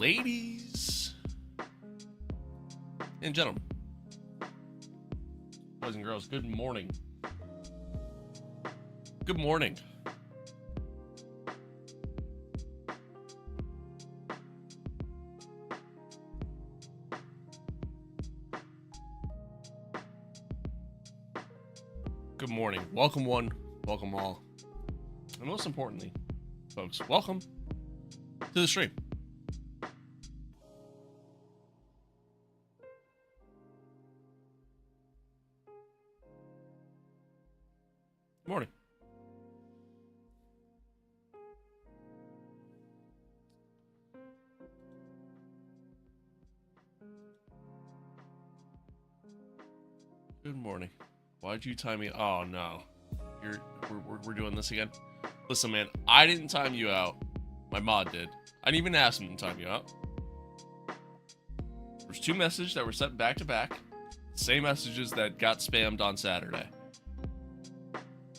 Ladies and gentlemen, boys and girls, good morning. Good morning. Good morning. Welcome one, welcome all. And most importantly, folks, welcome to the stream. Good morning. Good morning. Why'd you time me? Oh no, we're doing this again. Listen, man, I didn't time you out. My mod did. I didn't even ask him to time you out. There's two messages that were sent back to back. Same messages that got spammed on Saturday.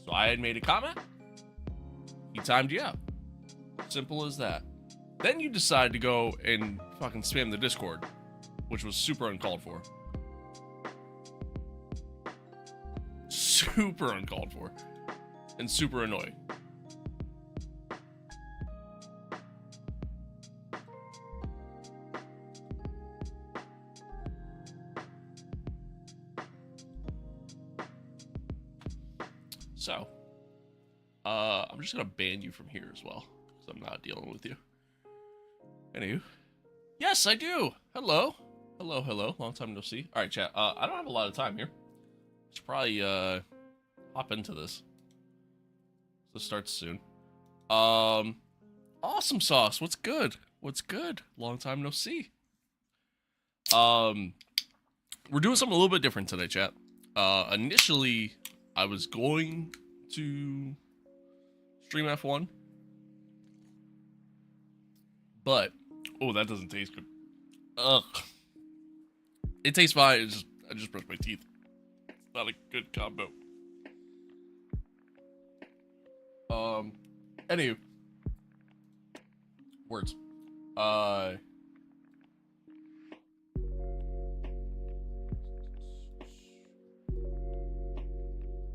So I had made a comment. He timed you out. Simple as that. Then you decide to go and fucking spam the Discord, which was super uncalled for. Super uncalled for. And super annoying. So, I'm just gonna ban you from here as well, because I'm not dealing with you. Anywho. Yes, I do! Hello. Hello, hello. Long time no see. Alright, chat. I don't have a lot of time here. Should probably, hop into this. So it starts soon. Awesome Sauce, what's good? What's good? Long time no see. We're doing something a little bit different today, chat. Initially, I was going to stream F1, but oh, that doesn't taste good. Ugh, it tastes fine. I just brushed my teeth. It's not a good combo. Anywho, words.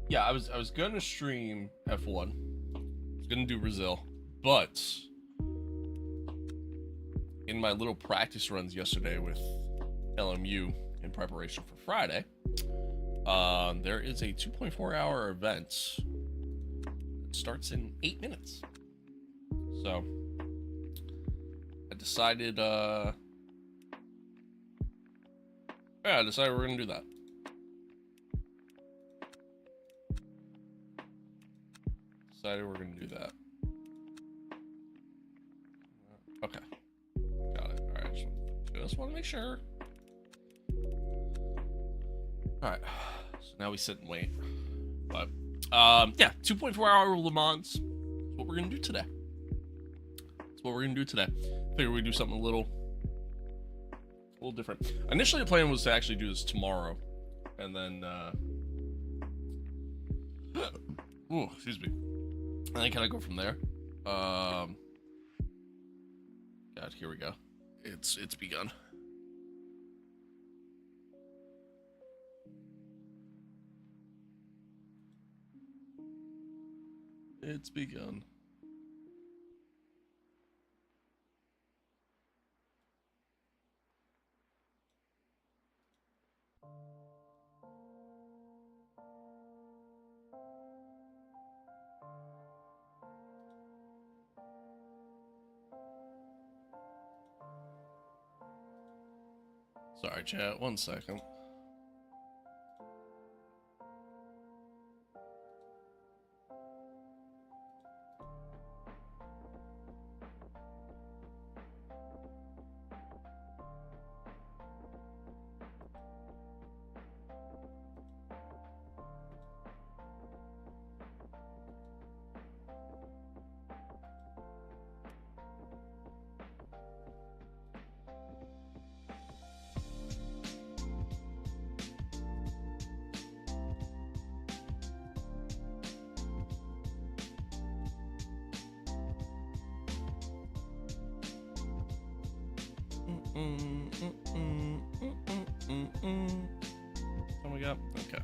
Yeah, I was gonna stream F1. I was gonna do Brazil, but in my little practice runs yesterday with LMU in preparation for Friday, there is a 2.4-hour event that starts in 8 minutes. So I decided, we're gonna do that. Decided we're gonna do that. Okay, got it. All right, just want to make sure. All right, so now we sit and wait. But yeah, 2.4-hour Le Mans. That's what we're gonna do today. Figure we do something a little different. Initially, the plan was to actually do this tomorrow, and then oh, excuse me. And then kind of go from there. God, here we go. It's begun. It's begun. Sorry, chat. 1 second. Oh my god. Okay.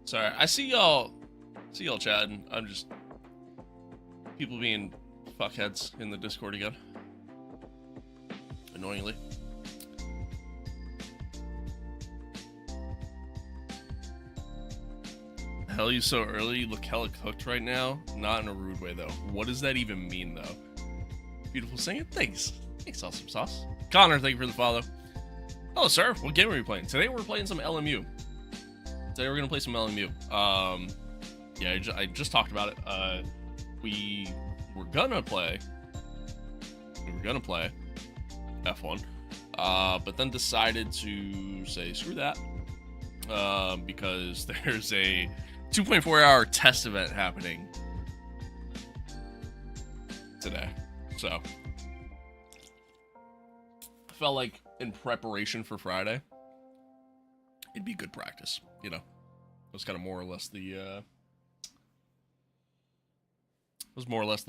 Sorry. I see y'all chatting. I'm just people being fuckheads in the Discord again. Annoyingly. Hell, you so early? You look hella cooked right now. Not in a rude way though. What does that even mean though? Beautiful singing. Thanks, awesome sauce. Connor, thank you for the follow. Hello, sir. What game are we playing? Today we're playing some LMU. Today we're gonna play some LMU. Yeah, I just talked about it. We were gonna play F1, but then decided to say screw that, because there's a 2.4-hour test event happening today. So I felt like in preparation for Friday, it'd be good practice, you know. It was kind of more or less the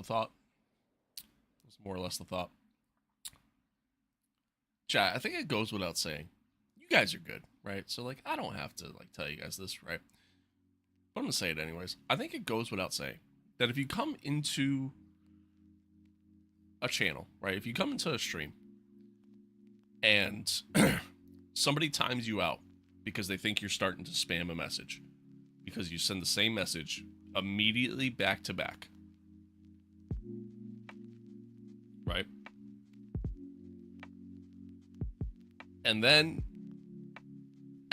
thought. Chat, I think it goes without saying, you guys are good, right? So like, I don't have to like tell you guys this, right? But I'm gonna say it anyways. I think it goes without saying that if you come into a channel, right? If you come into a stream and somebody times you out because they think you're starting to spam a message, because you send the same message immediately back to back, right? And then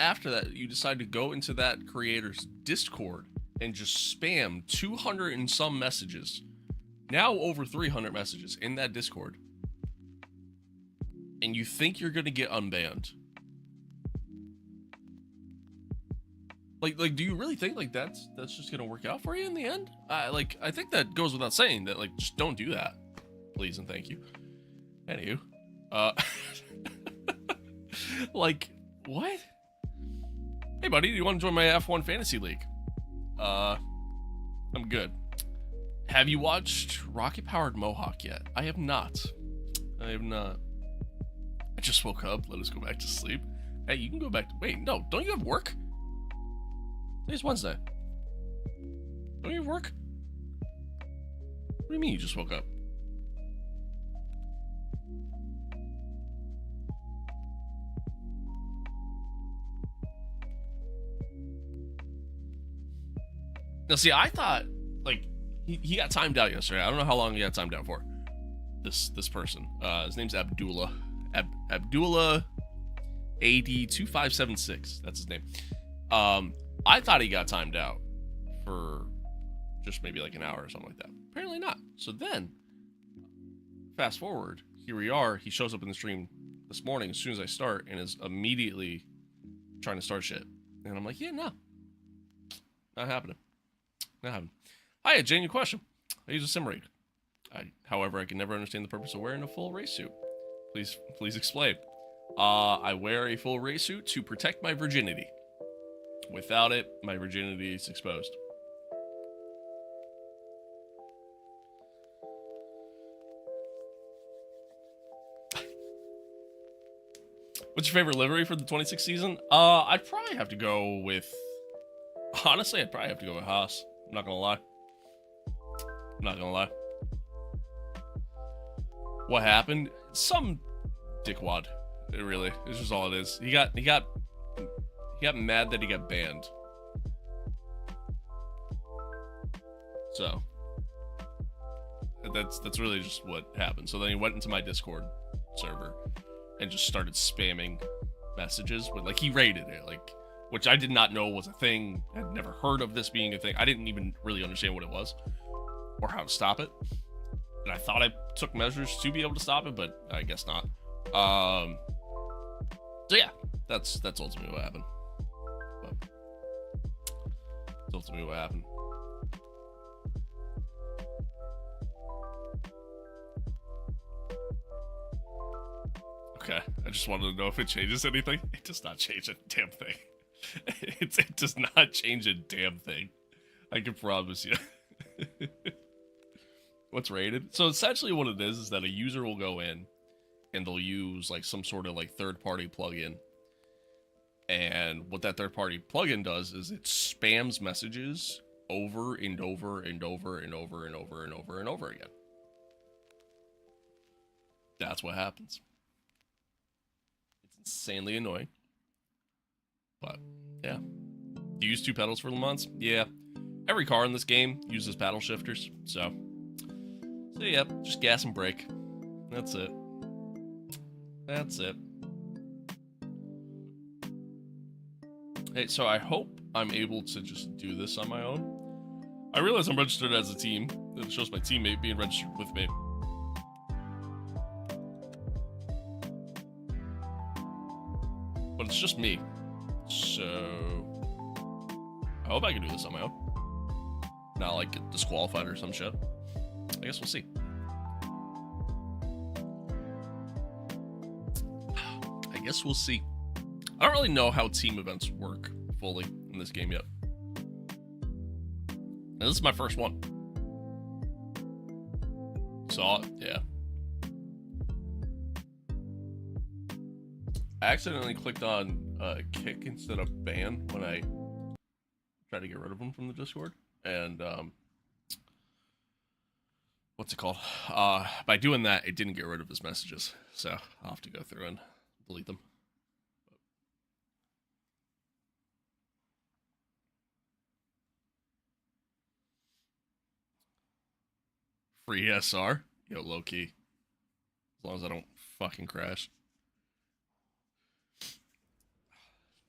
after that, you decide to go into that creator's Discord and just spam 200 and some messages, now over 300 messages in that Discord, and you think you're gonna get unbanned. Like, do you really think like that's just gonna work out for you in the end? I think that goes without saying that, like, just don't do that, please and thank you. Anywho, like, what? Hey, buddy, do you want to join my F1 Fantasy League? I'm good. Have you watched Rocket Powered Mohawk yet? I have not. I just woke up. Let us go back to sleep. Hey, you can go back. Wait, no, don't you have work? Today's Wednesday. Don't you have work? What do you mean you just woke up? Now, see, I thought, like, he got timed out yesterday. I don't know how long he got timed out for. This person. His name's Abdullah. Abdullah AD2576. That's his name. I thought he got timed out for just maybe like an hour or something like that. Apparently not. So then, fast forward, here we are. He shows up in the stream this morning as soon as I start and is immediately trying to start shit. And I'm like, yeah, no. Not happening. Not happening. Hi, genuine question. I use a sim rig. However, I can never understand the purpose of wearing a full race suit. Please explain. I wear a full race suit to protect my virginity. Without it, my virginity is exposed. What's your favorite livery for the 26th season? I'd probably have to go with... Honestly, I'd probably have to go with Haas. I'm not gonna lie. What happened? Some dickwad. It really. It's just all it is. He got mad that he got banned. So that's really just what happened. So then he went into my Discord server and just started spamming messages with, like, he rated it. Like, which I did not know was a thing. I'd never heard of this being a thing. I didn't even really understand what it was or how to stop it. And I thought I took measures to be able to stop it, but I guess not. So yeah, that's ultimately what happened. But that's ultimately what happened. Okay, I just wanted to know if it changes anything. It does not change a damn thing. It does not change a damn thing. I can promise you. What's rated? So essentially what it is that a user will go in and they'll use like some sort of like third-party plugin. And what that third-party plugin does is it spams messages over and over and over and over and over and over and over again. That's what happens. It's insanely annoying. But yeah. Do you use 2 pedals for Le Mans? Yeah. Every car in this game uses paddle shifters, so yeah, just gas and brake. That's it. That's it. Hey, so I hope I'm able to just do this on my own. I realize I'm registered as a team. It shows my teammate being registered with me. But it's just me. So I hope I can do this on my own. Not like get disqualified or some shit. I guess we'll see. I guess we'll see. I don't really know how team events work fully in this game yet. And this is my first one. Saw it, yeah. I accidentally clicked on kick instead of ban when I tried to get rid of him from the Discord. And what's it called? By doing that, it didn't get rid of his messages. So I'll have to go through and delete them. Free SR? Yo, low key. As long as I don't fucking crash.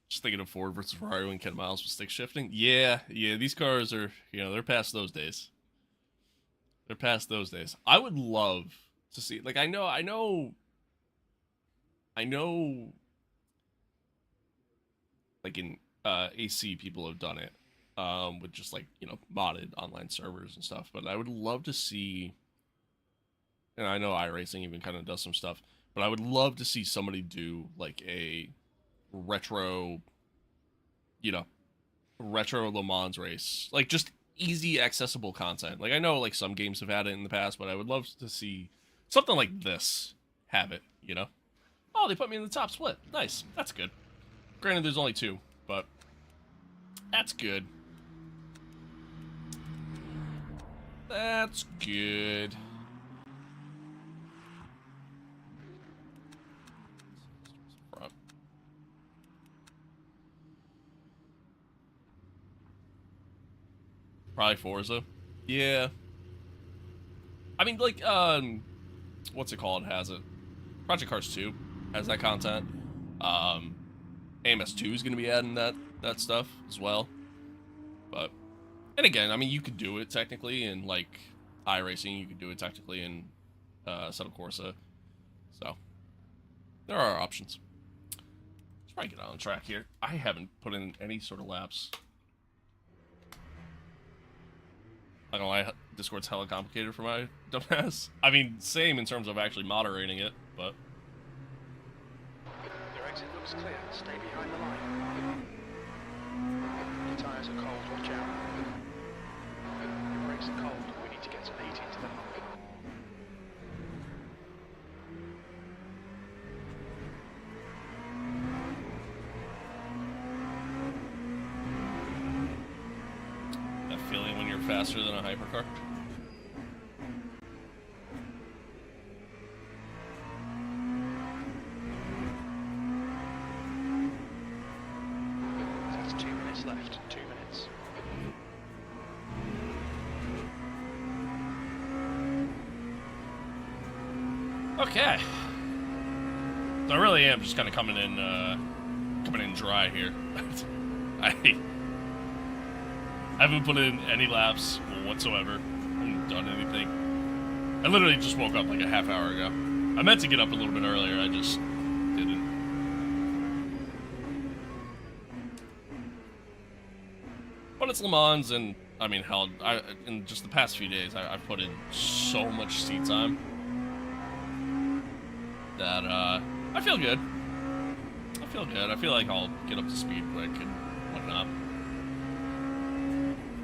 Just thinking of Ford versus Ferrari when Ken Miles was stick shifting. Yeah, these cars are, they're past those days. They're past those days. I would love to see, like, I know, like in AC, people have done it with just like, modded online servers and stuff. But I would love to see, and I know iRacing even kind of does some stuff, but I would love to see somebody do like a retro Le Mans race, like just easy accessible content. Like I know like some games have had it in the past, but I would love to see something like this have it, Oh, they put me in the top split. Nice. That's good. Granted, there's only 2, but that's good. That's good. Probably Forza. Yeah. I mean, like, what's it called? Has it? Project Cars 2 has that content. AMS 2 is going to be adding that stuff as well. But, and again, I mean, you could do it technically in, like, iRacing. You could do it technically in Assetto Corsa. So, there are options. Let's probably get on track here. I haven't put in any sort of laps. I don't know why Discord's hella complicated for my dumbass. I mean, same in terms of actually moderating it, but... Your exit looks clear. Stay behind the line. Your tyres are cold. Watch out. Your brakes are cold. We need to get some heat into them. That feeling when you're faster than a hypercar? That's 2 minutes left. 2 minutes. Okay. So I really am just kind of coming in dry here. I haven't put in any laps whatsoever. I haven't done anything. I literally just woke up like a half hour ago. I meant to get up a little bit earlier, I just didn't. But it's Le Mans, and I mean, hell, in just the past few days, I've put in so much seat time that I feel good. I feel good. I feel like I'll get up to speed quick and whatnot.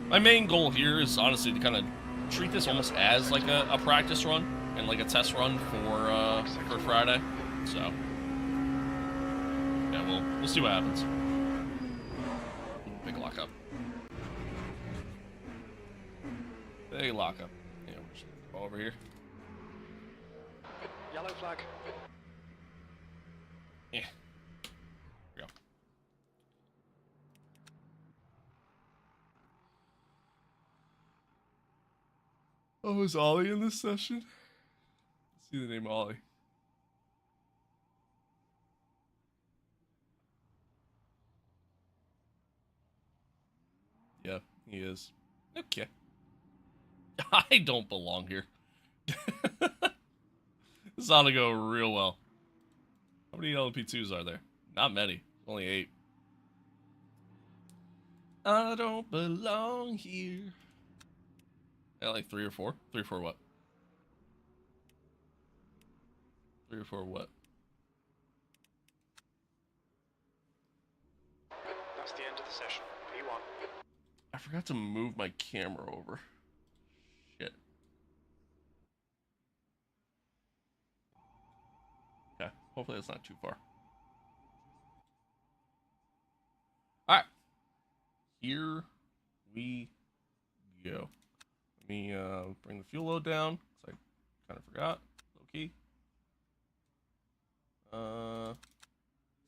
My main goal here is honestly to kind of treat this almost as like a practice run and like a test run for Friday. So yeah, we'll see what happens. Big lockup. Big lockup. Yeah, we'll just go over here. Yellow flag. Yeah. Here we go. Oh, is Ollie in this session? I see the name Ollie. Yeah, he is. Okay. I don't belong here. This ought to go real well. How many LP2s are there? Not many. Only 8. I don't belong here. Yeah, like 3 or 4? 3 or 4 what? 3 or 4 what? That's the end of the session. P1. I forgot to move my camera over. Shit. Okay, hopefully that's not too far. Alright. Here we go. Let me bring the fuel load down, because I kind of forgot. Low key. Let's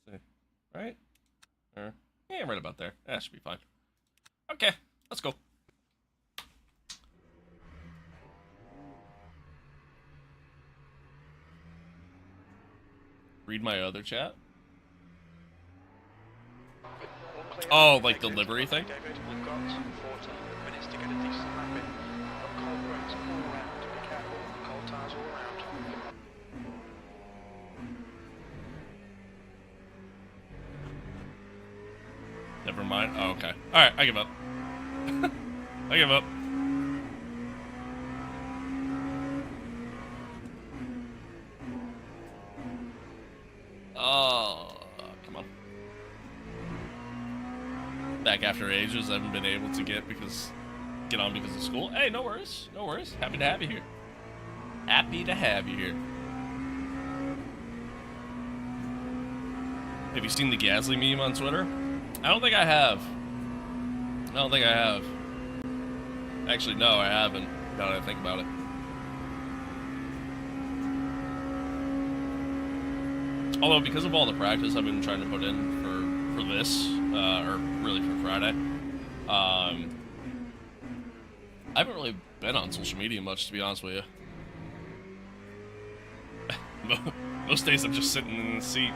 see. Right? Or, yeah, right about there. That should be fine. Okay, let's go. Read my other chat. Oh, like the livery thing? David, we've got 14 minutes to get a decent lap in. Got cold brakes all around. Be careful, cold tires all around. Never mind. Oh, okay. Alright, I give up. I give up. Oh, come on. Back after ages, I haven't been able to get on because of school. Hey, no worries. No worries. Happy to have you here. Happy to have you here. Have you seen the Gasly meme on Twitter? I don't think I have. I don't think I have. Actually, no, I haven't. Now that I think about it. Although, because of all the practice I've been trying to put in for this, or really for Friday, I haven't really been on social media much, to be honest with you. Most days I'm just sitting in the seat.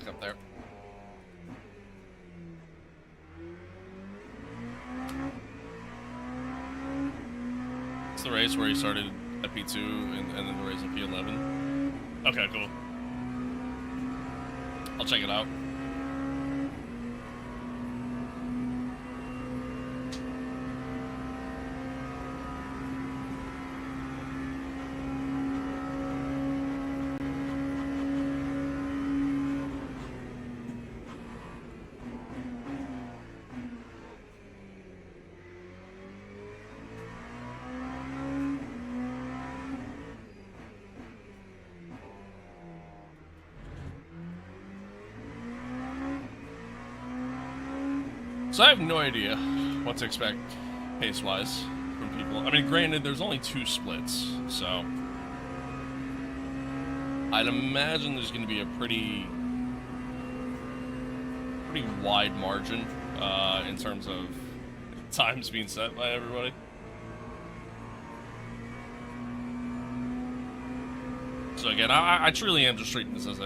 Up there. It's the race where he started at P2 and then the race at P11. Okay, cool. I'll check it out. So I have no idea what to expect pace-wise from people. I mean, granted, there's only 2 splits, so I'd imagine there's going to be a pretty wide margin in terms of times being set by everybody. So again, I truly am just treating this as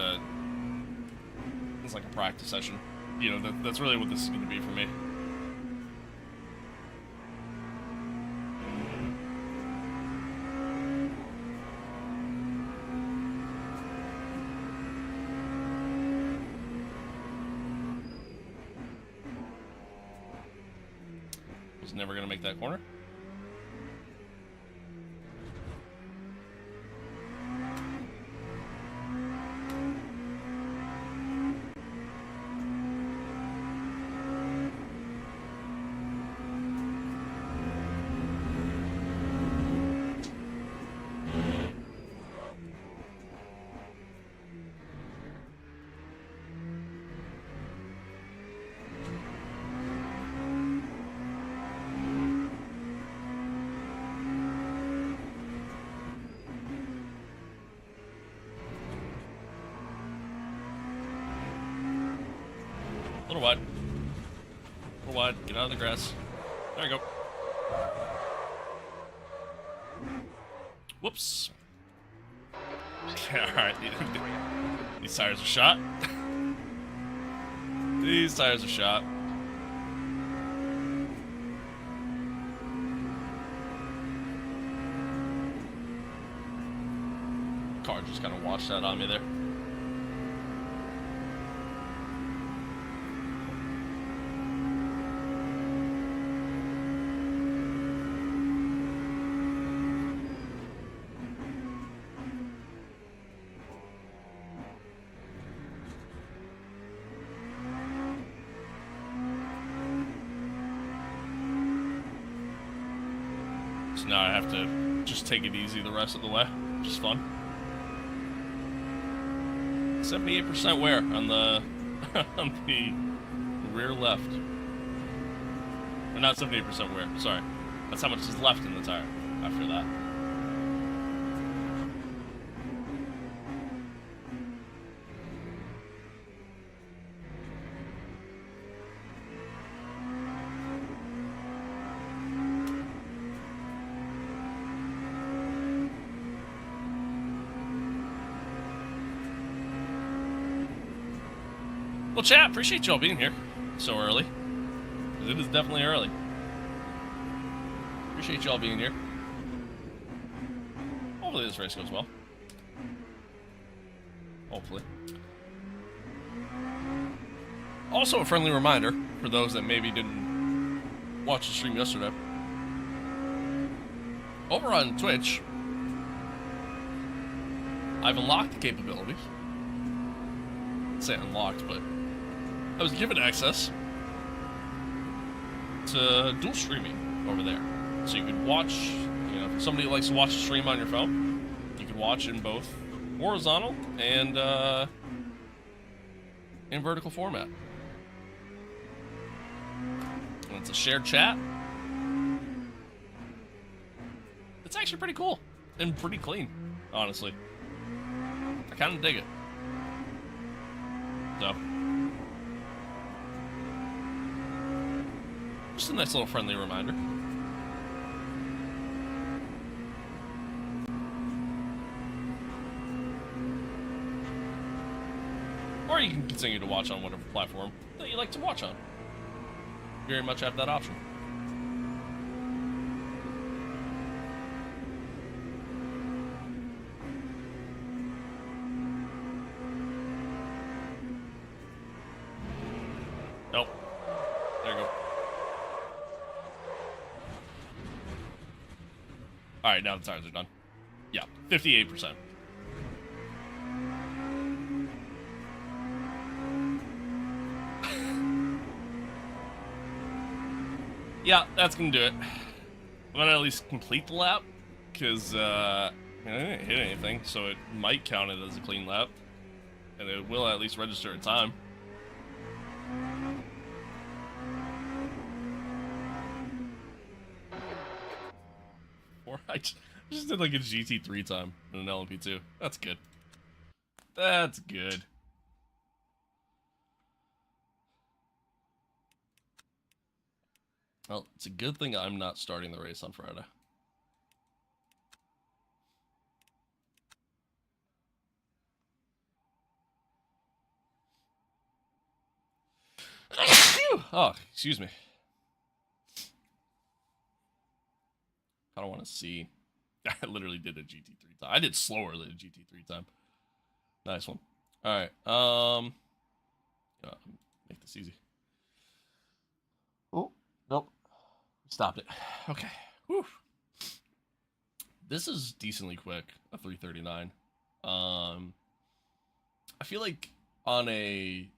it's like a practice session. You know, that's really what this is going to be for me. Was never going to make that corner. A little wide. A little wide. Get out of the grass. There you go. Whoops. Alright. These tires are shot. These tires are shot. Car just kind of watched that on me there. So now I have to just take it easy the rest of the way, which is fun. 78% wear on the on the rear left. Or not 78% wear, sorry. That's how much is left in the tire after that. Well, chat, appreciate y'all being here so early. 'Cause it is definitely early. Appreciate y'all being here. Hopefully this race goes well. Hopefully. Also, a friendly reminder for those that maybe didn't watch the stream yesterday. Over on Twitch, I've unlocked the capabilities. I'd say unlocked, but I was given access to dual streaming over there. So you could watch, you know, if somebody who likes to watch a stream on your phone, you could watch in both horizontal and in vertical format. And it's a shared chat. It's actually pretty cool and pretty clean, honestly. I kind of dig it. So, just a nice little friendly reminder. Or you can continue to watch on whatever platform that you like to watch on. You very much have that option. Nope. There you go. Alright, now the tires are done. Yeah, 58%. Yeah, that's gonna do it. I'm gonna at least complete the lap, because I didn't hit anything, so it might count it as a clean lap. And it will at least register in time. I just did like a GT3 time in an LMP2. That's good. That's good. Well, it's a good thing I'm not starting the race on Friday. Oh, excuse me. I don't want to see. I literally did a GT3 time. I did slower than a GT3 time. Nice one. All right. Make this easy. Oh, nope. Stopped it. Okay. Whew. This is decently quick. A 3:39. I feel like on a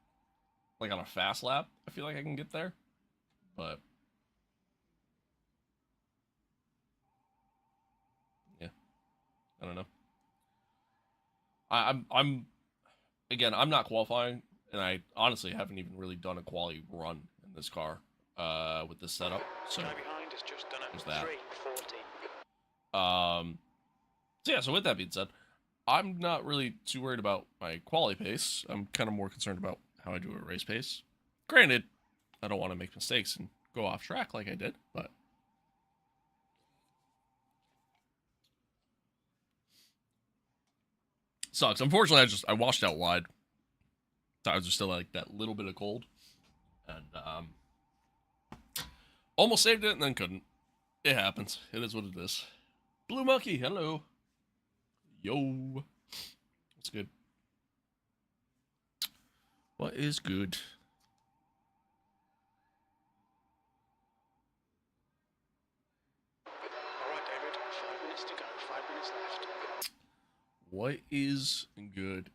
fast lap, I feel like I can get there, but yeah, I don't know. I'm again, I'm not qualifying, and I honestly haven't even really done a quali run in this car with this setup. So Guy behind has just done there's a that. 3:40. So yeah, so with that being said, I'm not really too worried about my quali pace. I'm kind of more concerned about how I do a race pace. Granted, I don't want to make mistakes and go off track like I did, but sucks. Unfortunately, I washed out wide. Tires are still like that little bit of cold, and almost saved it and then couldn't. It happens. It is what it is. Blue Monkey, hello. Yo. What's good? What is good? Alright, David, 5 minutes to go, 5 minutes left. What is good?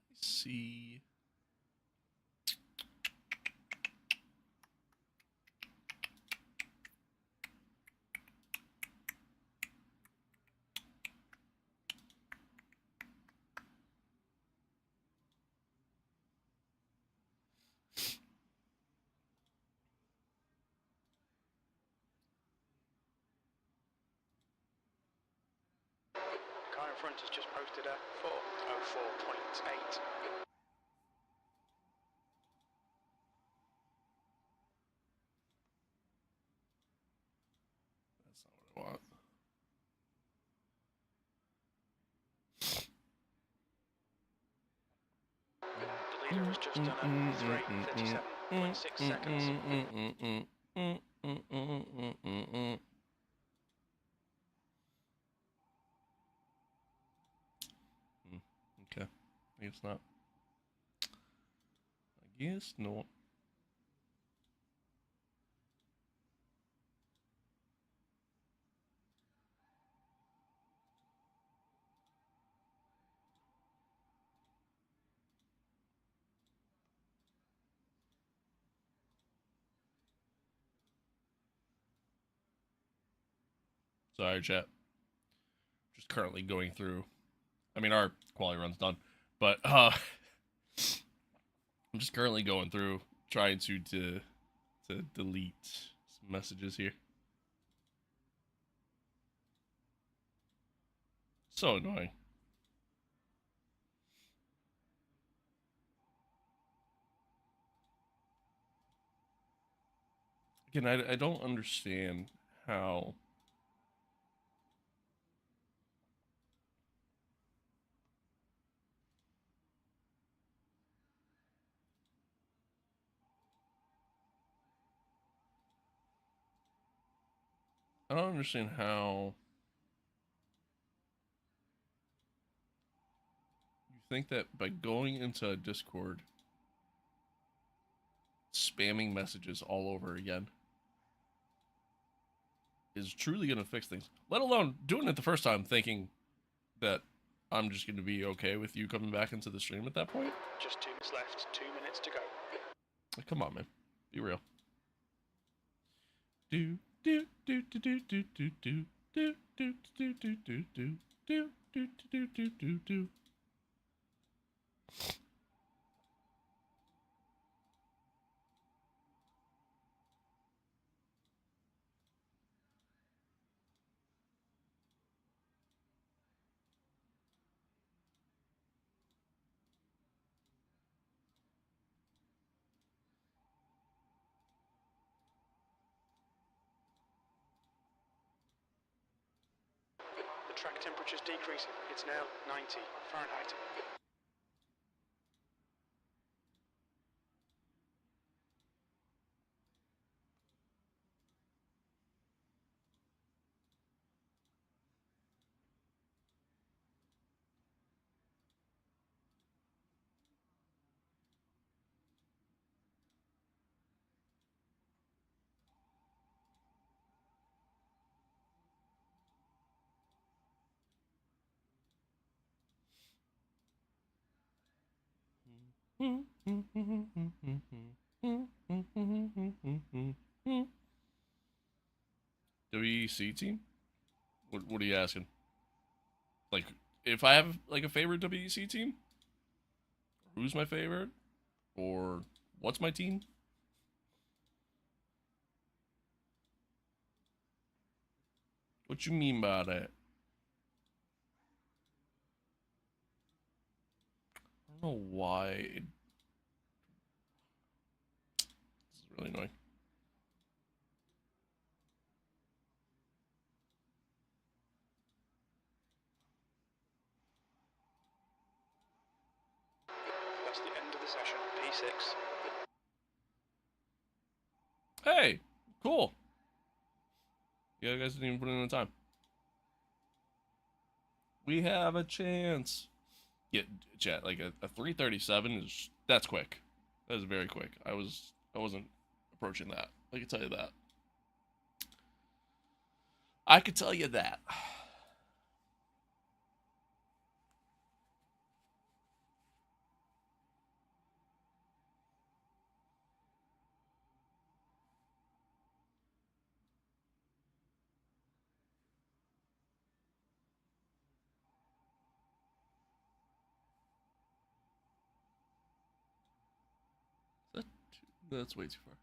Let's see. Car in front has just posted a 4:04.8. That's not what I want. The leader has just done a 3:37.6 seconds. Okay. I guess not. I guess not. Sorry, chat. Just currently going through. I mean, our quality run's done, but I'm just currently going through trying to delete some messages here. So annoying. Again, I don't understand how. I don't understand how you think that by going into a Discord, spamming messages all over again is truly going to fix things. Let alone doing it the first time thinking that I'm just going to be okay with you coming back into the stream at that point. Just 2 minutes left, 2 minutes to go. Like, come on, man. Be real. Do do do do do do do do do do do do do do do do do do do do. The track temperature's decreasing. It's now 90 Fahrenheit. WEC team? What are you asking? Like, if I have like a favorite WEC team? Who's my favorite? Or what's my team? What you mean by that? I don't know why. This is really annoying. That's the end of the session. P6. Hey, cool. Yeah, you guys didn't even put in the time. We have a chance. Yeah, chat, like a 337 is that's quick. That is very quick. I wasn't approaching that. I can tell you that. I could tell you that. That's way too far.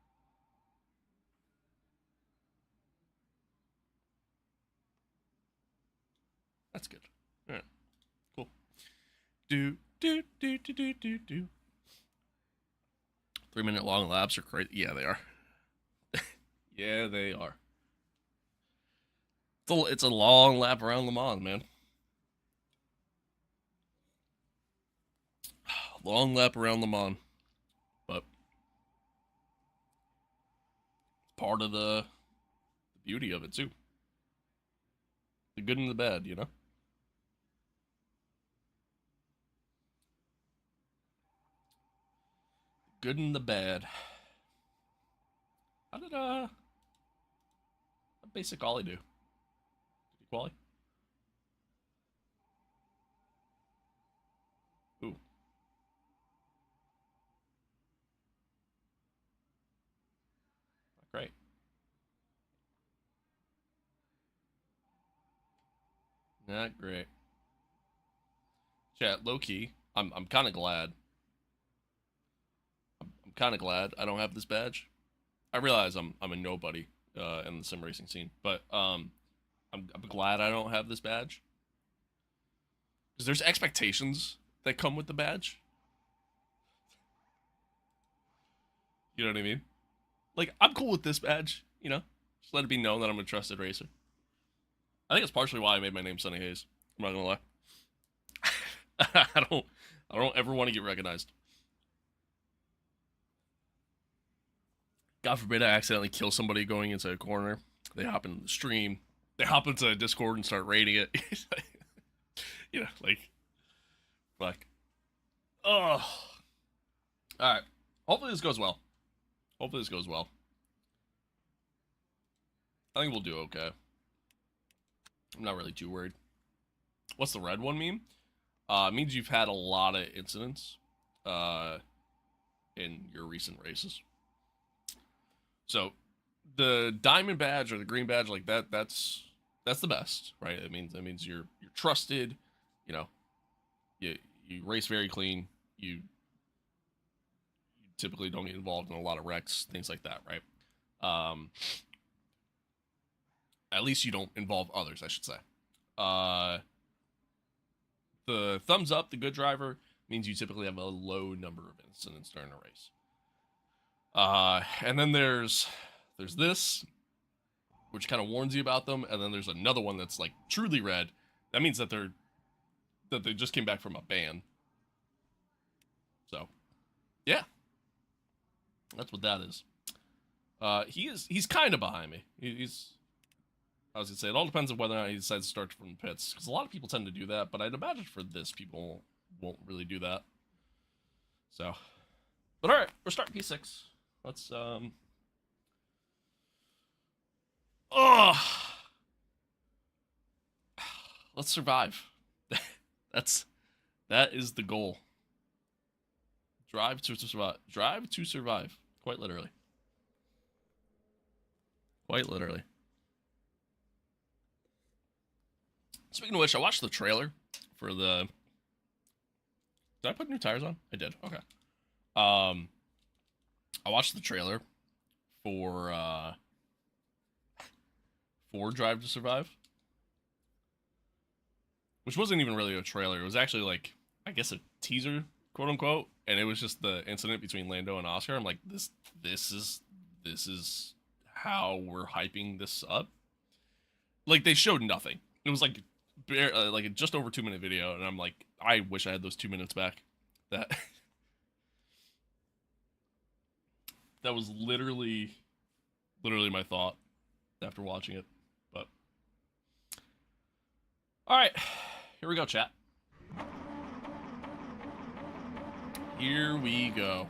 That's good. All right, cool. Do do do do do do do. 3-minute long laps are crazy. Yeah, they are. Yeah, they are. It's a long lap around Le Mans, man. Long lap around Le Mans, but part of the beauty of it too. The good and the bad, you know. Good and the bad. How did basic Ollie do? Did he quali? Ooh. Not great. Not great. Chat, low key. I'm kind of glad. I'm kind of glad I don't have this badge. I realize I'm a nobody in the sim racing scene, but I'm glad I don't have this badge because there's expectations that come with the badge. You know what I mean? Like, I'm cool with this badge, you know? Just let it be known that I'm a trusted racer. I think it's partially why I made my name Sunny Hayes. I'm not gonna lie. I don't ever want to get recognized. God forbid I accidentally kill somebody going into a corner. They hop into the stream. They hop into Discord and start raiding it. You know, like, fuck. Oh. All right. Hopefully this goes well. Hopefully this goes well. I think we'll do okay. I'm not really too worried. What's the red one meme? It means you've had a lot of incidents in your recent races. So the diamond badge or the green badge, like that's the best, right? That means you're trusted. You know, you race very clean. You typically don't get involved in a lot of wrecks, things like that, right? At least you don't involve others, I should say. The thumbs up, the good driver, means you typically have a low number of incidents during a race. And then there's this, which kind of warns you about them, and then there's another one that's like truly red. That means that they just came back from a ban. So, yeah, that's what that is. He's kind of behind me. I was gonna say, it all depends on whether or not he decides to start from the pits, because a lot of people tend to do that, but I'd imagine for this, people won't really do that. So, but all right, we're starting P6. Let's let's survive. That is the goal. Drive to survive. Drive to survive. Quite literally. Quite literally. Speaking of which, I watched the trailer for the... Did I put new tires on? I did. Okay. I watched the trailer for Drive to Survive, which wasn't even really a trailer. It was actually like, I guess, a teaser, quote unquote, and it was just the incident between Lando and Oscar. I'm like, this is how we're hyping this up. Like, they showed nothing. It was like like a just over 2-minute video, and I'm like, I wish I had those 2 minutes back. That was literally my thought after watching it. But all right, here we go, chat. Here we go.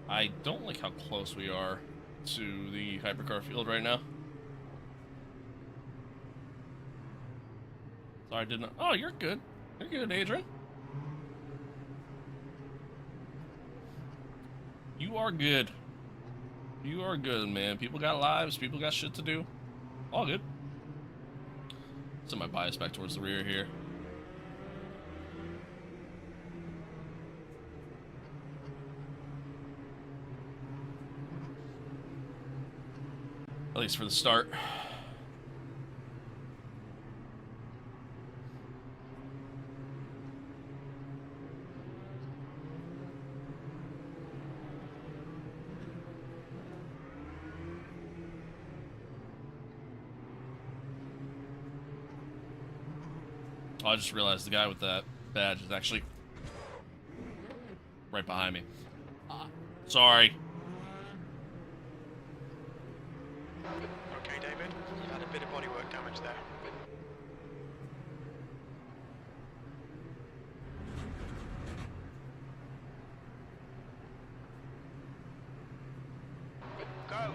I don't like how close we are to the hypercar field right now. Sorry, I didn't. Oh, you're good. You're good, Adrian. You are good. You are good, man. People got lives. People got shit to do. All good. Set my bias back towards the rear here. At least for the start. Oh, I just realized the guy with that badge is actually right behind me. Sorry. Okay, David, you've had a bit of bodywork damage there. Go!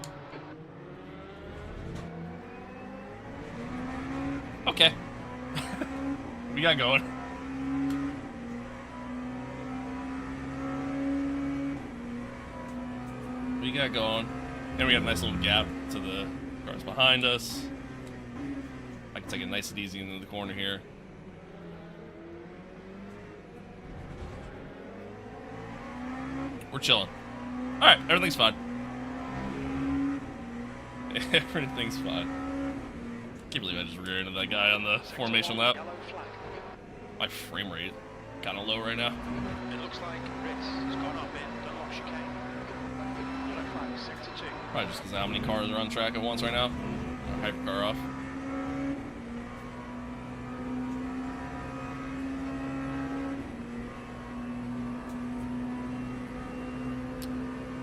Okay. We got going. We got going. And we got a nice little gap to the cars behind us. I can take it nice and easy into the corner here. We're chilling. Alright, everything's fine. Everything's fine. Can't believe I just rear-ended that guy on the formation lap. My frame rate kind of low right now. It looks like Ritz has gone up in Dunlop chicane. Yellow flag. Sector 2. Probably just because of how many cars are on track at once right now. Hypercar off.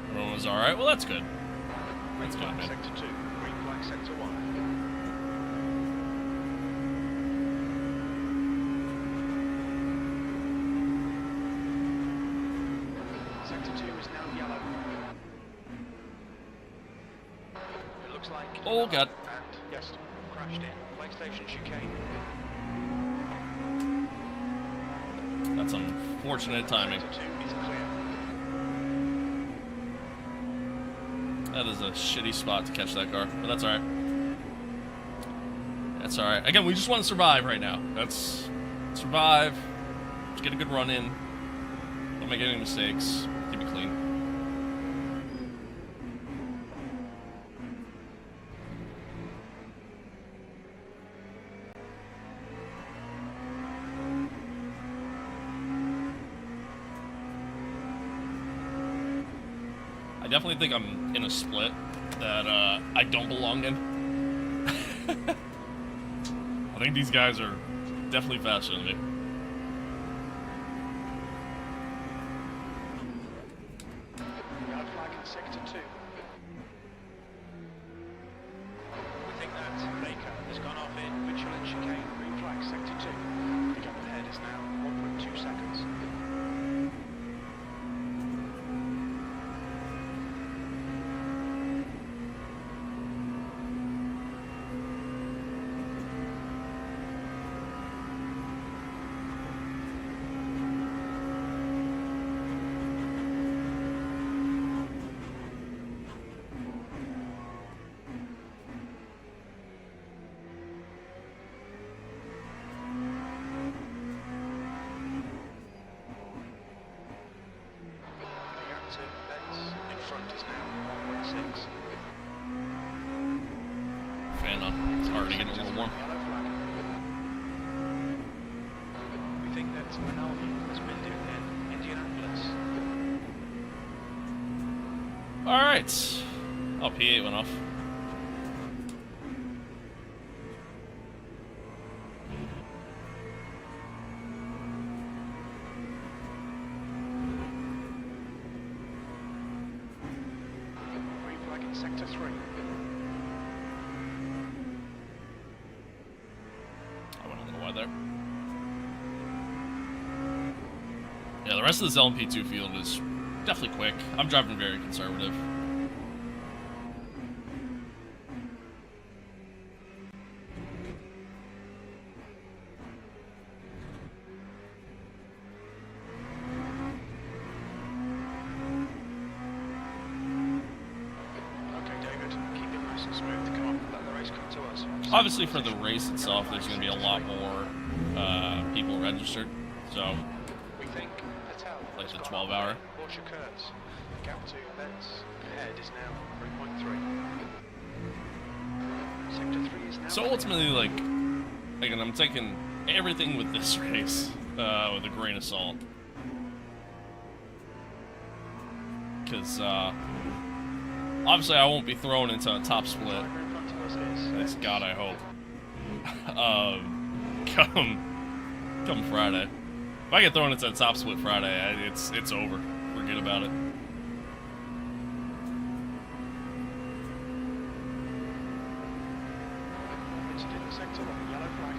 Everyone was alright. Well, that's good. That's good, man. Sector 2. Green flag Sector 1. Sector 2 is now yellow. It looks like... Oh, God. And, yes, crashed in. PlayStation chicane. That's unfortunate timing. Sector 2 is clear. That is a shitty spot to catch that car, but that's alright. That's alright. Again, we just want to survive right now. That's... survive. Just get a good run in. Don't make any mistakes. Keep it clean. I definitely think I'm in a split that I don't belong in. I think these guys are definitely faster than me. Yellow flag in Sector 2. We think that Baker has gone off in Michelin chicane. Green flag Sector 2. The gap ahead is now 1.2 seconds. In front is now 1.6. Fan on. It's already getting a little warm. Yellow flag. We think that Rinaldi has been doing in Indianapolis. Alright. Oh, P8 went off. Green flag in Sector 3. I went a little wide there. Yeah, the rest of this LMP2 field is definitely quick. I'm driving very conservative. Okay, David, keep it nice and smooth. Come on, let the race come to us. Obviously, for the race itself, there's going to be a lot more people registered. So, We think Patel like has the gone 12-hour. off in Porsche Kurtz. The gap to Betts ahead is now 3.3. Sector 3 is now So clear. ultimately, like, again, I'm taking everything with this race with a grain of salt. Because, obviously I won't be thrown into a top split. Driver in front of us is Thanks God, I hope. Come Friday. If I get thrown into a top split Friday, it's over. Forget about it. Incident in Sector 1, yellow flag.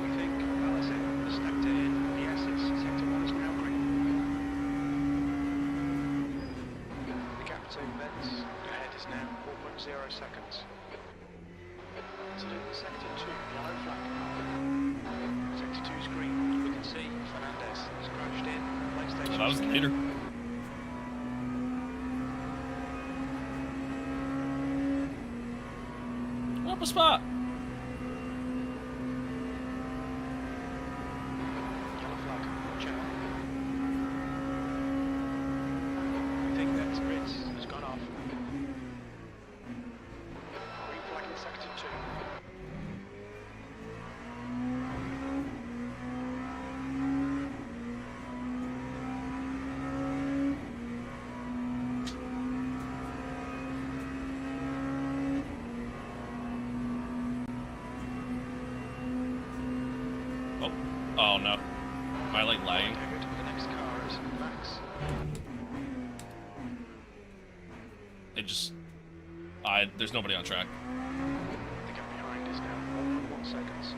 We think Allison has stepped in. Yes, it's Sector 1 is now green. The gap to Betts ahead is now 4.0 seconds. Incident in Sector 2, yellow flag. Sector 2 is green. We can see Fernandez has crashed in. PlayStation. So that was the leader. Up a spot. Yellow flag, watch out. We think that Ritz has gone off. Green flag in Sector 2. Oh, oh no. Am I like lagging? David, the next car is Max. There's nobody on track. The gap behind is now 1.1 seconds.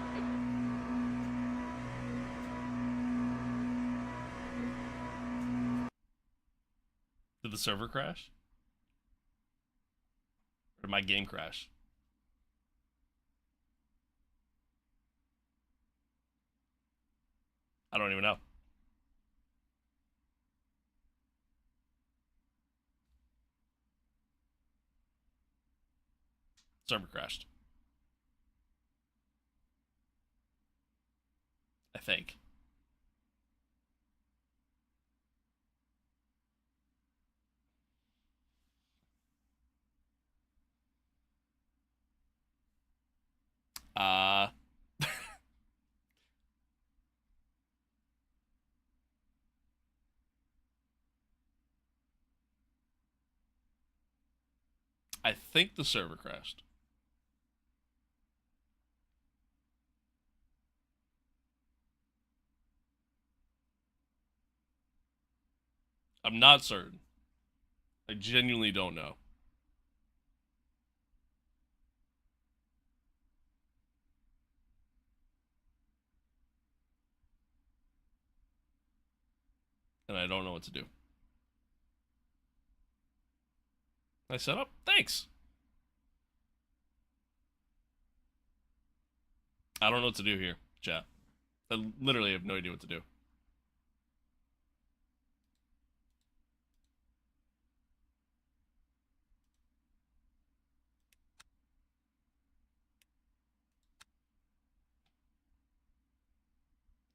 Did the server crash? Or did my game crash? I don't even know. Server crashed. I think. Uh, I think the server crashed. I'm not certain. I genuinely don't know. And I don't know what to do. I set up? Thanks. I don't know what to do here, chat. I literally have no idea what to do.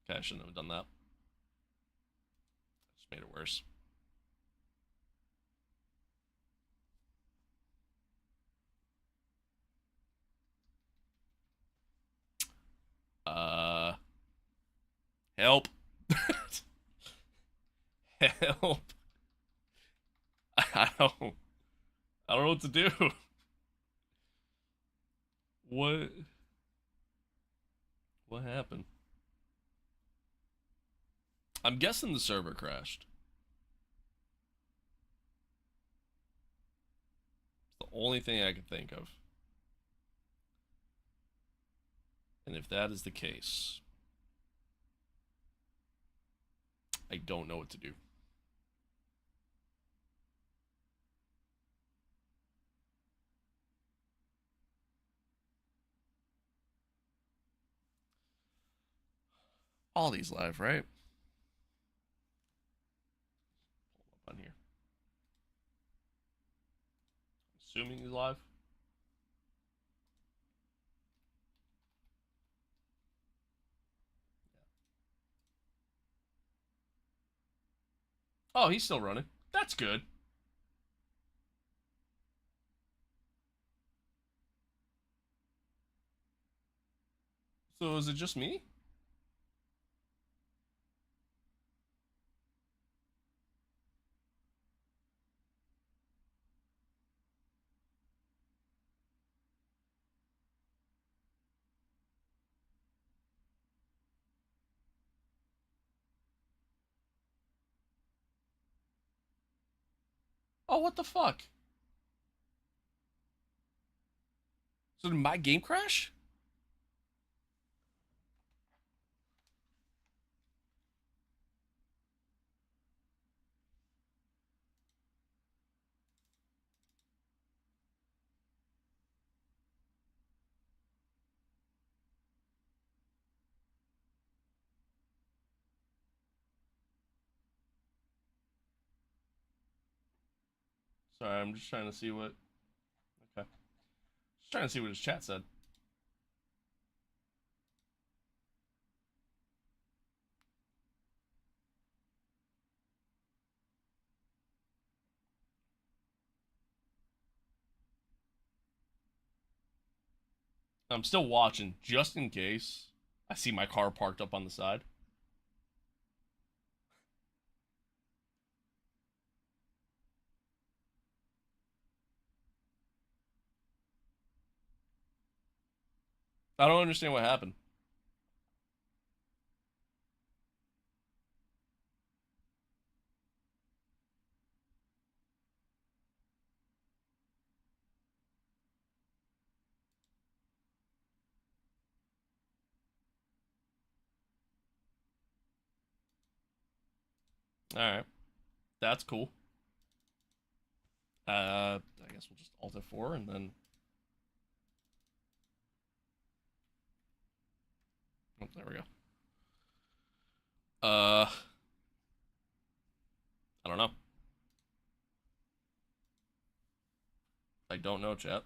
Okay, I shouldn't have done that. Just made it worse. Uh, help. Help. I don't I don't know what to do. What what happened? I'm guessing the server crashed. It's the only thing I can think of. And if that is the case, I don't know what to do. All these live, right? Hold up on here. Assuming he's live. Oh, he's still running. That's good. So is it just me? Oh, what the fuck? So did my game crash? Sorry, I'm just trying to see what. Okay. Just trying to see what his chat said. I'm still watching just in case I see my car parked up on the side. I don't understand what happened. Alright. That's cool. I guess we'll just Alt F4 and then... Oh, there we go. I don't know. I don't know, chat.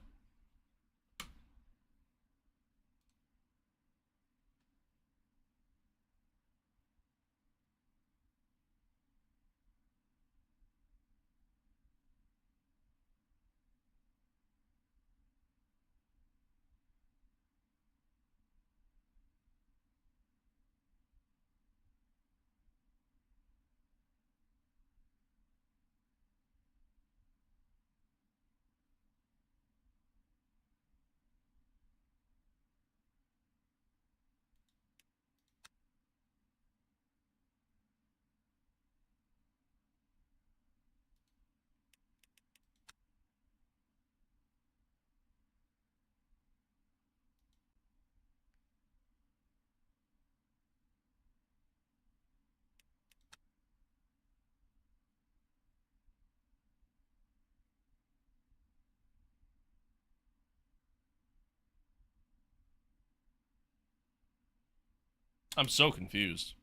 I'm so confused.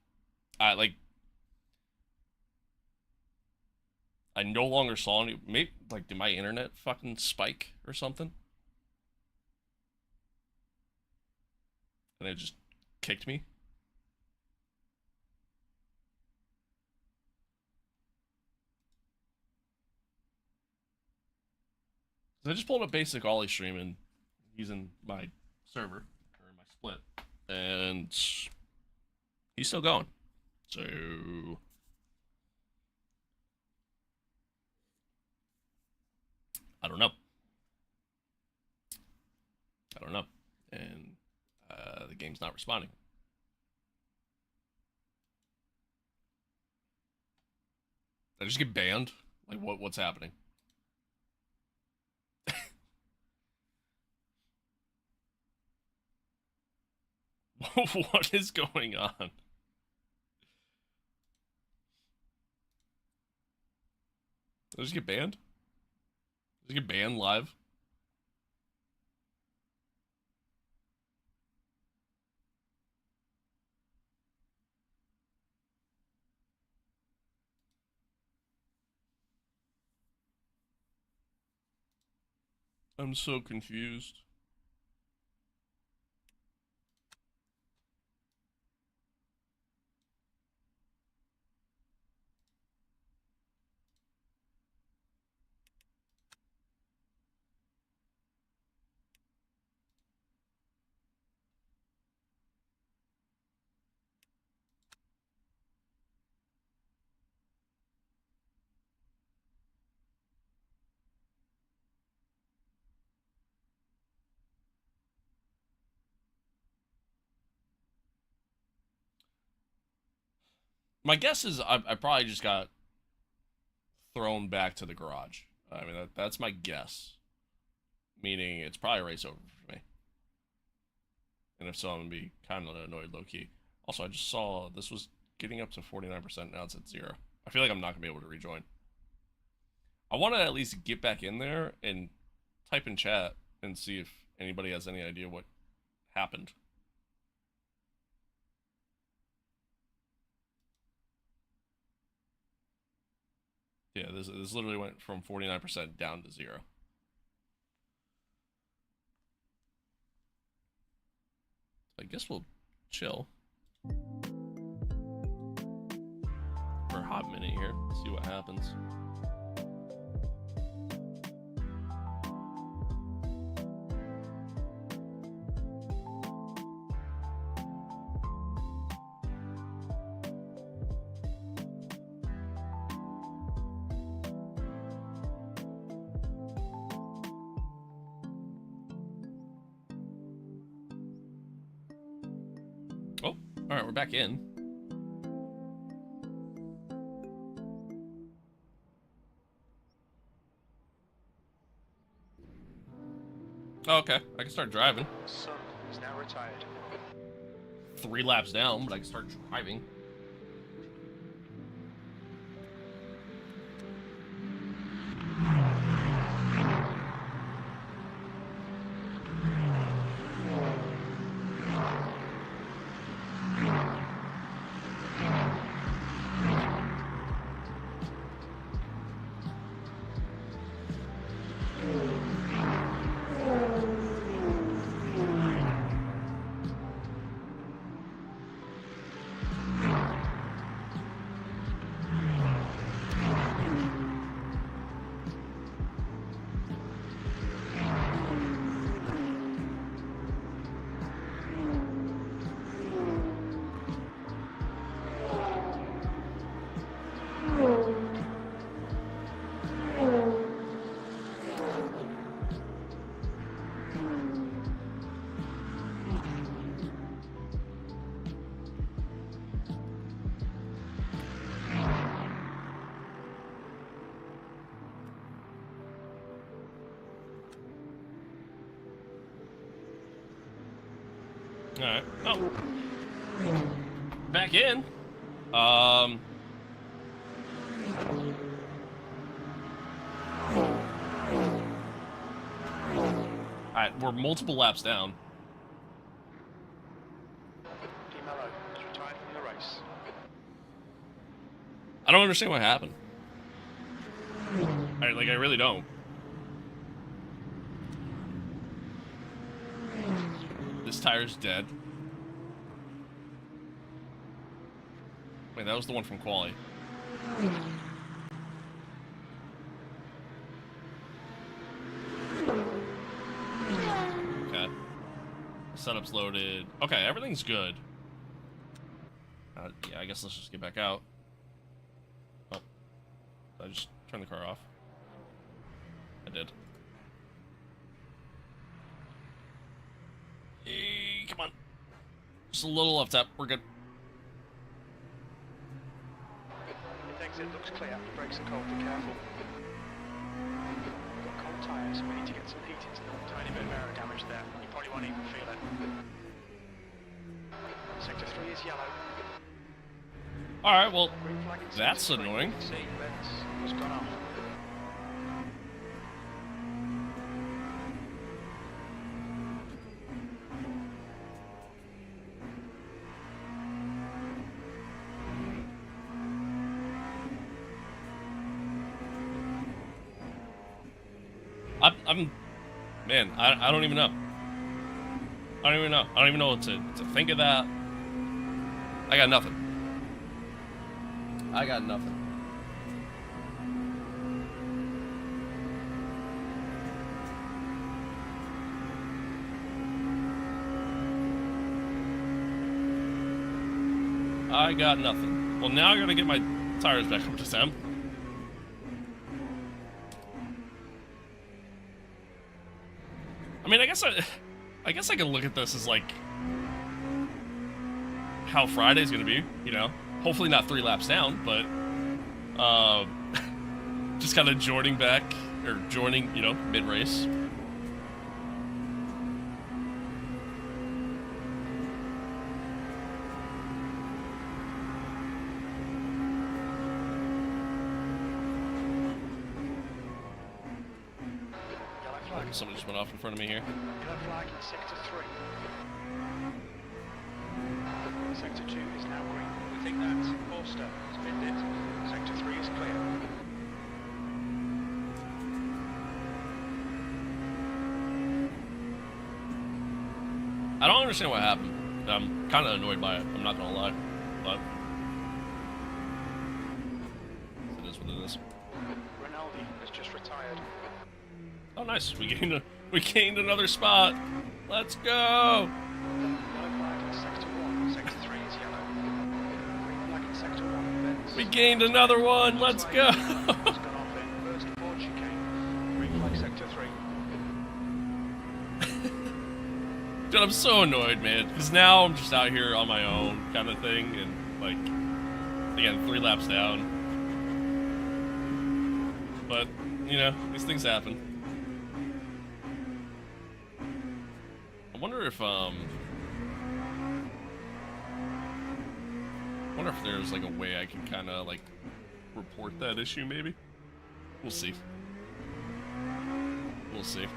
I no longer saw any. Maybe like, did my internet fucking spike or something? And it just kicked me. I just pulled up basic Ollie stream and using my server or my split, and he's still going. So I don't know. And the game's not responding. Did I just get banned? Like, what's happening? What is going on? Did I just get banned? Did I get banned live? I'm so confused. My guess is I probably just got thrown back to the garage. I mean, that's my guess. Meaning it's probably a race over for me. And if so, I'm going to be kind of annoyed low-key. Also, I just saw this was getting up to 49%. Now it's at 0. I feel like I'm not going to be able to rejoin. I want to at least get back in there and type in chat and see if anybody has any idea what happened. Yeah, this literally went from 49% down to 0. I guess we'll chill for a hot minute here, see what happens. Oh, all right, we're back in. Oh, okay, I can start driving. Sun is now retired. 3 laps down, but I can start driving. Alright. Oh. Back in. Alright, we're multiple laps down. DeMello has retired from the race. I don't understand what happened. I really don't. This tire's dead. Wait, that was the one from Quali. Okay. Setup's loaded. Okay, everything's good. Yeah, I guess let's just get back out. Oh. I just turned the car off. I did. Hey, come on. Just a little left up. We're good. It thinks it looks clear. The brakes are cold. Be careful. We've got cold tyres, so we need to get some heat into them. Tiny bit of aero damage there. You probably won't even feel it. Sector 3 is yellow. Alright, well, Green flag in that's sector 3. annoying. You can see Benz has gone off. Man, I don't even know. I don't even know. I don't even know what to think of that. I got nothing. I got nothing. I got nothing. Well, now I gotta get my tires back up to temp. I mean, I guess I can look at this as like how Friday's gonna be, you know. Hopefully not 3 laps down, but just kind of joining back or joining, you know, mid race. Somebody just went off in front of me here. Yellow flag in sector 3. Sector 2 is now green. We think that Forster has binned it. Sector 3 is clear. I don't understand what happened. I'm kind of annoyed by it. I'm not gonna lie, but it is what it is. Rinaldi has just retired. Oh, nice. We gained another spot. Let's go. Yellow flag in sector 1. Sector 3 is yellow. Green flag in sector 1. Benz. We gained another one. Let's go. Has gone off in first Ford chicane. Green flag sector 3. Dude, I'm so annoyed, man. Because now I'm just out here on my own kind of thing. And, like, again, 3 laps down. But, you know, these things happen. I wonder if there's like a way I can kind of like report that issue maybe. We'll see. We'll see.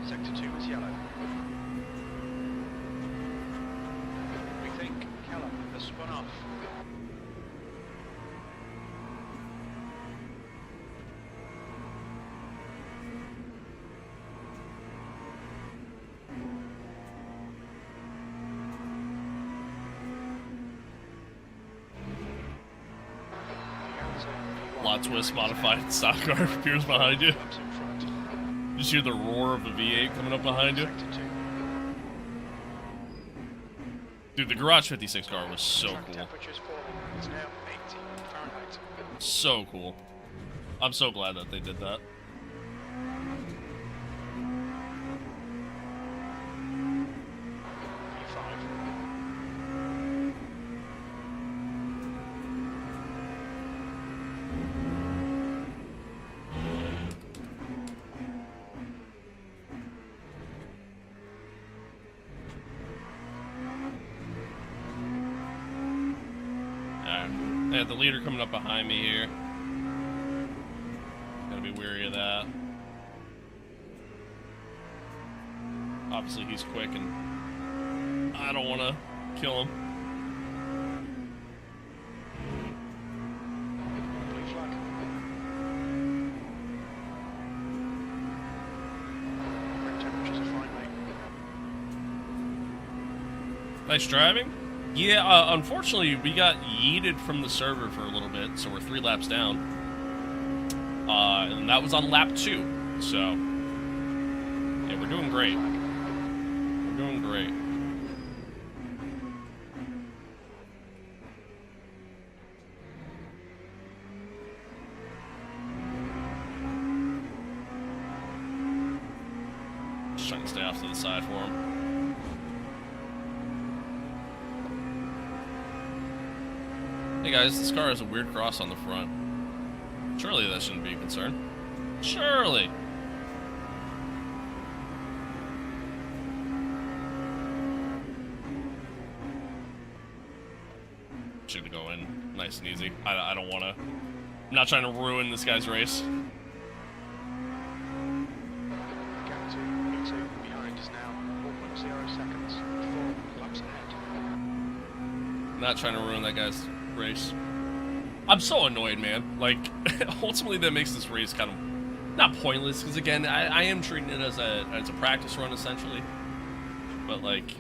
Sector 2 is yellow. We think Callum has spun off. Plot twist, modified stock car appears behind you. Laps in front. You just hear the roar of the V8 coming up behind you. Sector 2. Dude, the Garage 56 car was so Track cool. temperature's falling. It's now 80 Fahrenheit. So cool. I'm so glad that they did that. P5. Yeah, the leader coming up behind me here. Gotta be wary of that. Obviously, he's quick, and I don't want to kill him. Blue flag. Operating temperatures are fine, mate. Nice driving. Yeah, unfortunately, we got yeeted from the server for a little bit, so we're 3 laps down. And that was on lap 2, so yeah, we're doing great. We're doing great. Just trying to stay off to the side for him. Hey guys, this car has a weird cross on the front. Surely that shouldn't be a concern. Surely! Should go in nice and easy. I don't want to... I'm not trying to ruin this guy's race. Gap 2, E2 behind is now 4.0 seconds. 4 laps ahead. Not trying to ruin that guy's race. I'm so annoyed, man. Like, ultimately that makes this race kind of... not pointless, because again, I am treating it as a practice run, essentially. But, like...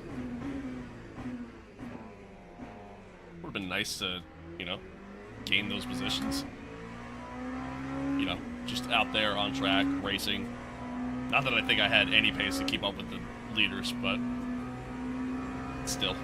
would have been nice to, you know, gain those positions. You know, just out there on track, racing. Not that I think I had any pace to keep up with the leaders, but... still.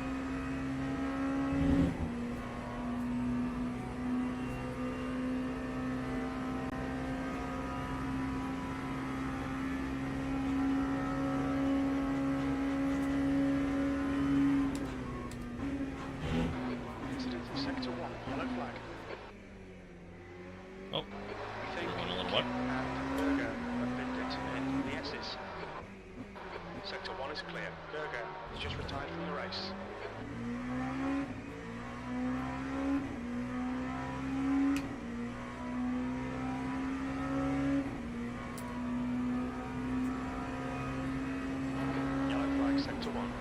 Sector 1 is clear. Berger has just retired from the race. Yellow flag, Sector 1.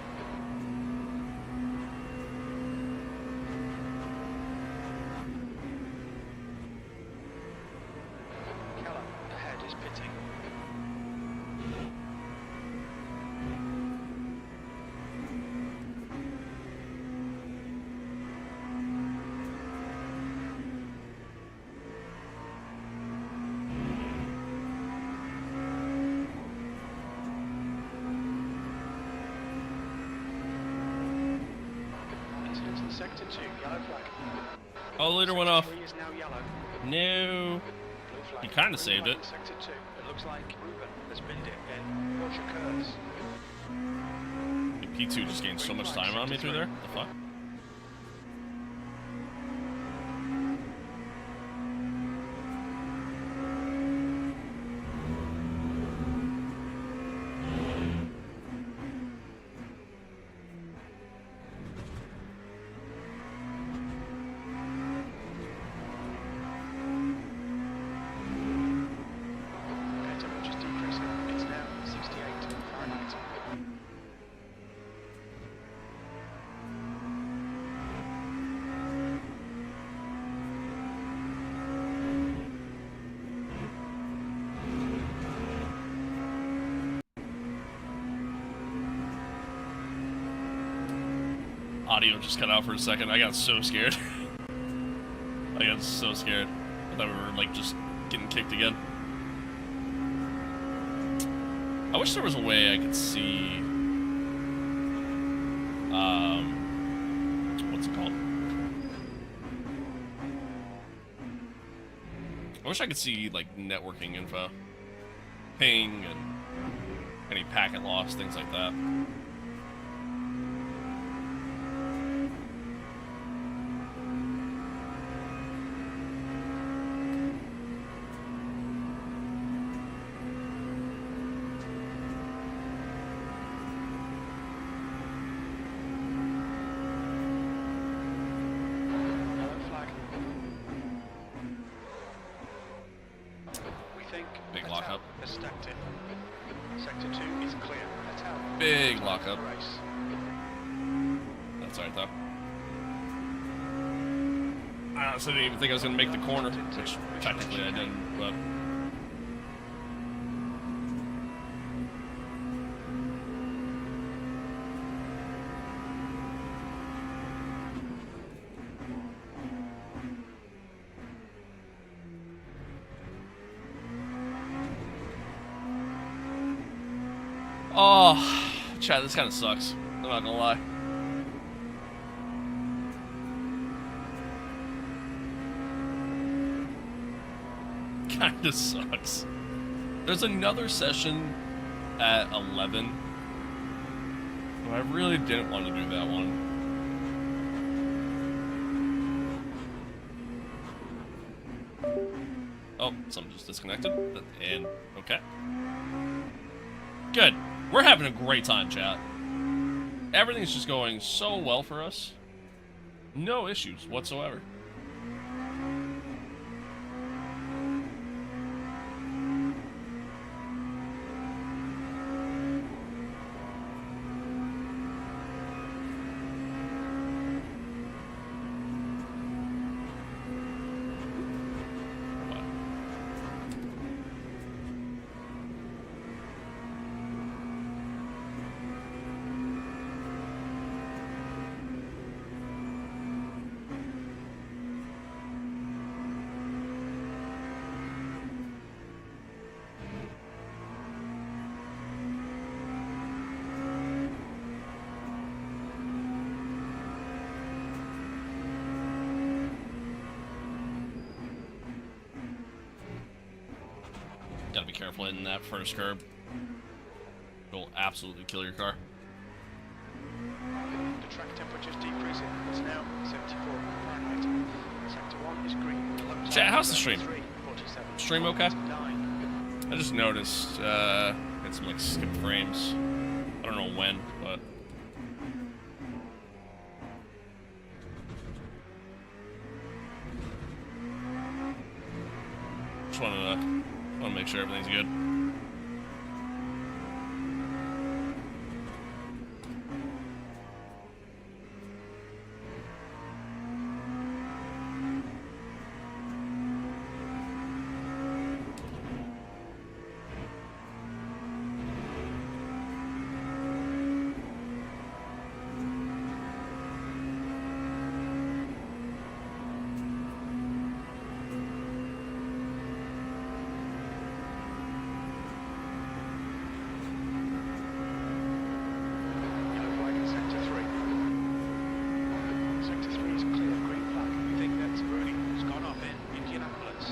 Keller ahead is pitting. Sector 2, yellow flag. Oh, the leader went off. Sector 3 is now yellow. No. Blue flag. He kind of Green saved flag it. in Sector 2. It looks like Ruben has binned it in Porsche curves. P2 just gained so much time on me through there. The fuck? Okay, temperature's decreasing. It's now 68 Fahrenheit. Audio just cut out for a second. I got so scared. I got so scared. I thought we were, like, just getting kicked again. I wish there was a way I could see... what's it called? I wish I could see, like, networking info. Ping and any packet loss, things like that. Yellow flag. think Big Vettel lockup. has stacked it. Sector 2 is clear. Vettel. Big lockup. Race. That's alright though. I honestly didn't even think I was gonna make the corner, which technically I didn't, but. Oh, Chad, this kind of sucks. I'm not gonna lie. Kinda sucks. There's another session at 11. But I really didn't want to do that one. Oh, something just disconnected. And, okay. Good. We're having a great time, chat. Everything's just going so well for us. No issues whatsoever. Gotta be careful hitting that first curb. It'll absolutely kill your car. The track temperature's decreasing. It's now 74 Fahrenheit. Sector 1 is green. Chat, how's the stream? 47. Stream okay? 9. I just noticed, had some like skip frames. I don't know when, but. Just wanted to make sure everything's good. Yellow flag in Sector 3. Sector 3 is clear. Green flag. We think that's Rooney who's gone off in Indianapolis.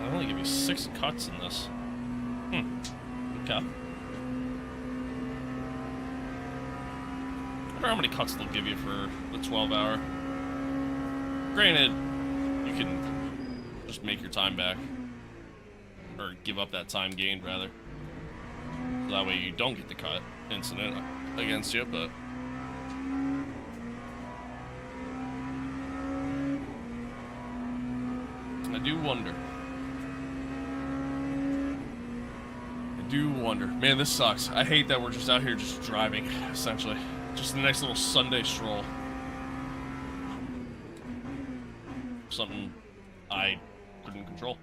I only give you 6 cuts in this. Okay. I wonder how many cuts they'll give you for the 12-hour. Granted, you can just make your time back. Or give up that time gained, rather. So that way you don't get the cut incident against you, but... I do wonder. Man, this sucks. I hate that we're just out here just driving, essentially. Just a nice little Sunday stroll. Something I couldn't control.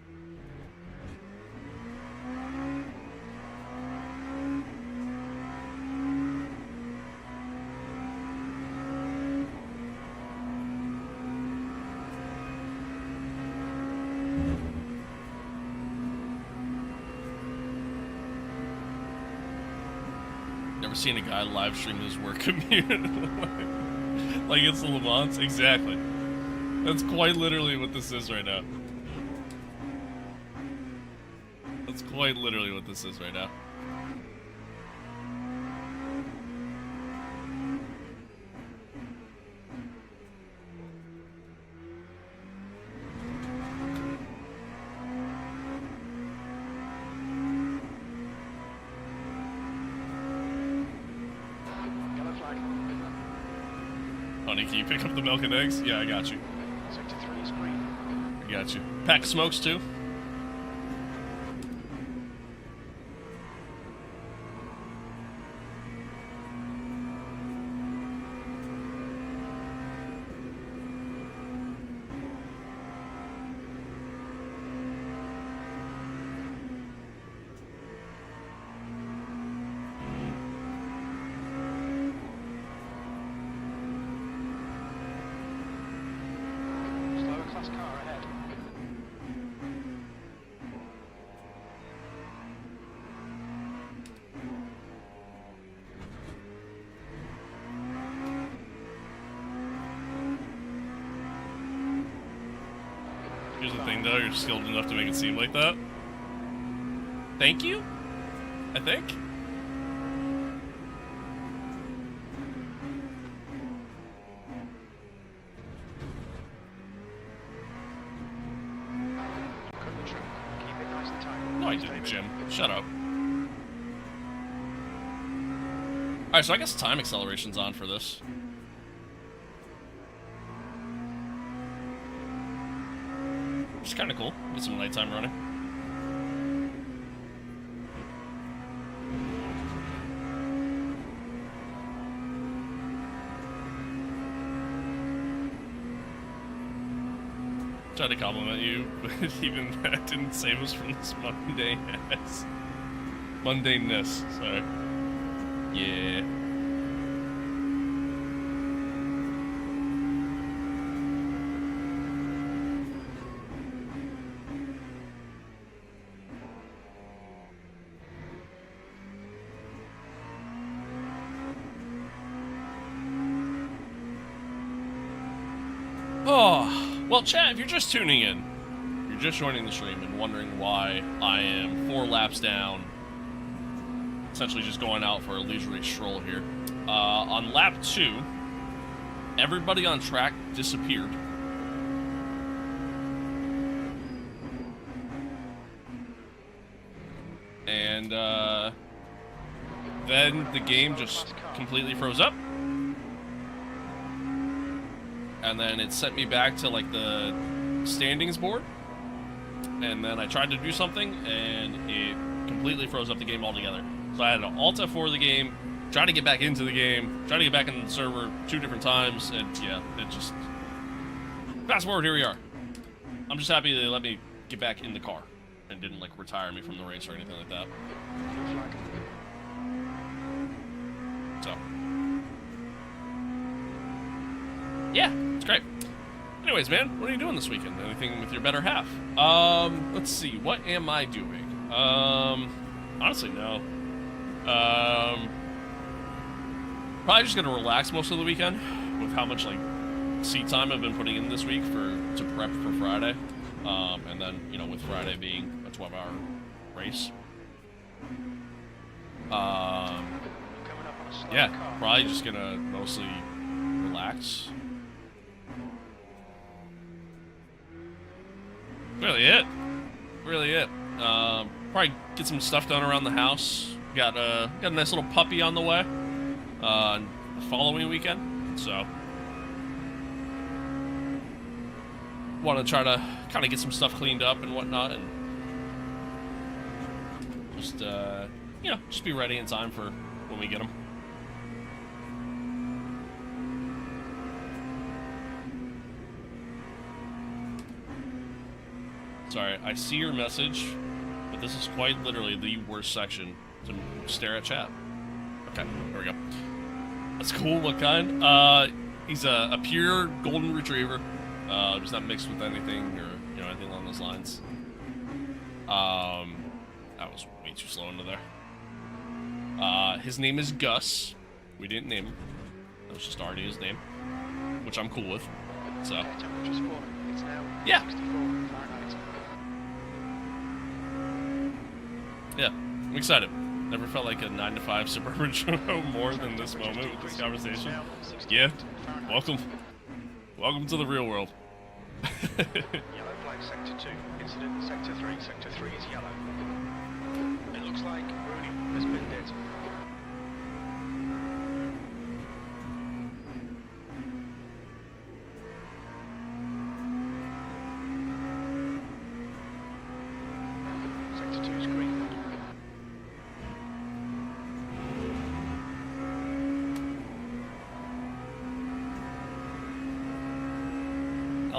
Never seen a guy live stream his work commute. Like it's the Le Mans? Exactly. That's quite literally what this is right now. That's quite literally what this is right now. Honey, can you pick up the milk and eggs? Yeah, I got you. Sector 3 is green. I got you. Pack of smokes, too? Slower class car ahead. Here's the thing, though. You're skilled enough to make it seem like that. Thank you? I think? Cut the trim. Keep it nice and tight. No, I didn't, Jim. Shut up. Alright, so I guess time acceleration's on for this. Which is kind of cool. Get some nighttime running. Tried to compliment you, but even that didn't save us from this mundaneness. Mundaneness, sorry. Yeah. Oh, well, chat, if you're just tuning in, you're just joining the stream and wondering why I am 4 laps down, essentially just going out for a leisurely stroll here. On lap 2, everybody on track disappeared. And, then the game just completely froze up. And then it sent me back to, like, the standings board. And then I tried to do something, and it completely froze up the game altogether. So I had to Alt F4 the game, try to get back into the game, try to get back into the server 2 different times, and yeah, it just... Fast forward, here we are. I'm just happy they let me get back in the car and didn't, like, retire me from the race or anything like that. So... yeah, it's great. Anyways, man, what are you doing this weekend? Anything with your better half? Let's see. What am I doing? Honestly, no. Probably just gonna relax most of the weekend with how much, like, seat time I've been putting in this week to prep for Friday. And then, you know, with Friday being a 12-hour race. Yeah, probably just gonna mostly relax. Really it. Probably get some stuff done around the house. Got a nice little puppy on the way. The following weekend, so want to try to kind of get some stuff cleaned up and whatnot, and just you know, just be ready in time for when we get them. Sorry, I see your message, but this is quite literally the worst section to stare at chat. Okay, there we go. That's cool. What kind? He's a pure golden retriever. He's not mixed with anything or, you know, anything along those lines. That was way too slow into there. His name is Gus. We didn't name him. That was just already his name, which I'm cool with. So. Yeah. Yeah, I'm excited. Never felt like a 9-to-5 suburban show more than this moment with this conversation. Yeah, welcome to the real world. Yellow flag sector 2, incident sector 3, sector 3 is yellow. It looks like Rooney has been hit.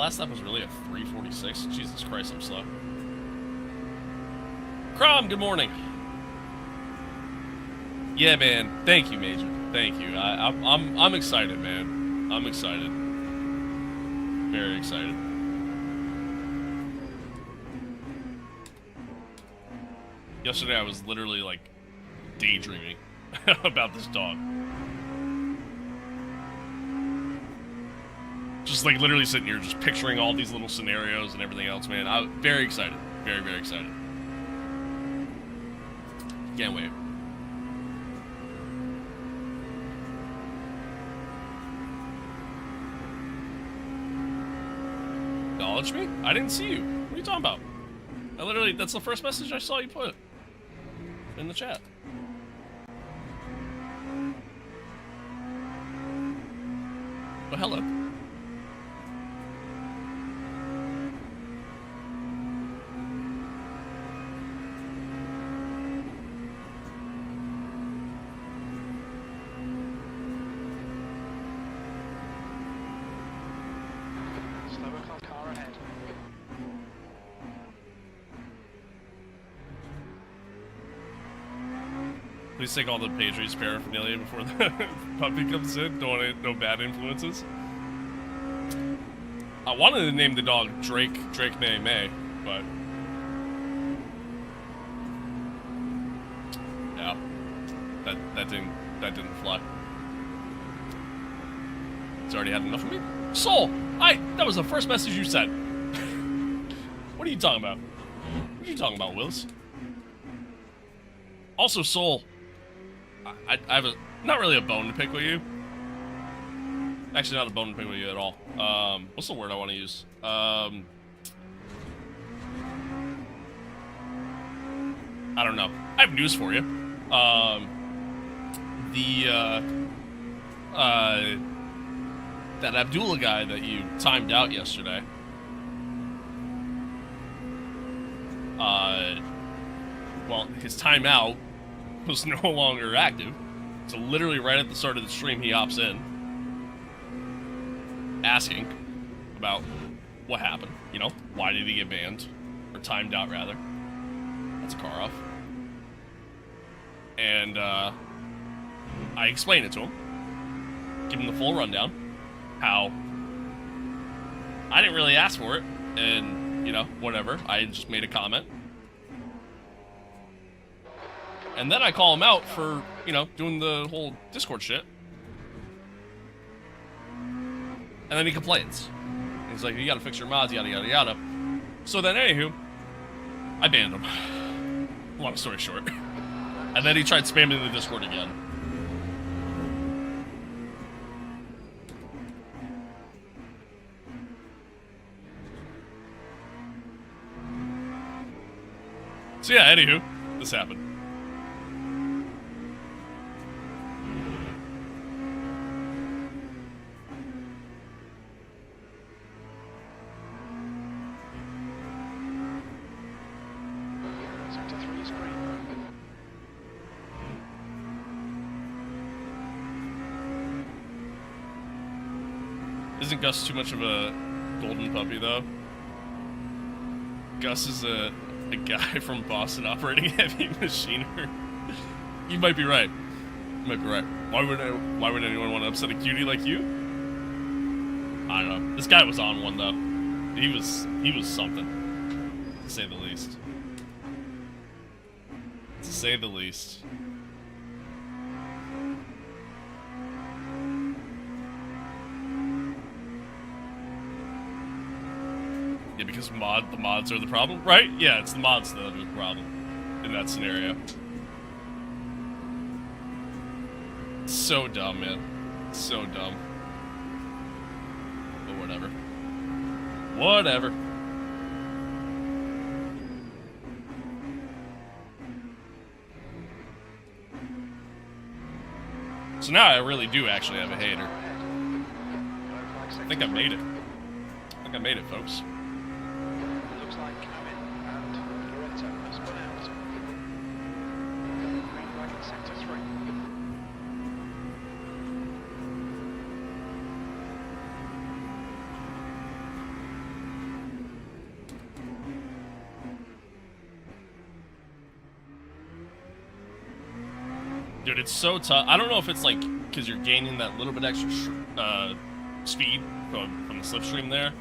My last lap was really a 3:46. Jesus Christ, I'm slow. Crom, good morning. Yeah, man. Thank you, Major. Thank you. I'm excited, man. I'm excited. Very excited. Yesterday, I was literally like daydreaming about this dog. Just like literally sitting here, just picturing all these little scenarios and everything else, man. I'm very excited. Very, very excited. Can't wait. Acknowledge me? I didn't see you. What are you talking about? I literally, that's the first message I saw you put in the chat. Well, hello. Slower car ahead. Please take all the Patriots paraphernalia before the puppy comes in. Don't want no bad influences. I wanted to name the dog Drake May, but yeah, that didn't fly. It's already had enough of me. Soul, that was the first message you sent. What are you talking about? What are you talking about, Willis? Also, Soul, I have not really a bone to pick with you. Actually, not a bone to pick with you at all. What's the word I want to use? I don't know. I have news for you. That Abdullah guy that you timed out yesterday. Well, his timeout was no longer active. So literally right at the start of the stream, he opts in, asking about what happened. You know, why did he get banned? Or timed out, rather. That's a car off. And, I explained it to him. Give him the full rundown. How I didn't really ask for it. And, you know, whatever. I just made a comment. And then I call him out for, you know, doing the whole Discord shit. And then he complains. He's like, you gotta fix your mods, yada, yada, yada. So then, anywho, I banned him. Long story short. And then he tried spamming the Discord again. So yeah, anywho, this happened. Sector 3 is green. Isn't Gus too much of a golden puppy, though? Gus is a guy from Boston operating heavy machinery. You might be right. You might be right. Why would anyone want to upset a cutie like you? I don't know. This guy was on one, though. He was something, to say the least. To say the least. Yeah, because the mods are the problem, right? Yeah, it's the mods that are the problem in that scenario. So dumb, man. So dumb. But whatever. Whatever. So now I really do actually have a hater. I think I made it. I think I made it, folks. Looks like Amin and Lorenzo has spun out. Green flag in sector 3. Dude, it's so tough. I don't know if it's like because you're gaining that little bit extra speed from the slipstream there,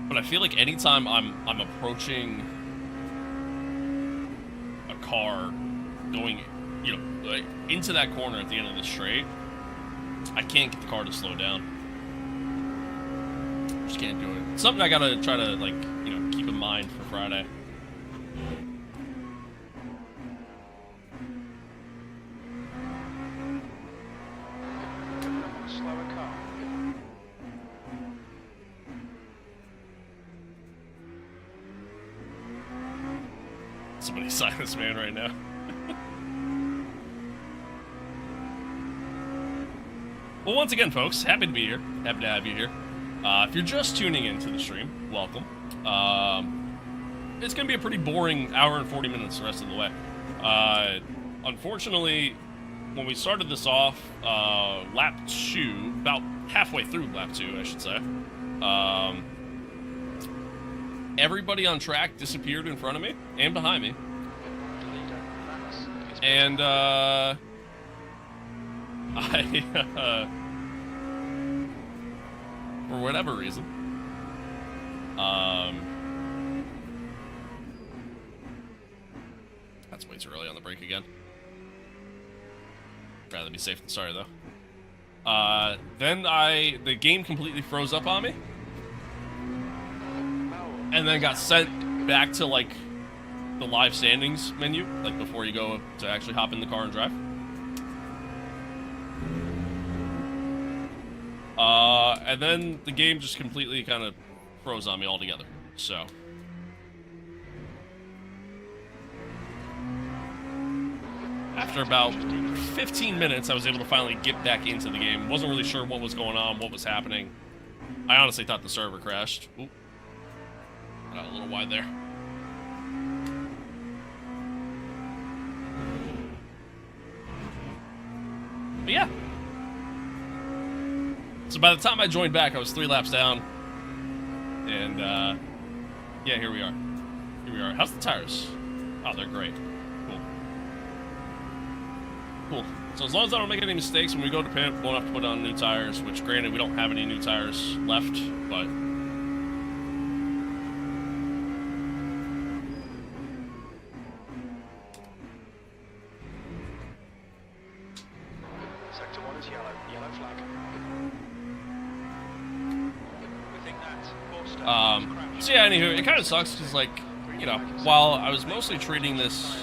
but I feel like anytime I'm approaching a car going, you know, like into that corner at the end of the straight, I can't get the car to slow down. Just can't do it. It's something I gotta try to, like, you know, keep in mind for Friday. Slower car. Somebody sign this man right now. Well, once again, folks, happy to be here. Happy to have you here. If you're just tuning into the stream, welcome. It's going to be a pretty boring hour and 40 minutes the rest of the way. Unfortunately, when we started this off, lap 2, about halfway through lap 2, I should say, everybody on track disappeared in front of me and behind me. And, for whatever reason, that's way too early on the brake again. Rather be safe than sorry, though. Then the game completely froze up on me, and then got sent back to, like, the live standings menu, like, before you go to actually hop in the car and drive. And then the game just completely kind of froze on me altogether, so. After about 15 minutes, I was able to finally get back into the game. Wasn't really sure what was going on, what was happening. I honestly thought the server crashed. Oop. Got a little wide there. But yeah. So by the time I joined back, I was 3 laps down. And, yeah, here we are. Here we are. How's the tires? Oh, they're great. Cool. Cool. So as long as I don't make any mistakes when we go to pit, we won't have to put on new tires, which, granted, we don't have any new tires left, but... Sector 1 is yellow. Yellow flag. We think that so yeah, anywho, it kind of sucks because, like, you know, while I was mostly treating this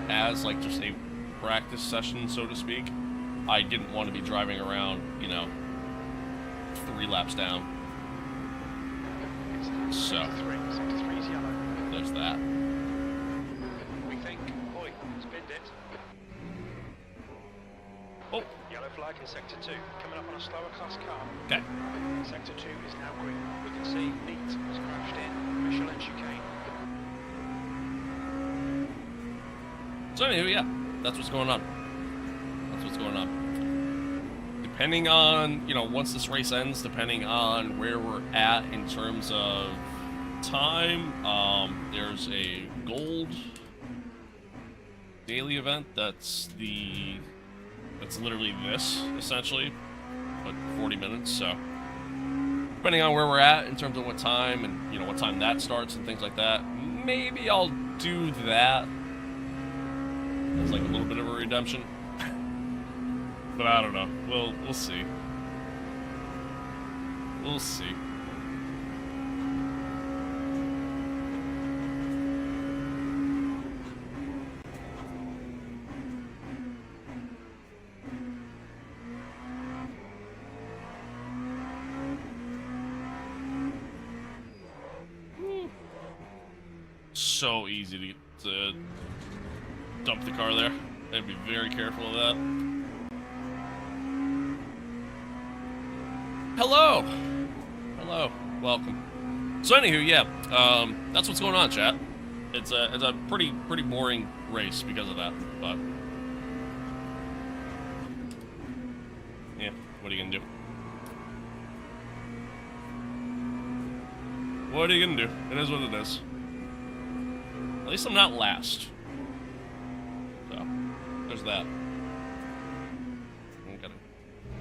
as, like, just a practice session, so to speak, I didn't want to be driving around, you know, 3 laps down. So, Sector 3 is yellow. there's that. We think, boy, spinned it. Oh, Yellow flag in sector 2, coming up on a slower class car. okay. Sector 2 is now green. We can see Neat has crashed in Michelin chicane. So anywho, yeah, that's what's going on. That's what's going on. Depending on, you know, once this race ends, depending on where we're at in terms of time, there's a gold daily event that's literally this, essentially, but 40 minutes, so depending on where we're at in terms of what time and, you know, what time that starts and things like that, maybe I'll do that. It's like a little bit of a redemption. But I don't know. We'll see. We'll see. So easy to dump the car there. I'd be very careful of that. Hello! Hello. Welcome. So anywho, yeah, that's what's going on, chat. It's a pretty boring race because of that, but yeah, what are you gonna do? What are you gonna do? It is what it is. At least I'm not last. So, there's that.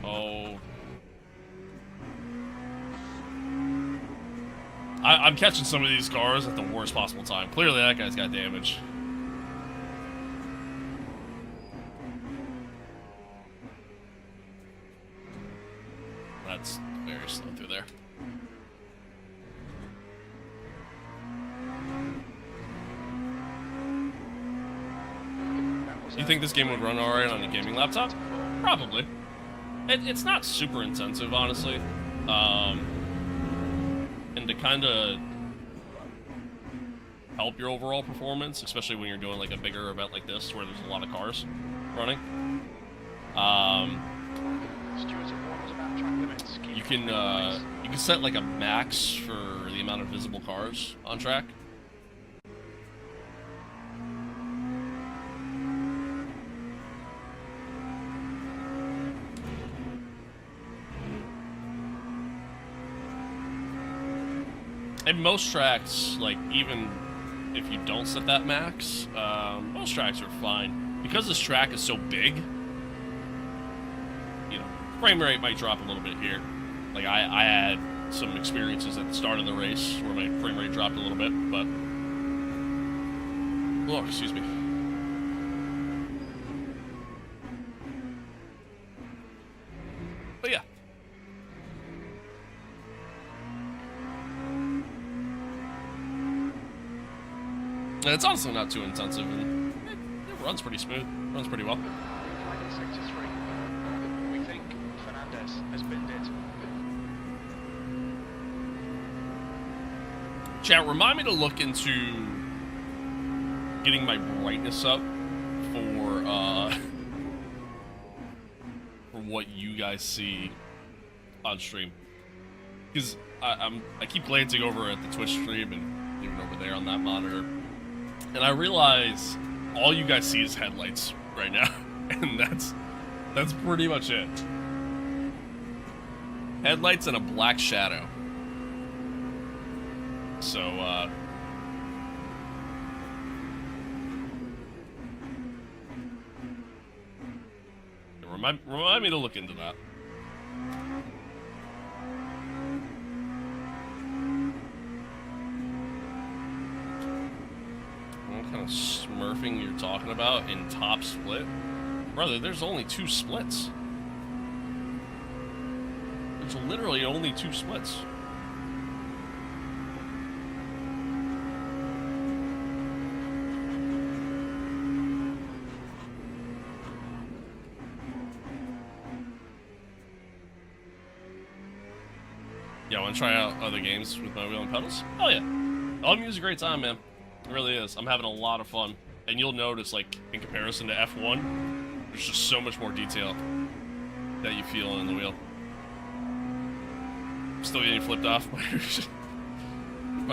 Oh. I'm catching some of these cars at the worst possible time. Clearly that guy's got damage. That's very slow through there. Do you think this game would run alright on a gaming laptop? Probably. It's not super intensive, honestly. And to kind of help your overall performance, especially when you're doing like a bigger event like this where there's a lot of cars running. You can set like a max for the amount of visible cars on track. And most tracks, like, even if you don't set that max, most tracks are fine. Because this track is so big, you know, frame rate might drop a little bit here. Like, I had some experiences at the start of the race where my frame rate dropped a little bit, but... Oh, excuse me. But yeah. And it's honestly not too intensive, and it runs pretty smooth. Runs pretty well. In sector 3, we think Fernandez has binned it. Chat, remind me to look into getting my brightness up for what you guys see on stream. Because I keep glancing over at the Twitch stream and even over there on that monitor. And I realize all you guys see is headlights right now, and that's pretty much it. Headlights and a black shadow. So, remind me to look into that. What kind of smurfing you're talking about in top split? Brother, there's only 2 splits. There's literally only 2 splits. Yeah, want to try out other games with my wheel and pedals? Oh yeah. LMU is a great time, man. It really is. I'm having a lot of fun. And you'll notice, like, in comparison to F1, there's just so much more detail that you feel in the wheel. Still getting flipped off by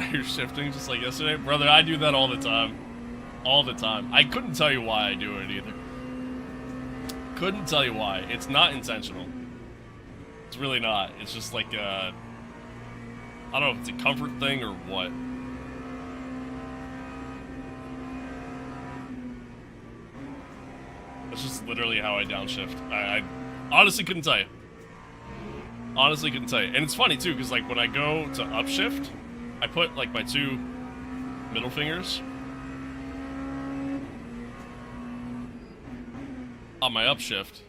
your shifting just like yesterday? Brother, I do that all the time. All the time. I couldn't tell you why I do it either. Couldn't tell you why. It's not intentional. It's really not. It's just like, I don't know if it's a comfort thing or what. That's just literally how I downshift. I honestly couldn't tell you. Honestly couldn't tell you. And it's funny too, because like when I go to upshift, I put like my 2 middle fingers on my upshift.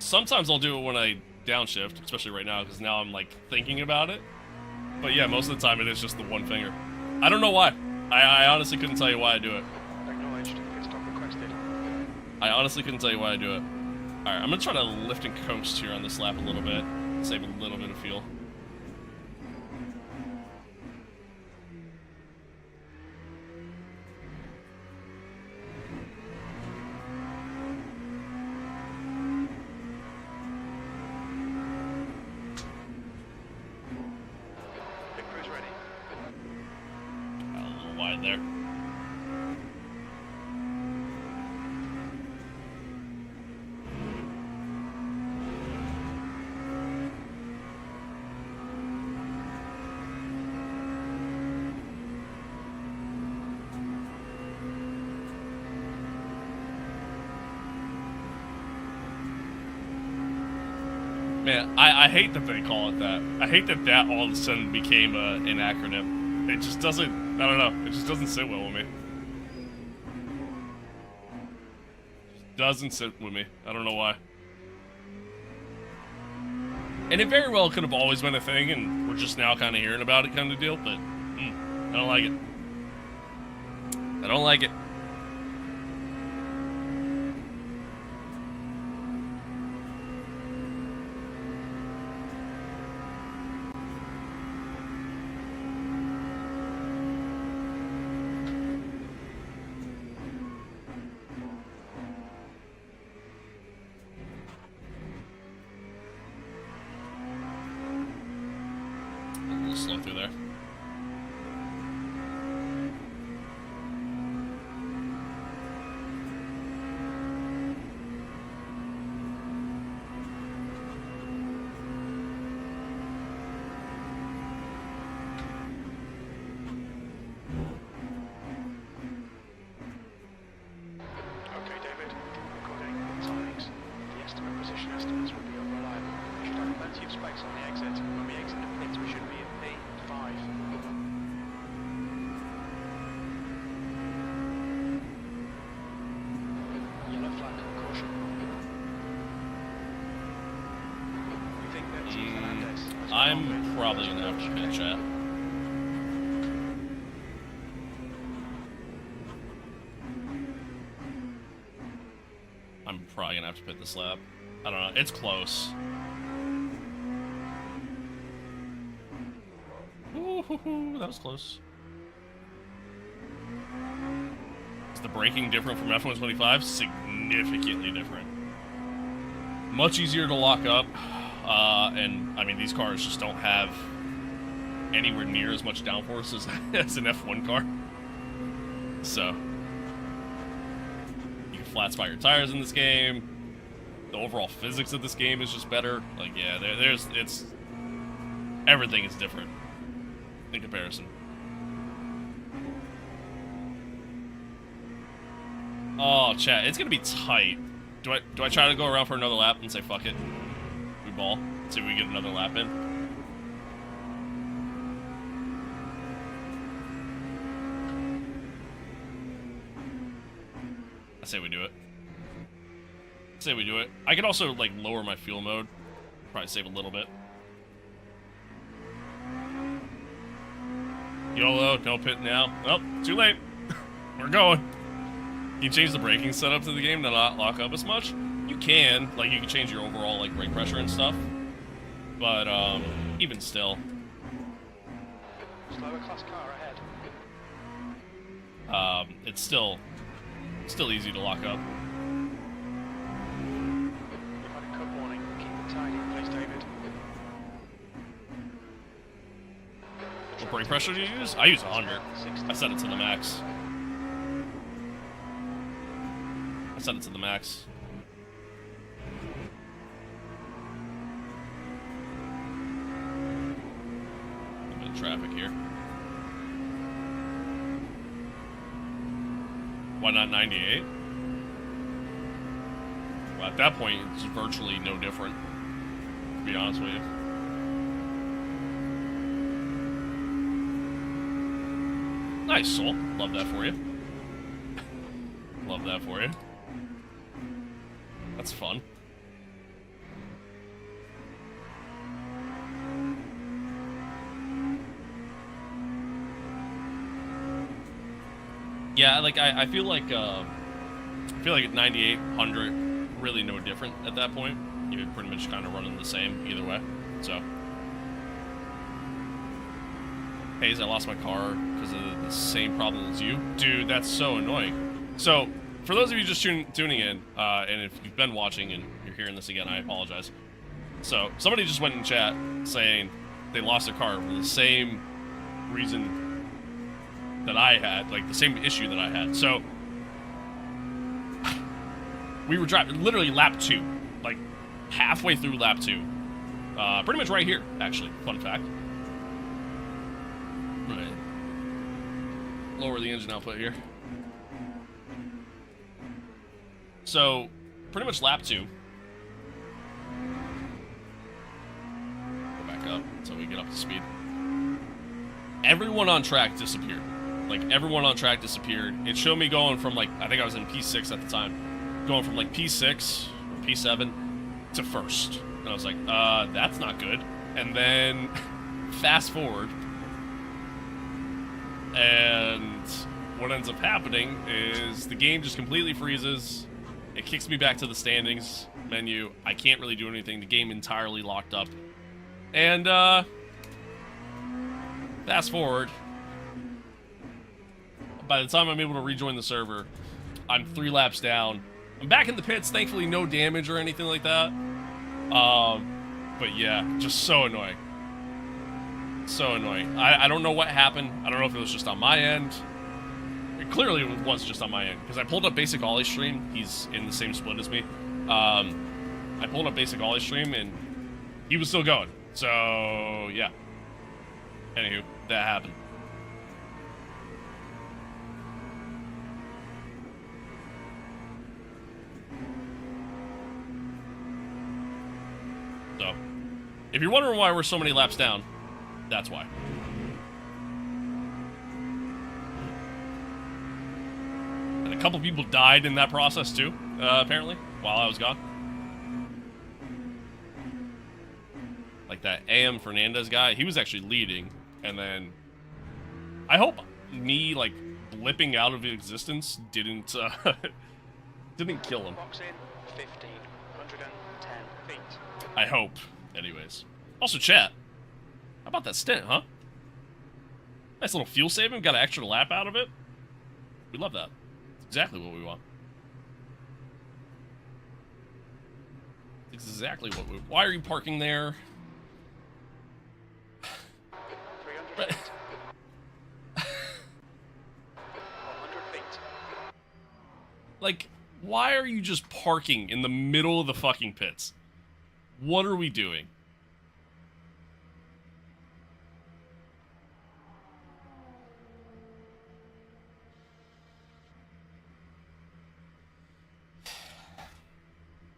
Sometimes I'll do it when I downshift, especially right now, because now I'm like thinking about it. But yeah, most of the time it is just the 1 finger. I don't know why. I honestly couldn't tell you why I do it. Acknowledged. Pit stop requested. I honestly couldn't tell you why I do it. Alright, I'm gonna try to lift and coast here on this lap a little bit. Save a little bit of fuel. Pit crew's ready. Got a little wide there. Man, I hate that they call it that. I hate that that all of a sudden became an acronym. It just doesn't, I don't know, it just doesn't sit well with me. Doesn't sit with me. I don't know why. And it very well could have always been a thing, and we're just now kind of hearing about it kind of deal, but I don't like it. I don't like it. A little slow through there. Okay, David. Recording timings. The estimate position estimates will be unreliable. We should have plenty of space on the exit. When we exit the pits, we should be in P5. Yellow flag, caution. We think that Fernandez has been I'm involved probably in gonna have to pitch chat. I'm probably gonna have to pit this lap. I don't know. It's close. Ooh, that was close. Is the braking different from F125? Significantly different. Much easier to lock up. And, I mean, these cars just don't have anywhere near as much downforce as an F1 car. So, you can flat spot your tires in this game. The overall physics of this game is just better. Like, yeah, it's... Everything is different in comparison. Oh, chat, it's gonna be tight. Do I try to go around for another lap and say fuck it? We ball. See if we get another lap in. I say we do it. I say we do it. I could also like lower my fuel mode. Probably save a little bit. YOLO, no pit now. Oh, too late. We're going. Can you change the braking setup to the game to not lock up as much? You can. Like, you can change your overall, like, brake pressure and stuff. But, even still. Slower class car ahead. It's still easy to lock up. We've had a cut warning. Keep it tidy, please, David. What brake pressure do you use? I use 100. I set it to the max. I set it to the max. A bit of traffic here. Why not 98? Well, at that point, it's virtually no different, to be honest with you. Nice, Soul. Love that for you. Love that for you. That's fun. Yeah, like I feel like at 98, 100, really no different at that point. You're pretty much kind of running the same either way. So, Hayes, I lost my car because of the same problem as you, dude. That's so annoying. So, for those of you just tuning in, and if you've been watching and you're hearing this again, I apologize. So, somebody just went in chat saying they lost their car for the same reason that I had, like the same issue that I had. So, we were driving, literally lap 2, like halfway through lap 2. Pretty much right here, actually, fun fact. Right. Lower the engine output here. So, pretty much lap 2. until we get up to speed. Everyone on track disappeared. Like, everyone on track disappeared. It showed me going from, like, I think I was in P6 at the time. Going from, like, P6 or P7 to first. And I was like, that's not good. And then, fast forward. And what ends up happening is the game just completely freezes. It kicks me back to the standings menu. I can't really do anything. The game entirely locked up. And, fast forward. By the time I'm able to rejoin the server, I'm 3 laps down. I'm back in the pits, thankfully no damage or anything like that. But yeah, just so annoying. So annoying. I don't know what happened. I don't know if it was just on my end. It clearly was just on my end, because I pulled up Basic Ollie's stream. He's in the same split as me. I pulled up Basic Ollie's stream, and he was still going. So, yeah. Anywho, that happened. So, if you're wondering why we're so many laps down, that's why. And a couple people died in that process too, apparently, while I was gone. Like that AM Fernandez guy, he was actually leading, and then I hope me, like, blipping out of existence didn't kill him. Box in 1,510 feet. I hope, anyways. Also, chat, how about that stint, huh? Nice little fuel saving, got an extra lap out of it. We love that. It's exactly what we want. It's exactly what we... Why are you parking there? 300 feet. 100 feet. Like, why are you just parking in the middle of the fucking pits? What are we doing?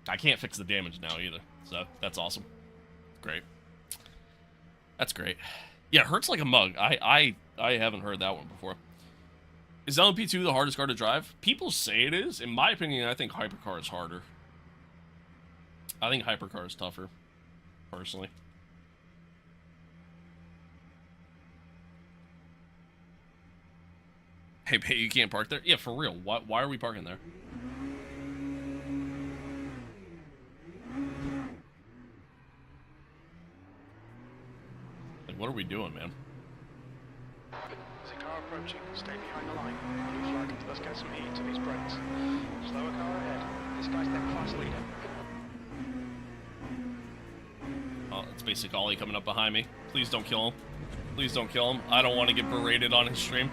I can't fix the damage now either, so that's awesome. Great. That's great. Yeah, it hurts like a mug. I haven't heard that one before. Is LMP2 the hardest car to drive? People say it is. In my opinion, I think Hypercar is harder. I think Hypercar is tougher, personally. Hey, you can't park there? Yeah, for real. Why are we parking there? Like, what are we doing, man? There's a car approaching. Stay behind the line. Blue flag. Let's get some heat to these brakes. Slower car ahead. This guy's the class leader. Oh, it's Basic Ollie coming up behind me. Please don't kill him. Please don't kill him. I don't want to get berated on his stream.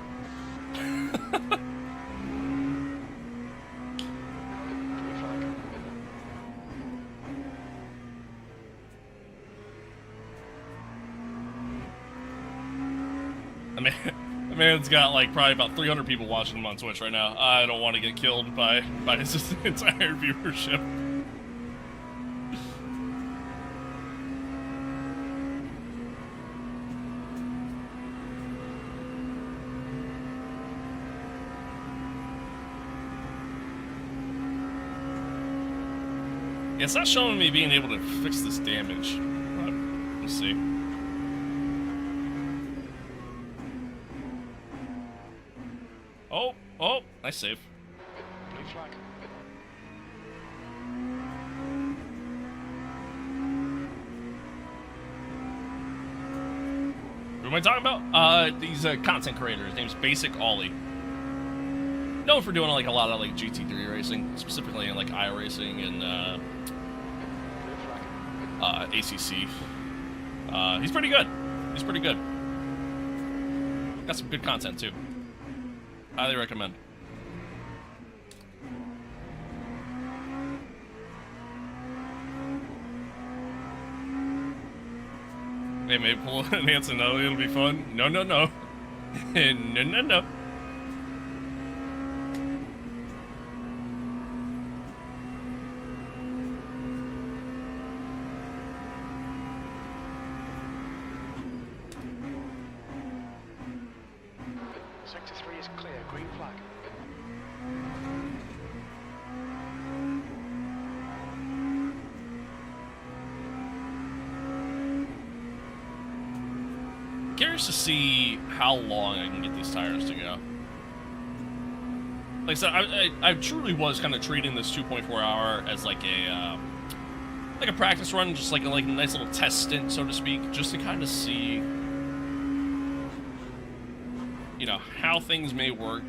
Blue flag. The man's got like probably about 300 people watching him on Twitch right now. I don't want to get killed by his entire viewership. It's not showing me being able to fix this damage. We'll see. Oh, nice save. Blue flag. Who am I talking about? He's a content creator. His name's Basic Ollie. Known for doing like a lot of like GT3 racing, specifically in like iRacing and ACC. He's pretty good. He's pretty good. Got some good content too. Highly recommend. Hey, maybe pull an Hanson. No, it'll be fun. No, no, no. No, no, no. curious to see how long I can get these tires to go. Like I said, I truly was kind of treating this 2.4 hour as like a practice run, just like a nice little test stint, so to speak, just to kind of see, you know, how things may work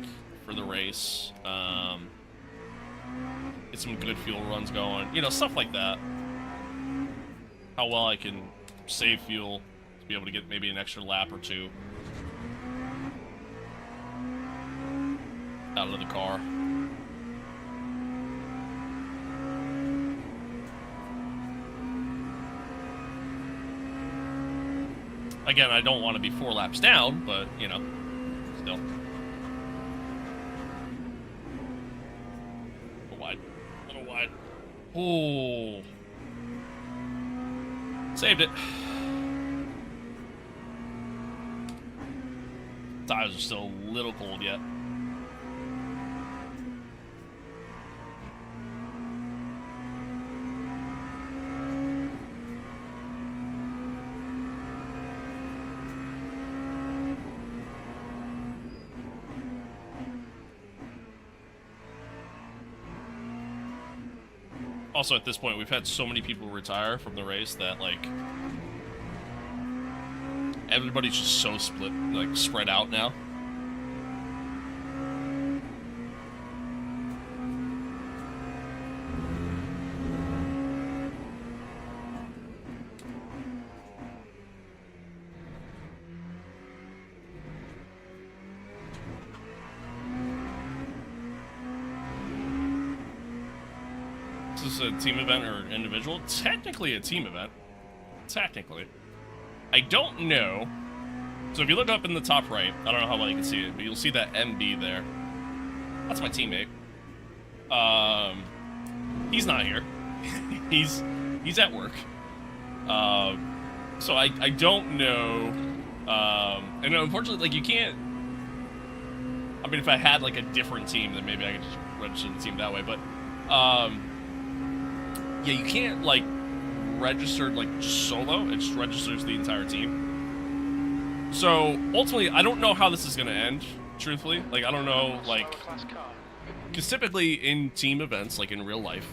for the race. Get some good fuel runs going, you know, stuff like that. How well I can save fuel to be able to get maybe an extra lap or two out of the car. Again, I don't want to be 4 laps down, but, you know, still. A little wide. A little wide. Oh. Saved it. Tires are still a little cold yet. Also, at this point, we've had so many people retire from the race that, like, everybody's just so split, like, spread out now. Is this a team event or individual? Technically a team event. Technically. I don't know. So if you look up in the top right, I don't know how well you can see it, but you'll see that MB there. That's my teammate. He's not here. he's at work. So I don't know. And unfortunately, like, you can't. I mean, if I had like a different team, then maybe I could just register the team that way. But yeah, you can't, like, register, like, just solo. It just registers the entire team. So, ultimately, I don't know how this is going to end, truthfully. Like, I don't know, like, because typically in team events, like in real life,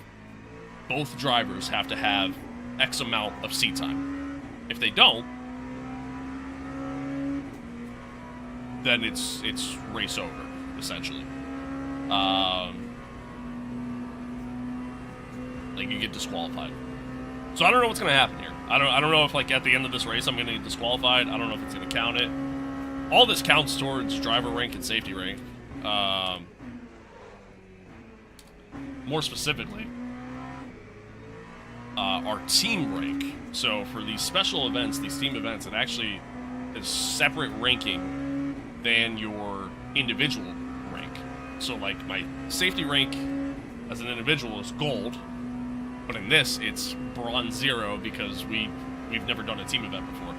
both drivers have to have X amount of seat time. If they don't, then it's race over, essentially. Like, you get disqualified. So I don't know what's gonna happen here. I don't know if, like, at the end of this race I'm gonna get disqualified. I don't know if it's gonna count it. All this counts towards driver rank and safety rank. More specifically, our team rank. So for these special events, these team events, it actually is separate ranking than your individual rank. So, like, my safety rank as an individual is gold. But in this, it's bronze 0 because we've never done a team event before.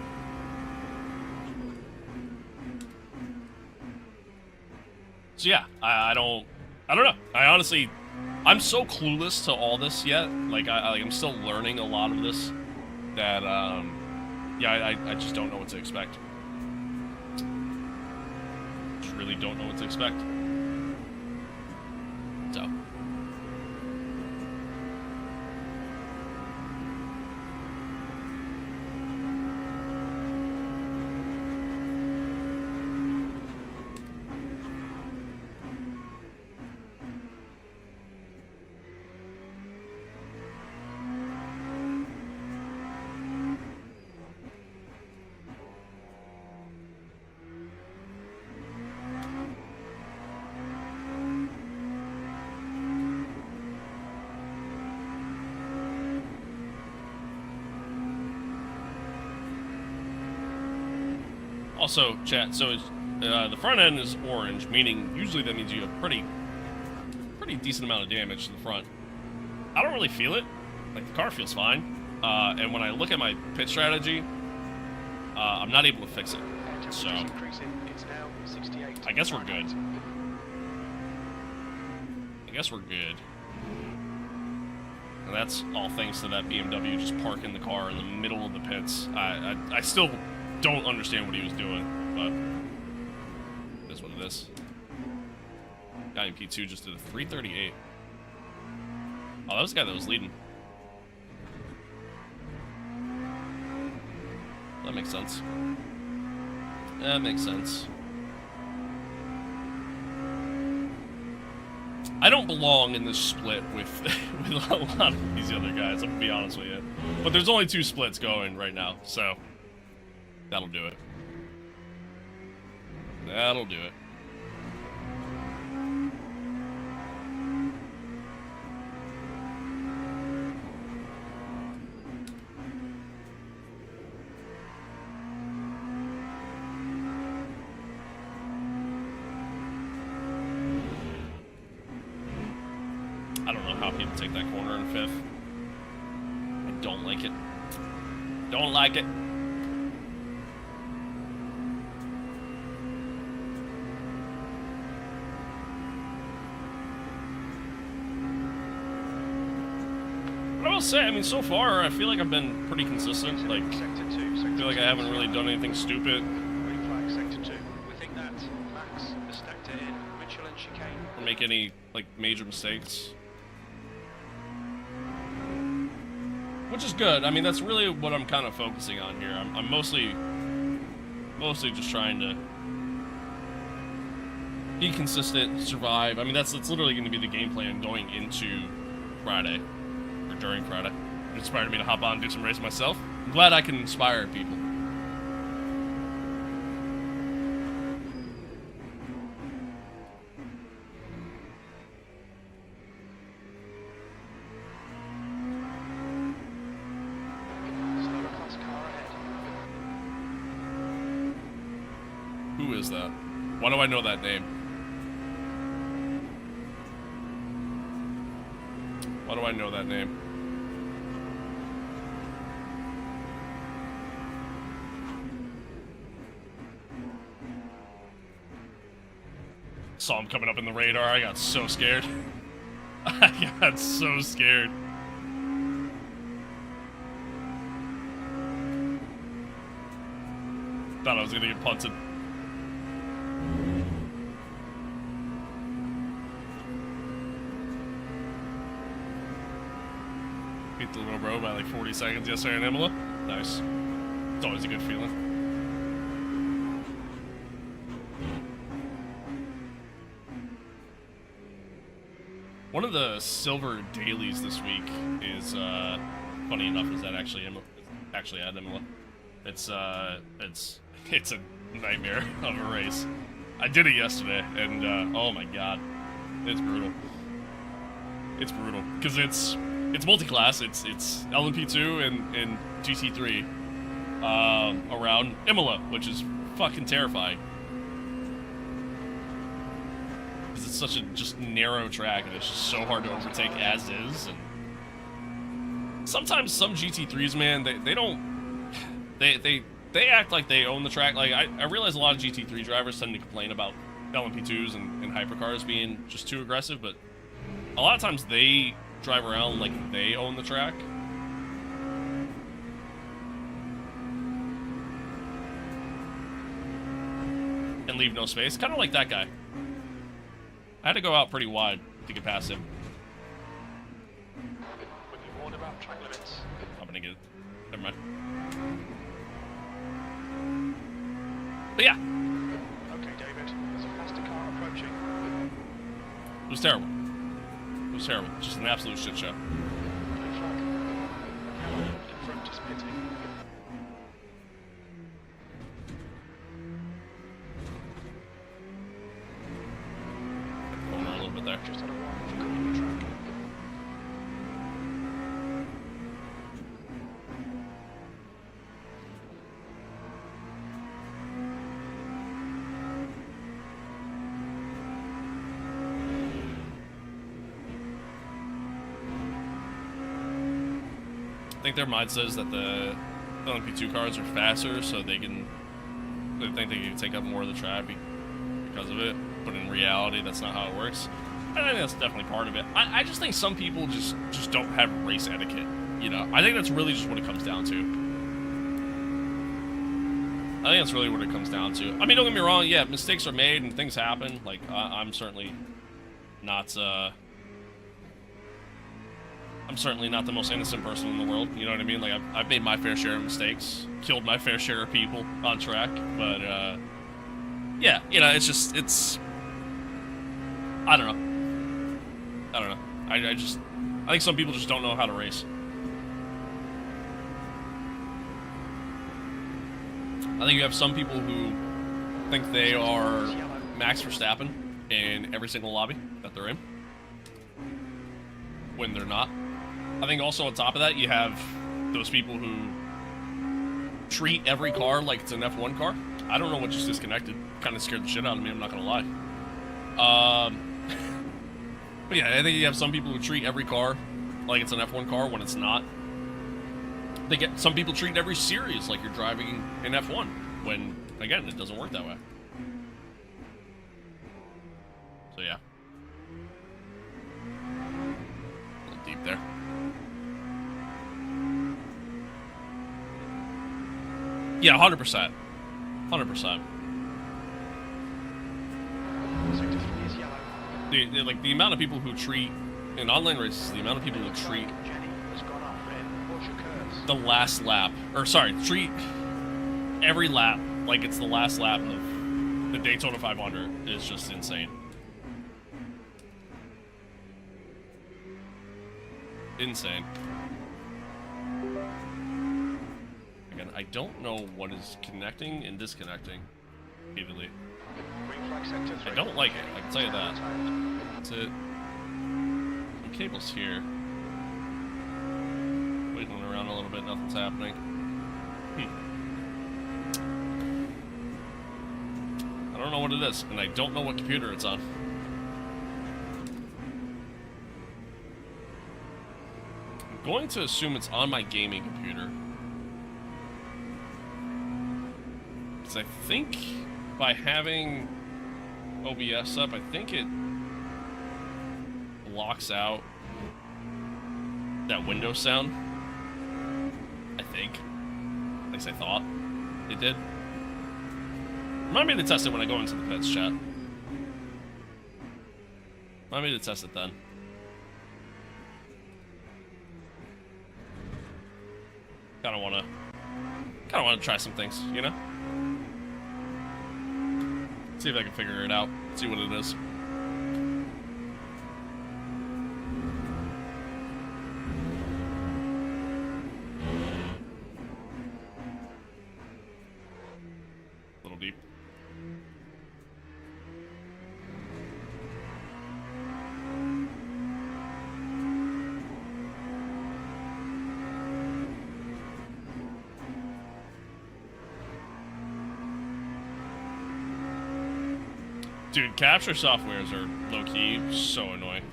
So yeah, I don't know. I honestly, I'm so clueless to all this yet. Like, I'm still learning a lot of this. That yeah, I just don't know what to expect. Just really don't know what to expect. So. Also, chat, so it's, the front end is orange, meaning usually that means you have pretty decent amount of damage to the front. I don't really feel it. Like, the car feels fine. And when I look at my pit strategy, I'm not able to fix it. So, I guess we're good. I guess we're good. And that's all thanks to that BMW just parking the car in the middle of the pits. I still don't understand what he was doing, but it is what it is. Guy in P2 just did a 338. Oh, that was the guy that was leading. That makes sense. That makes sense. I don't belong in this split with, with a lot of these other guys, I'm gonna be honest with you. But there's only 2 splits going right now, so that'll do it. That'll do it. I don't know how people take that corner in 5th. I don't like it. Don't like it. But I will say, I mean, so far, I feel like I've been pretty consistent. Like, Sector 2, I feel like I haven't really done anything stupid Green flag, sector 2. We think that Max has stacked it in. Mitchell and chicane. or make any, like, major mistakes. Which is good. I mean, that's really what I'm kind of focusing on here. I'm mostly just trying to be consistent, survive. I mean, that's literally going to be the game plan going into Friday, or during Friday. It inspired me to hop on and do some racing myself. I'm glad I can inspire people. Slower class car ahead. Who is that? Why do I know that name? Why do I know that name? Saw him coming up in the radar. I got so scared. I got so scared. Thought I was gonna get punted. Beat the little bro by like 40 seconds yesterday in Imola. Nice. It's always a good feeling. One of the silver dailies this week is, funny enough, is that actually at Imola. It's a nightmare of a race. I did it yesterday, and oh my god, it's brutal. It's brutal because it's multi-class. It's LMP2 and GT3 around Imola, which is fucking terrifying. Because it's such a just narrow track, and it's just so hard to overtake as is. And sometimes some GT3s, man, they don't. They act like they own the track. Like, I realize a lot of GT3 drivers tend to complain about LMP2s and hypercars being just too aggressive, but a lot of times they drive around like they own the track. And leave no space. Kind of like that guy. I had to go out pretty wide to get past him. When you warn about track limits. I'm gonna get it. Never mind. But yeah, Okay, David. There's a faster car approaching. it was terrible. It was terrible. Just an absolute shit show. Green flag. Helen in front is pitting. Corner a little bit there. Just had a warning for cooling the track. I think their mindset is that the LMP2 cars are faster, so they think they can take up more of the track because of it. But in reality, that's not how it works. I think that's definitely part of it. I just think some people just don't have race etiquette. You know, I think that's really just what it comes down to. I think that's really what it comes down to. I mean, don't get me wrong, yeah, mistakes are made and things happen. Like, I'm certainly not, I'm certainly not the most innocent person in the world, you know what I mean? Like, I've made my fair share of mistakes, killed my fair share of people on track, but, yeah, you know, it's just, it's, I don't know. I don't know. I think some people just don't know how to race. I think you have some people who think they are Max Verstappen in every single lobby that they're in, when they're not. I think also on top of that, you have those people who treat every car like it's an F1 car. I don't know what just disconnected. Kind of scared the shit out of me, I'm not gonna lie. But yeah, I think you have some people who treat every car like it's an F1 car when it's not. Some people treat every series like you're driving an F1, when, again, it doesn't work that way. So yeah. A little deep there. Yeah, 100%. 100%. Like, the amount of people who treat, in online races, the amount of people who treat the last lap, or sorry, treat every lap like it's the last lap of the Daytona 500 is just insane. Insane. Again, I don't know what is connecting and disconnecting repeatedly. I don't like it, I can tell you that. That's it. Some cables here. Wiggling around a little bit, nothing's happening. I don't know what it is, and I don't know what computer it's on. I'm going to assume it's on my gaming computer. Because I think by having OBS up, I think it blocks out that Windows sound. I think. At least I thought it did. Remind me to test it when I go into the pits, chat. Remind me to test it then. Kinda wanna try some things, you know? See if I can figure it out. See what it is. A little deep. Dude, capture softwares are low-key so annoying.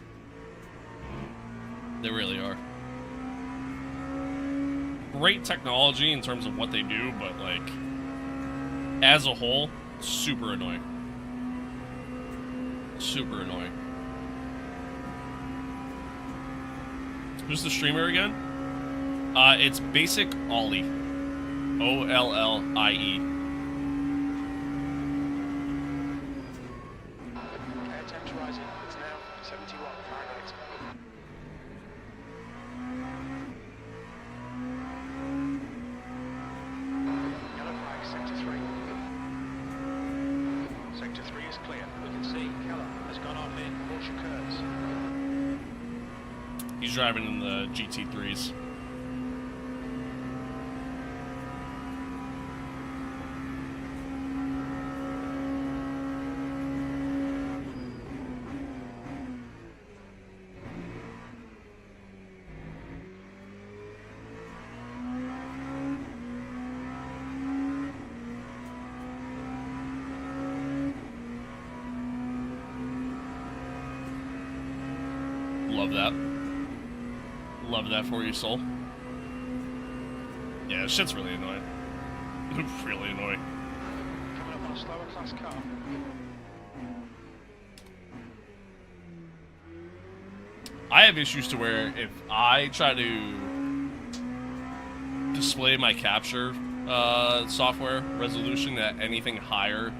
They really are. Great technology in terms of what they do, but, like, as a whole, super annoying. Super annoying. Who's the streamer again? It's Basic Ollie. O-L-L-I-E. He's driving in the GT3s. Love that. Love that for you, soul. Yeah, this shit's really annoying. Really annoying. Coming up on a slower class car. I have issues to where if I try to display my capture software resolution at anything higher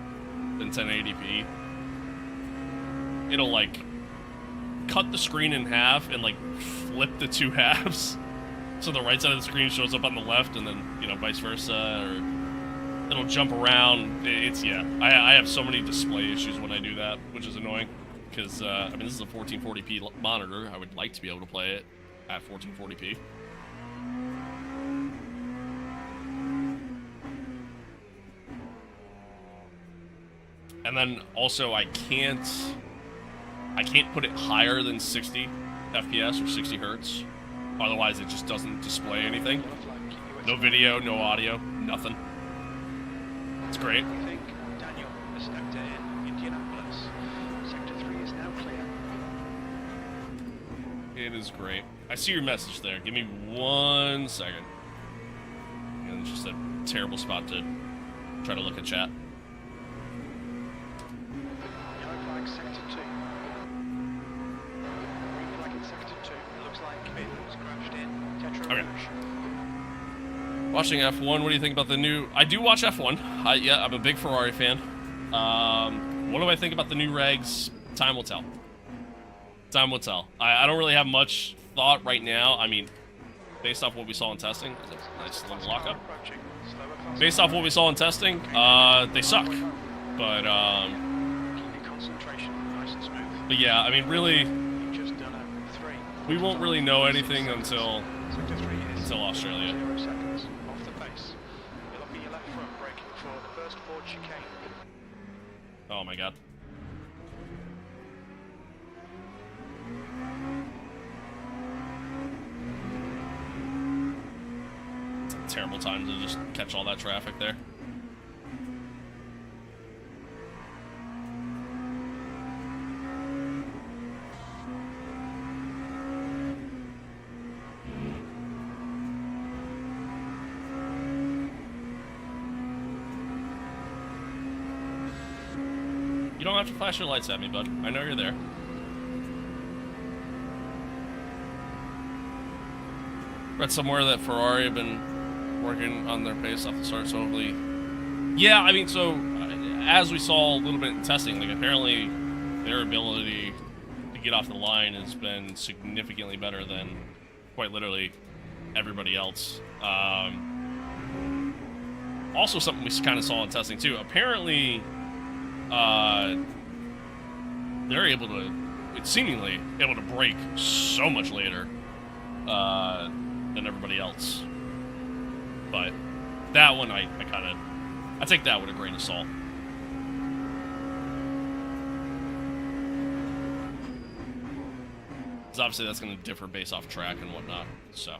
than 1080p, it'll like cut the screen in half and like flip the two halves, so the right side of the screen shows up on the left, and then vice versa, or it'll jump around. It's I have so many display issues when I do that, which is annoying, because I mean, this is a 1440p monitor. I would like to be able to play it at 1440p. And then also I can't put it higher than 60 FPS or 60 hertz. Otherwise it just doesn't display anything. No video, no audio, nothing. It's great. I think Daniel has stepped in Indianapolis. Sector 3 is now clear. It is great. I see your message there. Give me 1 second. And it's just a terrible spot to try to look at chat. Yellow flag Sector 2. Green flag in Sector 2. It looks like it was crashed in Tetra Okay. Rouge. Watching F1, what do you think about the new... I do watch F1. Yeah, I'm a big Ferrari fan. What do I think about the new regs? Time will tell. Time will tell. I don't really have much thought right now. I mean, based off what we saw in testing, that's a nice little lockup. Based off what we saw in testing, they suck. But, Keeping concentration nice and smooth. but yeah, I mean, really, You've just done a 3. we won't really know anything until Sector 3 is Australia. 0 seconds off the pace. You'll be your left front braking for the first forward chicane. Oh my god. Terrible time to just catch all that traffic there. You don't have to flash your lights at me, bud. I know you're there. Read somewhere that Ferrari have been working on their pace off the start, so hopefully... Yeah, I mean, so, as we saw a little bit in testing, like, apparently their ability to get off the line has been significantly better than, quite literally, everybody else. Also something we kind of saw in testing, too. Apparently... they're able to, it's seemingly able to brake so much later than everybody else. But that one, I take that with a grain of salt. Because obviously that's going to differ based off track and whatnot, so.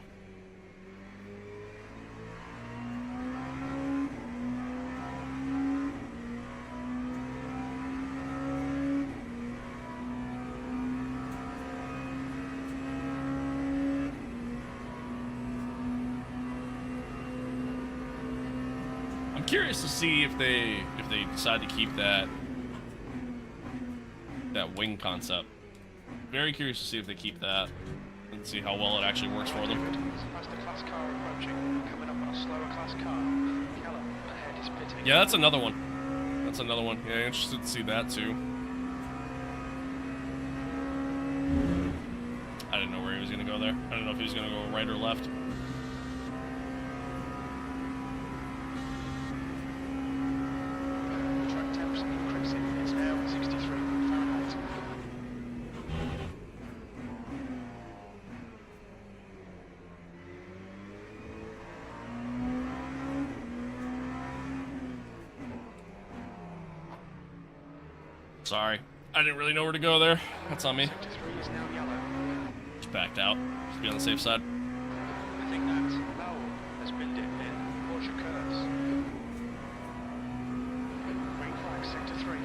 I'm curious to see if they decide to keep that wing concept. Very curious to see if they keep that and see how well it actually works for them. Faster class car approaching, coming up on a slower class car. Yellow ahead is pitting. Yeah, that's another one. That's another one. Yeah, interested to see that too. I didn't know where he was gonna go there. I didn't know if he was gonna go right or left. Track temps increasing. It's now 63 Fahrenheit. Sorry. I didn't really know where to go there. That's on me. Sector 3 is now yellow. Just backed out. Just be on the safe side. I think that Lowell has been dipped in. Porsche curves. Green flag, Sector 3.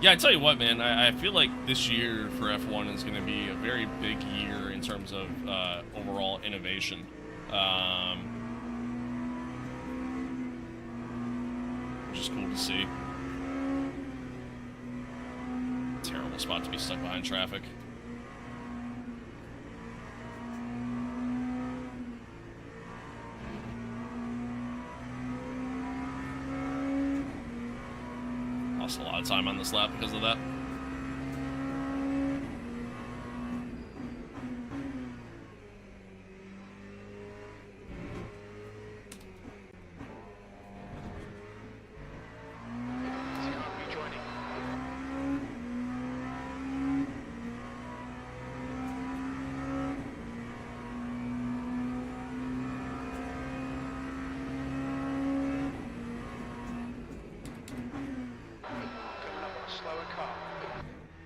Yeah, I tell you what, man. I feel like this year for F1 is going to be a very big year in terms of overall innovation. Which is cool to see. Terrible spot to be stuck behind traffic. time on this lap because of that.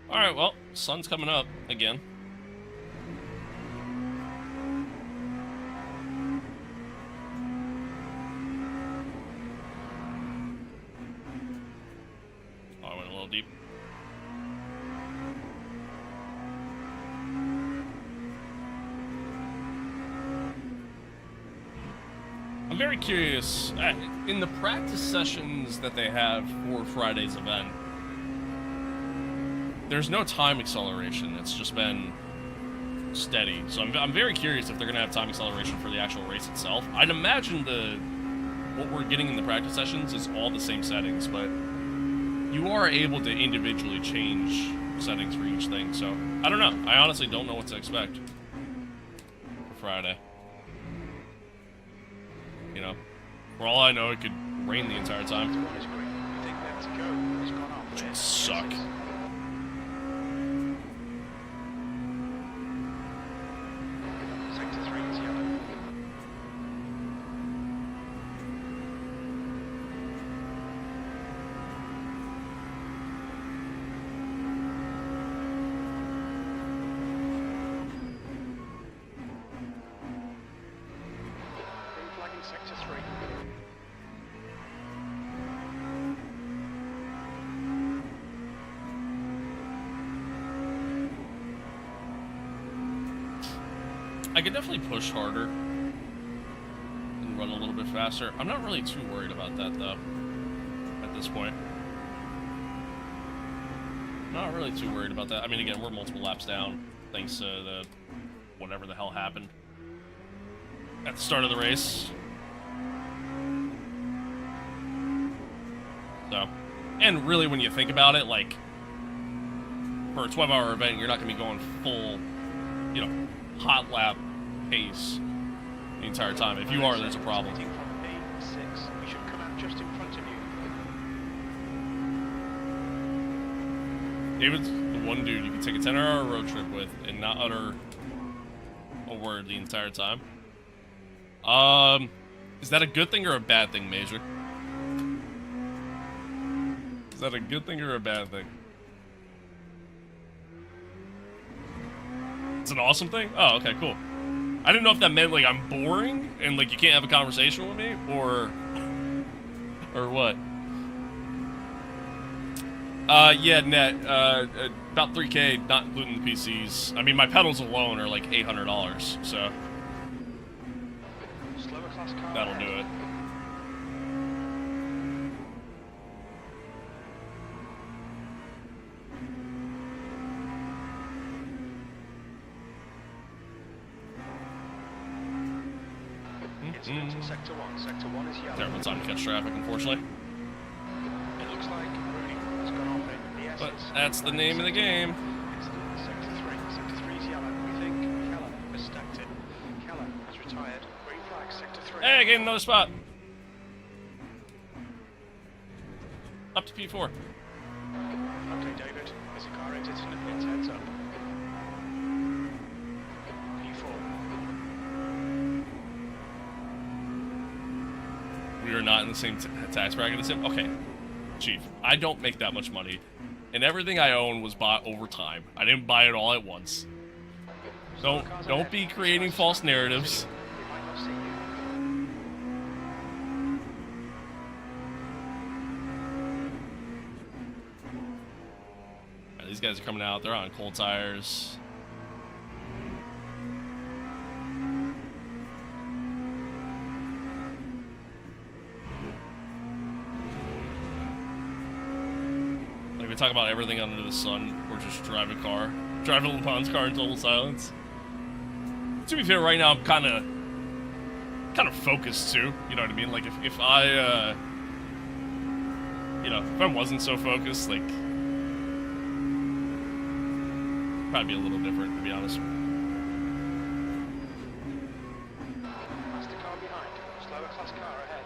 Alright, well, sun's coming up again. Oh, I went a little deep. I'm very curious, in the practice sessions that they have for Friday's event, there's no time acceleration. It's just been steady. So I'm very curious if they're going to have time acceleration for the actual race itself. I'd imagine what we're getting in the practice sessions is all the same settings, but you are able to individually change settings for each thing. So I don't know. I honestly don't know what to expect for Friday. You know, for all I know, it could rain the entire time. Which would suck. Sector 3. I could definitely push harder and run a little bit faster. I'm not really too worried about that, though, at this point. Not really too worried about that. I mean, again, we're multiple laps down, thanks to the whatever the hell happened at the start of the race. So, and really, when you think about it, like, for a 12-hour event, you're not going to be going full, you know, hot lap pace the entire time. If you are, there's a problem. We should come out just in front of you. David's the one dude you can take a 10-hour road trip with and not utter a word the entire time. Is that a good thing or a bad thing, Major? Is that a good thing or a bad thing? It's an awesome thing? Oh, okay, cool. I didn't know if that meant, like, I'm boring and, like, you can't have a conversation with me, or what? Yeah, net, about 3K, not including the PCs. I mean, my pedals alone are, like, $800, so that'll do it. Sector 1. Sector 1 is yellow. Terrible time to catch traffic, unfortunately. It looks like Rooney has gone off in the SS. But that's the name of the game. It's Sector 3. Sector 3 is yellow. We think Keller has stacked it. Keller has retired. Green flag, Sector 3. Hey, again, another spot. Up to P4. Okay, David. There's a car exiting the pits. Heads up. P4. We are not in the same tax bracket as him. Okay, Chief, I don't make that much money, and everything I own was bought over time. I didn't buy it all at once. Don't be creating false narratives. We might not see you. These guys are coming out. They're on cold tires. Like, we talk about everything under the sun, or just drive a car. Drive a LeBron's car in total silence. To be fair, right now I'm kind of focused too. You know what I mean? Like, if I you know, if I wasn't so focused, like, probably be a little different, to be honest. That's the car behind. Slower class car ahead.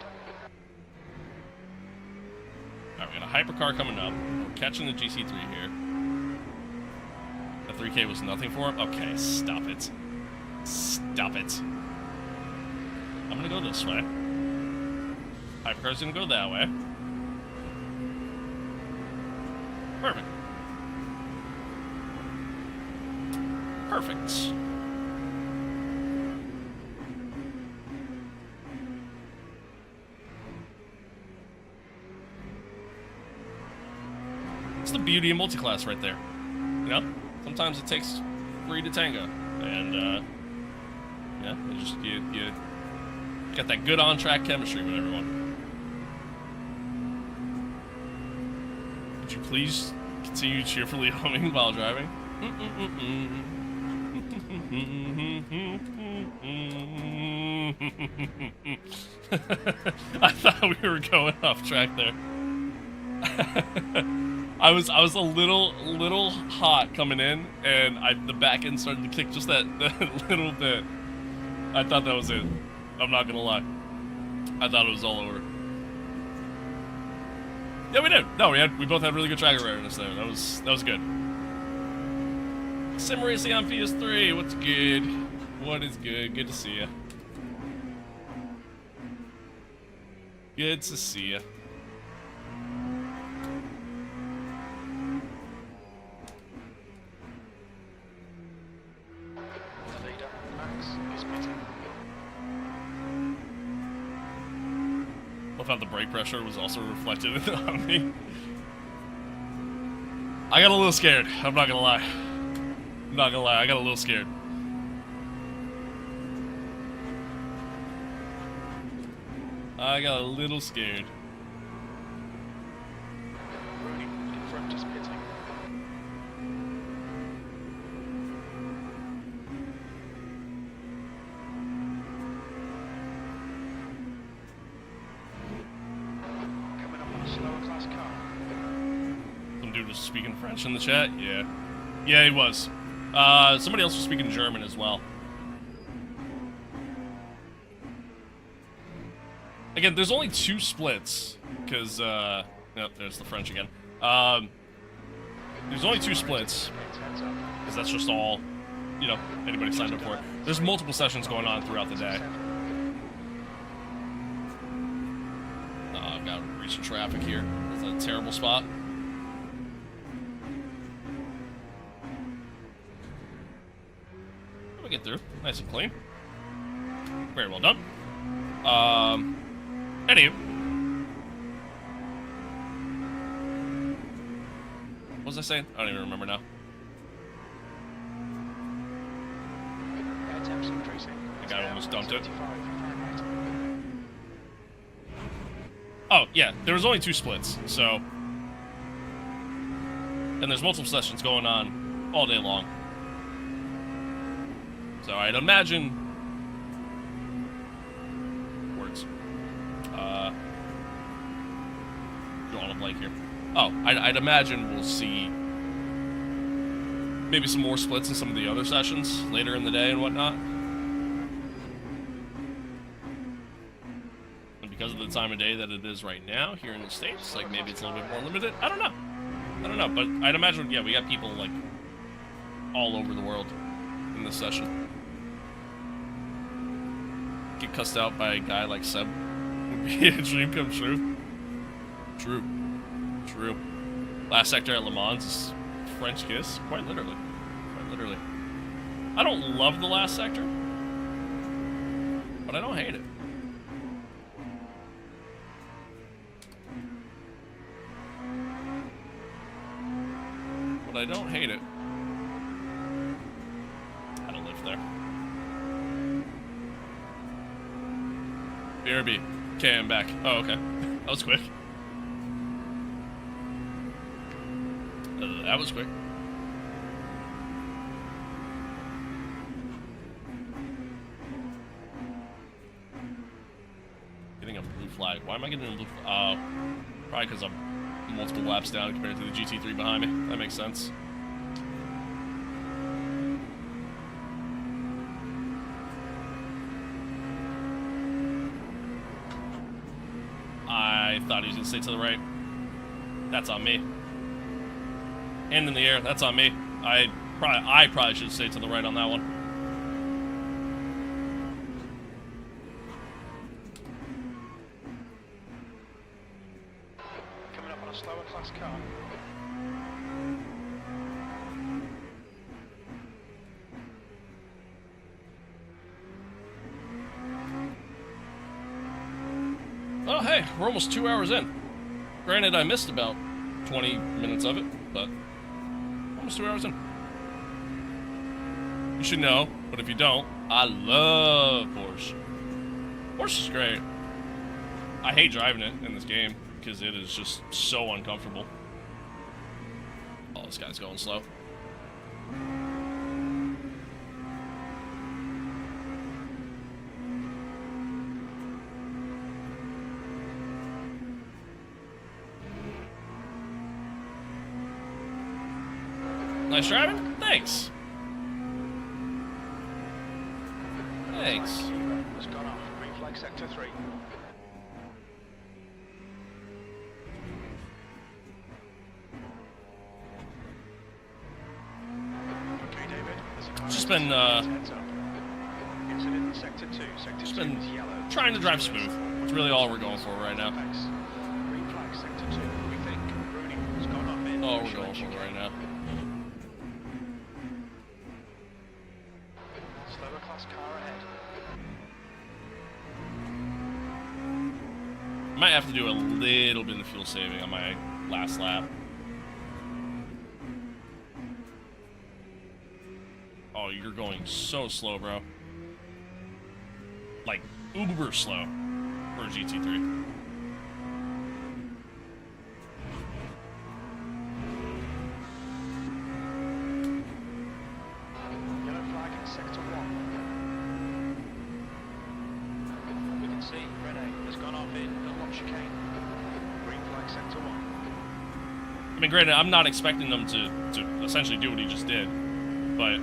Alright, we got a hypercar coming up. We're catching the GC3 here. The 3K was nothing for him? Okay, stop it. Stop it. I'm gonna go this way. Hypercar's gonna go that way. Perfect. Perfect. It's the beauty of multi-class right there. You know? Sometimes it takes three to tango. And, yeah, you get that good on-track chemistry with everyone. Could you please continue cheerfully humming while driving? I thought we were going off track there. I was a little hot coming in, and the back end started to kick just that little bit. I thought that was it. I'm not gonna lie. I thought it was all over. Yeah, we did. No, we both had really good track awareness there. That was good. Sim Racing on PS3. What's good? What is good? Good to see you. Good to see you. The leader, Max, is pitting. I thought the brake pressure was also reflected on me. I got a little scared. I'm not gonna lie. I'm not gonna lie. I got a little scared. I got a little scared. Rooney in front is pitting. Coming up on a slower class car. Some dude was speaking French in the chat. Yeah. Yeah, he was. Somebody else was speaking German as well. Again, there's only 2 splits, because, nope, there's the French again. There's only 2 splits, because that's just all, you know, anybody signed up for. There's multiple sessions going on throughout the day. I've got recent traffic here. It's a terrible spot. We'll get through. Nice and clean. Very well done. Anywho. What was I saying? I don't even remember now. Air temps increasing. The guy almost dumped it. 75 Fahrenheit. Oh, yeah, there was only 2 splits, so... And there's multiple sessions going on all day long. So I'd imagine... Drawing a blank here. Oh, I'd imagine we'll see maybe some more splits in some of the other sessions later in the day and whatnot. And because of the time of day that it is right now here in the States, like maybe it's a little bit more limited. I don't know. I don't know, but I'd imagine, yeah, we got people like all over the world in this session. Get cussed out by a guy like Seb would be a dream come true. True. True. Last sector at Le Mans is French kiss, quite literally. Quite literally. I don't love the last sector, but I don't hate it. But I don't hate it. I don't live there. BRB. Okay, I'm back. Oh, okay. That was quick. That was quick. Getting a blue flag. Why am I getting a blue flag? Oh, probably because I'm multiple laps down compared to the GT3 behind me. That makes sense. I thought he was gonna stay to the right. That's on me. And in the air, that's on me. I probably should stay to the right on that one. Coming up on a slower class car. Oh, hey, we're almost 2 hours in. Granted, I missed about 20 minutes of it, but almost 2 hours in. You should know, but if you don't, I love Porsche. Porsche is great. I hate driving it in this game because it is just so uncomfortable. Oh, this guy's going slow. Nice driving? Thanks. Thanks. Has gone off. Green flag sector 3. Okay, David. There's a car. Just been Heads up. Incident in sector 2. Sector just 2 been is yellow. trying to drive smooth. It's really all we're going for right now. Green flag sector 2. We think Rooney has gone off in. All we're going for right now. Slower class car ahead. Might have to do a little bit of fuel saving on my last lap. Oh, you're going so slow, bro. Like, uber slow for a GT3. Yellow flag in sector 1. We can see Rene has gone off in Dunlop chicane. Green flag sector 1. I mean, granted, I'm not expecting them to essentially do what he just did, but...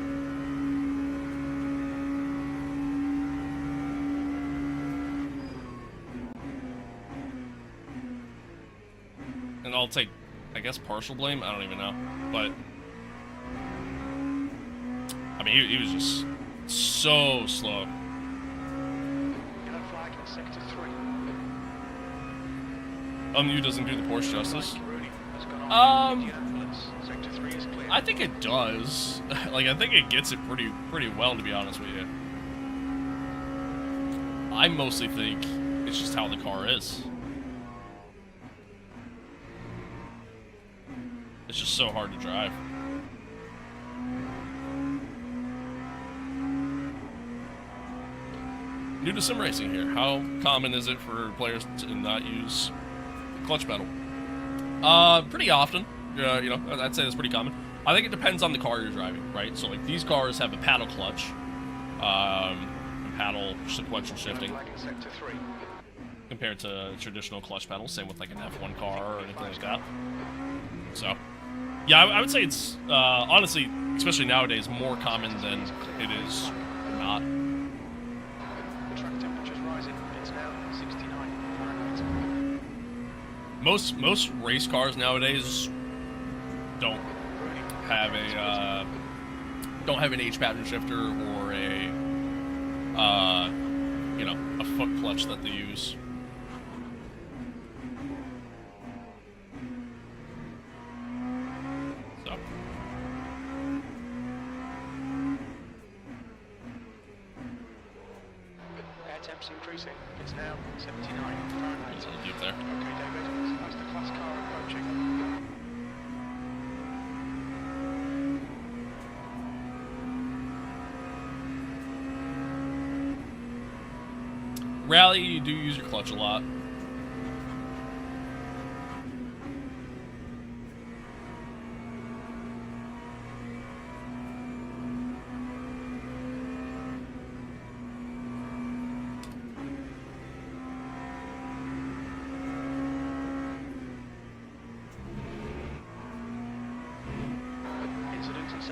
And I'll take, I guess, partial blame? I don't even know. But... I mean, he was just so slow. Yellow flag in sector 3. You doesn't do the Porsche justice. Rooney has gone off in Indianapolis. Sector 3 is clear. I think it does. Like, I think it gets it pretty well, to be honest with you. I mostly think it's just how the car is. It's just so hard to drive. New to sim racing here. How common is it for players to not use the clutch pedal? Pretty often. You know, I'd say that's pretty common. I think it depends on the car you're driving, right? So, like, these cars have a paddle clutch, paddle sequential shifting, Flag in sector 3. compared to traditional clutch pedals. Same with like an F1 car or anything like that. So, yeah, I would say it's honestly, especially nowadays, more common than it is not. The track temperature's rising. It's now 69 Fahrenheit. Most race cars nowadays don't have an H pattern shifter or a you know, a foot clutch that they use. So Air temps increasing. It's now 79 Fahrenheit. there's a little deep there. Okay, David. That's the class car approaching. Rally, you do use your clutch a lot.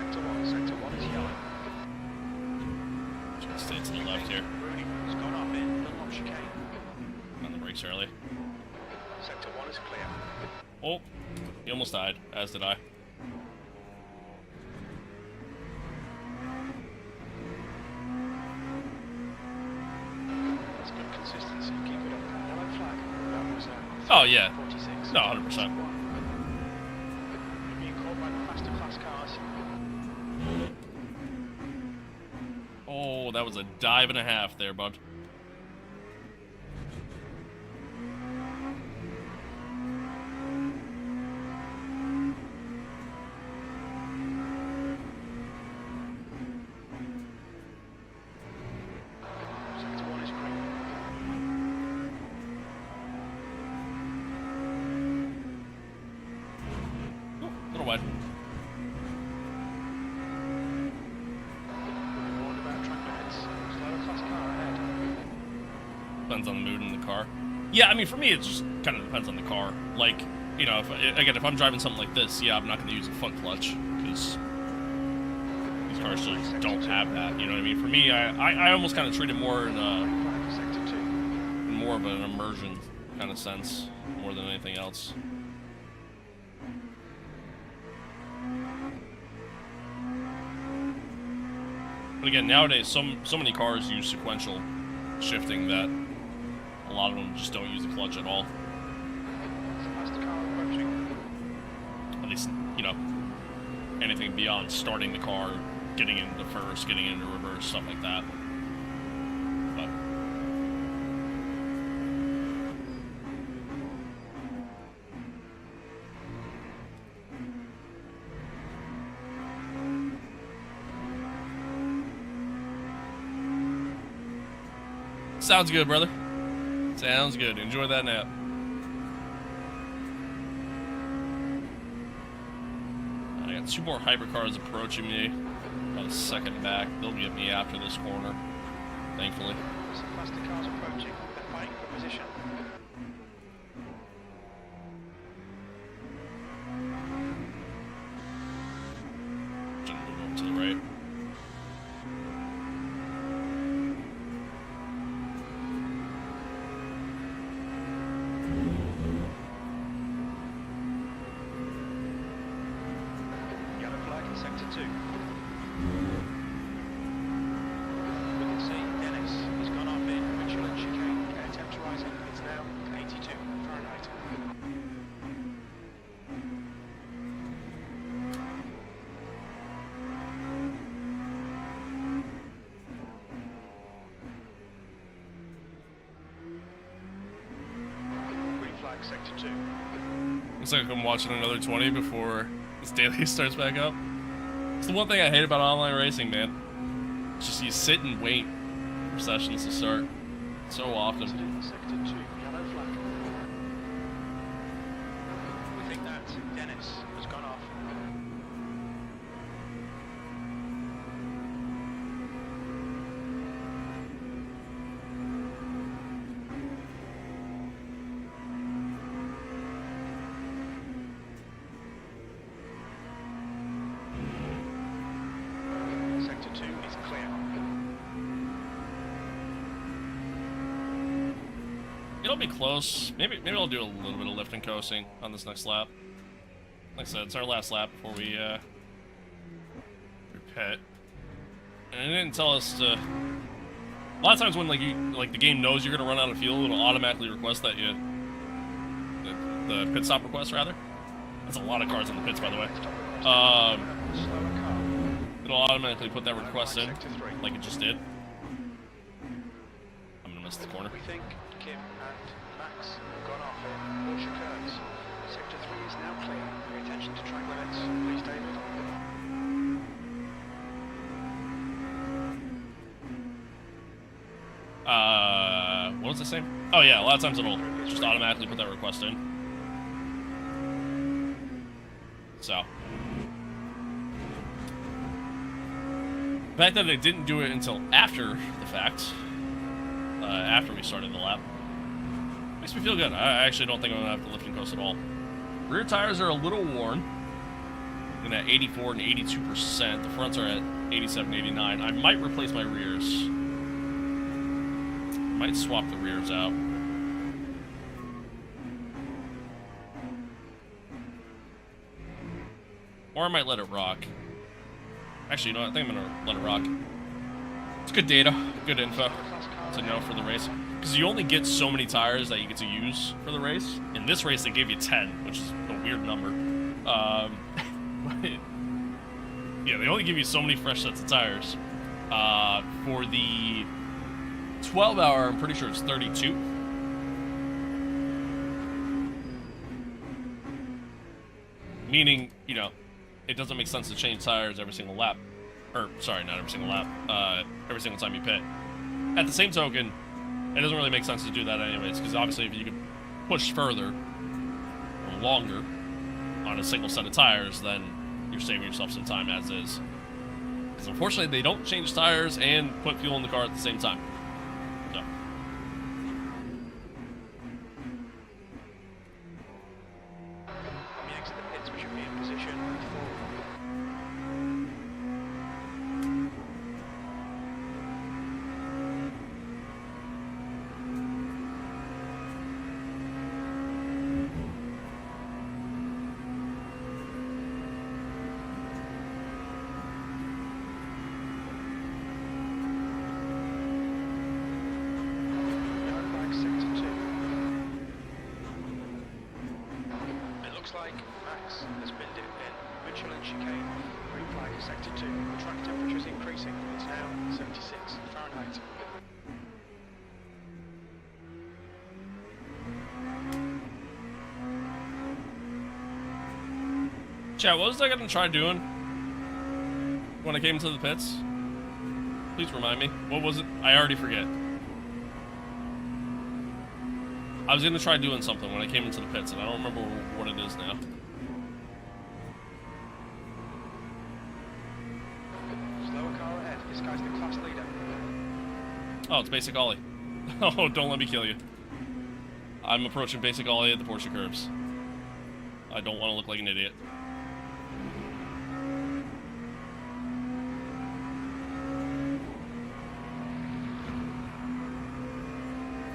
Sector 1. Sector 1 is yellow. Just stay to the left here. Rooney has gone up in Dunlop chicane. On the brakes early. Sector 1 is clear. Oh, he almost died, as did I. That's good consistency. Keep it up. Yellow flag. That was Oh, yeah. 46. No, 100%. You're being caught by the faster class cars. Oh, that was a dive and a half there, bud. Sector 1 is green. Ooh, a little wide. We'll be warned about track limits. Slower class car ahead. Depends on the mood in the car. Yeah, I mean, for me, it just kind of depends on the car. Like, you know, if I'm driving something like this, yeah, I'm not going to use a foot clutch, because these cars just don't have that, you know what I mean? For me, I almost kind of treat it more in Flag, Sector 2. more of an immersion kind of sense, more than anything else. But again, nowadays, so many cars use sequential shifting that a lot of them just don't use the clutch at all. Faster car approaching. At least, you know, anything beyond starting the car, getting into first, getting into reverse, stuff like that. But sounds good, brother. Sounds good. Enjoy that nap. I got two more hypercars approaching me. About a second back. They'll get me after this corner, thankfully. Some faster cars approaching. They're fighting for position. Gonna move over to the right. Yellow flag in Sector 2. We can see Dennis has gone up in Michelin chicane. Air temps rising. It's now 82 Fahrenheit. Green flag Sector 2. Looks like I'm watching another 20 before this daily starts back up. It's the one thing I hate about online racing, man. It's just you sit and wait for sessions to start so often. Incident Sector 2, yellow flag. We think that Dennis has gone off. Sector 2 is clear. It'll be close. Maybe I'll do a little bit of lift and coasting on this next lap. Like I said, it's our last lap before we pit. And it didn't tell us to. A lot of times when the game knows you're gonna run out of fuel, it'll automatically request that you the pit stop request rather. That's a lot of cars in the pits, by the way. Slower car. It'll automatically put that request in, Sector 3. like it just did. I'm gonna miss the corner. We think Kim and Max have gone off in Porsche curves. Sector 3 is now clear. Pay attention to track limits, please, David. What was I saying? Oh yeah, a lot of times it'll just automatically put that request in. So. The fact that they didn't do it until after the fact, after we started the lap, makes me feel good. I actually don't think I'm gonna have to lift and coast at all. Rear tires are a little worn. and at 84 and 82%. The fronts are at 87, 89. I might replace my rears. Might swap the rears out. Or I might let it rock. Actually, you know what? I think I'm gonna let it rock. It's good data, good info to know for the race. Because you only get so many tires that you get to use for the race. In this race, they gave you 10, which is a weird number. But yeah, they only give you so many fresh sets of tires. For the 12-hour, I'm pretty sure it's 32. Meaning, you know, it doesn't make sense to change tires every single lap. Or, sorry, not every single lap. Every single time you pit. At the same token, it doesn't really make sense to do that anyways, because obviously if you can push further or longer on a single set of tires, then you're saving yourself some time as is. Because unfortunately, they don't change tires and put fuel in the car at the same time. So. When we exit the pits, we should be in position 4. Like Max has been dipped in. Michelin chicane. Green flag is sector 2. The track temperature is increasing. It's now 76 Fahrenheit. Chat, what was I gonna try doing when I came into the pits? Please remind me. What was it? I already forget. I was gonna try doing something when I came into the pits, and I don't remember what it is now. Slower car ahead. This guy's the class leader. Oh, it's Basic Ollie. Oh, don't let me kill you. I'm approaching Basic Ollie at the Porsche curves. I don't want to look like an idiot.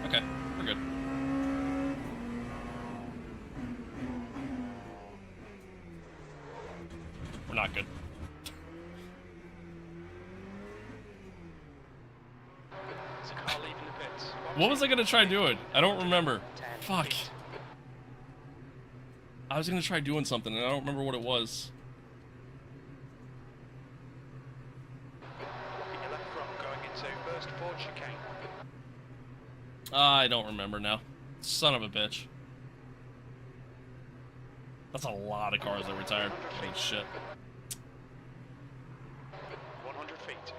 Okay, we're good. We're not good. There's a car leaving the pits. What was I gonna try doing? I don't remember. 10 Fuck. feet. I was gonna try doing something, and I don't remember what it was. Look at your left front going into first Ford chicane. I don't remember now. Son of a bitch. That's a lot of cars that retired. Holy shit. 100 feet.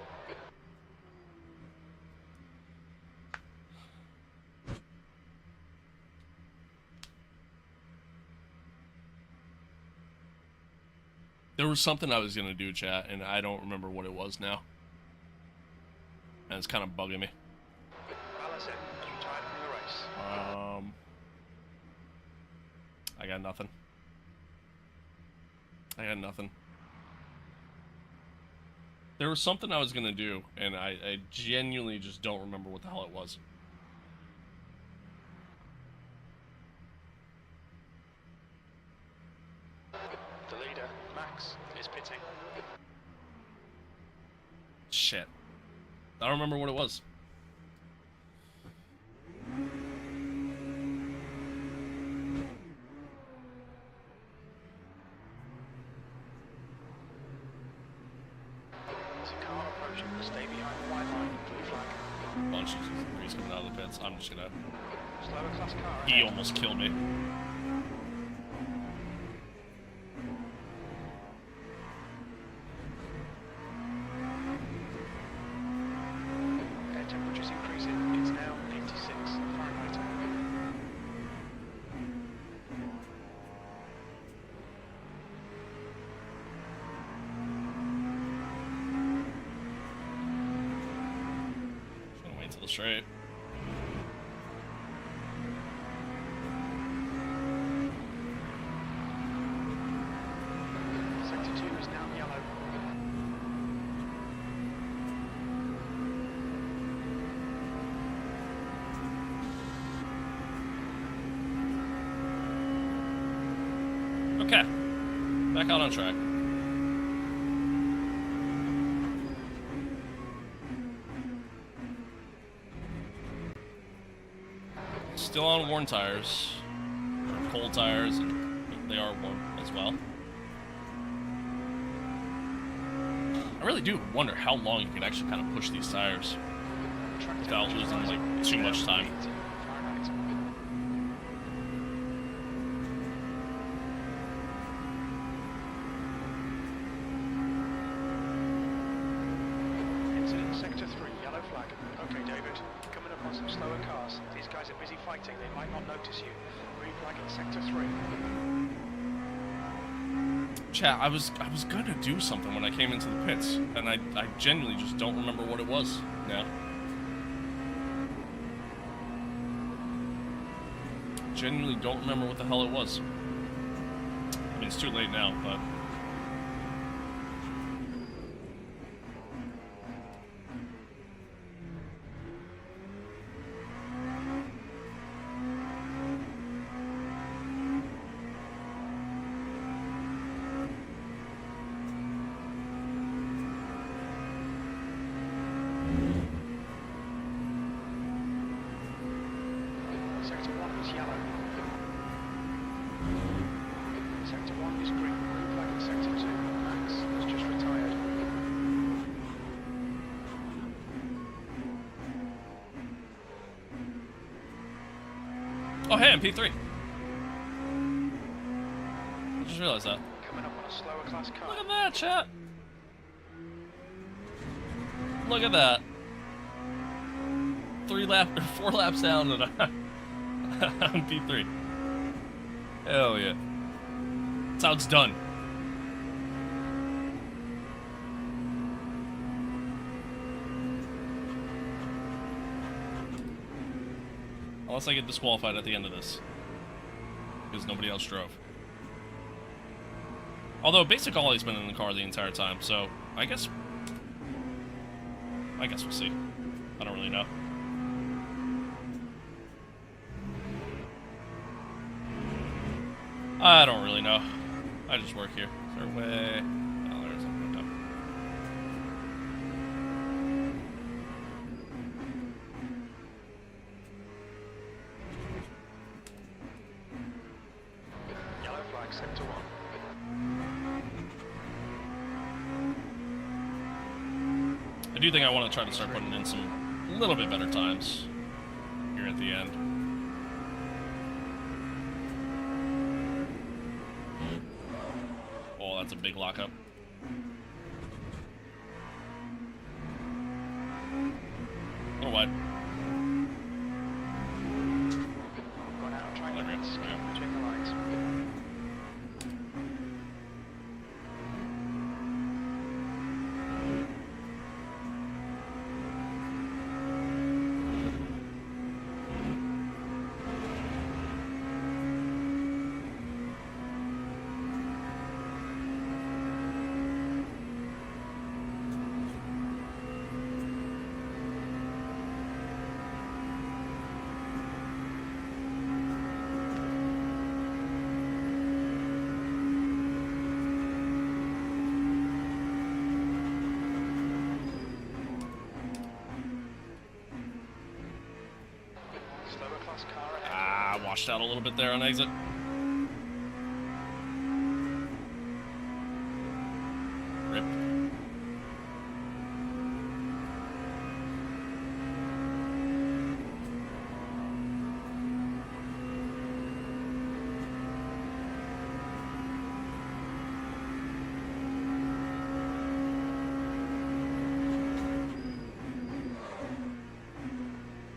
There was something I was gonna do, chat, and I don't remember what it was now. And it's kind of bugging me. Allison has retired from the race. I got nothing. I got nothing. There was something I was gonna do, and I genuinely just don't remember what the hell it was. The leader, Max, is pitting. Shit. I don't remember what it was. There's a car approaching. Stay behind the white line. Blue flag. Bunch of threes coming out of the pits. I'm just gonna... Slower class car He ahead. almost killed me. Air temperature's increasing. It's now 86 Fahrenheit. Just gonna wait till the straight. Sector 2 Okay. Back out on track. Still on worn tires. Or cold tires, and they are worn as well. I really do wonder how long you can actually kind of push these tires without losing, like, too much time. Incident sector 3, yellow flag. Okay, David. Coming up on some slower cars. These guys are busy fighting. They might not notice you. Green flag in sector 3. Chat, I was gonna do something when I came into the pits, and I genuinely just don't remember what it was now. Genuinely don't remember what the hell it was. I mean, it's too late now, but... Sector 1 is yellow. Sector 1 is green. Green flag in sector 2. Max has just retired. Oh, hey, I'm P3. I just realized that. Coming up on a slower class car. Look at that, chat. Look at that. 4 laps down, and I'm P3. Hell yeah. That's how it's done. Unless I get disqualified at the end of this. Because nobody else drove. Although Basic Ollie's been in the car the entire time, so I guess we'll see. I don't really know. I don't really know. I just work here. Is there a way? Oh, there isn't. No. Yellow flag, sector 1. I do think I want to try to start putting in some little bit better times here at the end. Oh, that's a big lockup. A little wide. Gone out, trying to There we go. get Yeah. between the lines. Slower class car ahead. Ah, washed out a little bit there on exit. Rip.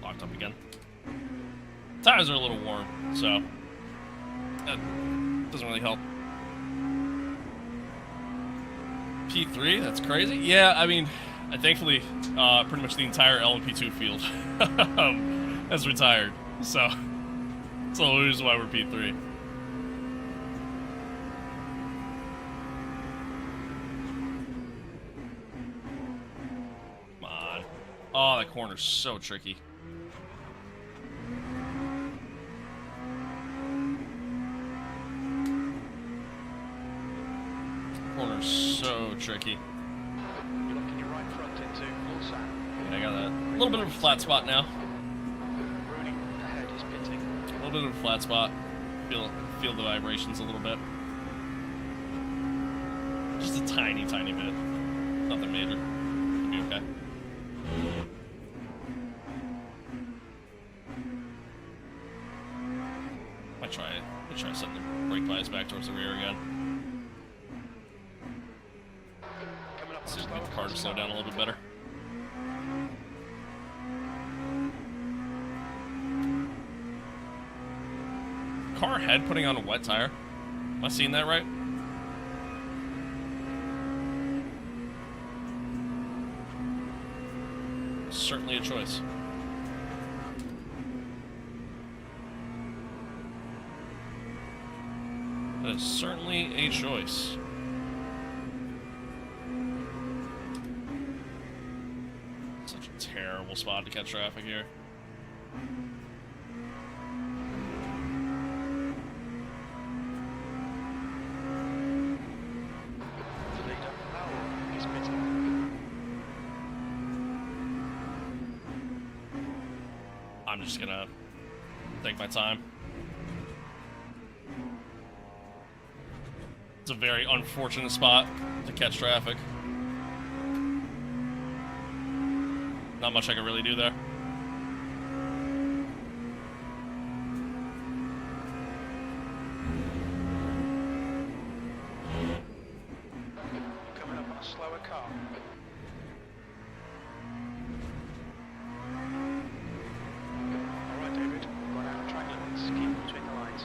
Locked up again. Tires are a little worn, so that doesn't really help. P3, that's crazy. Yeah, I mean, thankfully, pretty much the entire LMP2 field has retired, so that's the only reason why we're P3. Come on. Oh, that corner's so tricky. tricky. You're locking your right front into full sat. Yeah, I got that. A little bit of a flat spot now. Rooney ahead is pitting. A little bit of a flat spot. Feel the vibrations a little bit. Just a tiny, tiny bit. Nothing major. It'll be okay. Might try setting the brake bias back towards the rear again. Coming up on See if we slower get the car to slow down a little bit better. Car ahead putting on a wet tire. Am I seeing that right? Certainly a choice. That is certainly a choice. Such a terrible spot to catch traffic here. The leader, Powell, is pitting. I'm just gonna take my time. It's a very unfortunate spot to catch traffic. Not much I can really do there. Coming up on a slower car. Alright, David. Got out of track limits. Keep between the lines.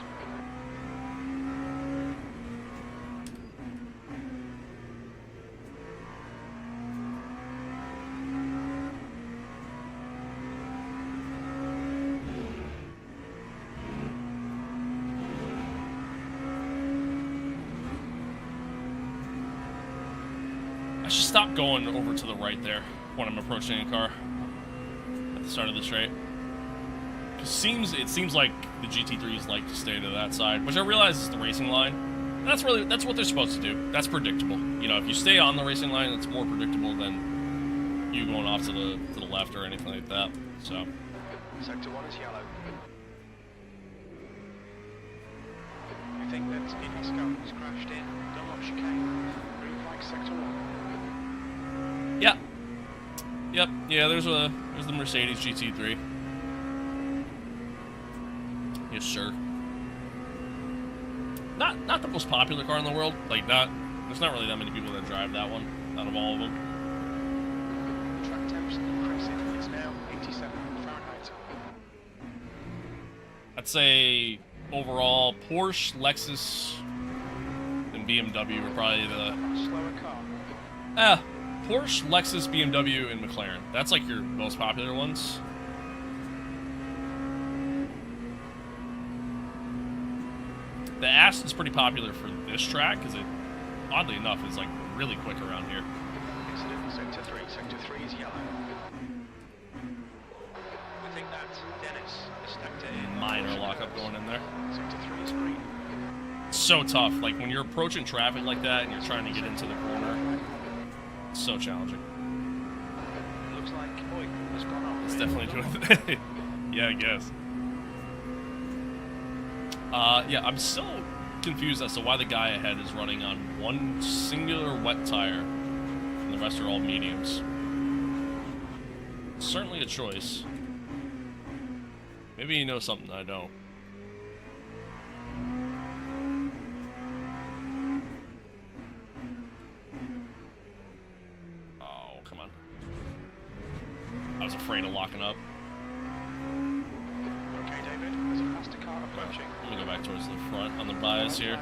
I should stop going over to the right there when I'm approaching a car at the start of the straight. It seems like the GT3s like to stay to that side, which I realize is the racing line. That's what they're supposed to do. That's predictable. You know, if you stay on the racing line, it's more predictable than you going off to the left or anything like that. So, Sector 1 is yellow. You think that Speeding Scout has crashed in? Dunlop chicane. Green flag sector 1. yeah, yep, yeah. There's the Mercedes GT3. Yes, sir. Not the most popular car in the world. Like, there's not really that many people that drive that one out of all of them. Track temps increasing. It's now 87 Fahrenheit. I'd say overall Porsche, Lexus, and BMW are probably the On a slower car. Porsche, Lexus, BMW, and McLaren. That's like your most popular ones. The Aston's pretty popular for this track because it, oddly enough, is like really quick around here. Incident in sector 3. Sector 3 is yellow. We think that Dennis has stacked it in. Minor lockup going in there. Sector 3 is green. It's so tough. Like when you're approaching traffic like that and you're trying to get into the corner, it's so challenging. It looks like Boyd has gone off. It's definitely doing. Yeah, I guess. Yeah, I'm still confused as to why the guy ahead is running on one singular wet tire and the rest are all mediums. Certainly a choice. Maybe he knows something I don't. Oh, come on. I was afraid of locking up. Okay, David. There's a faster car approaching. I'm gonna go back towards the front on the bias here.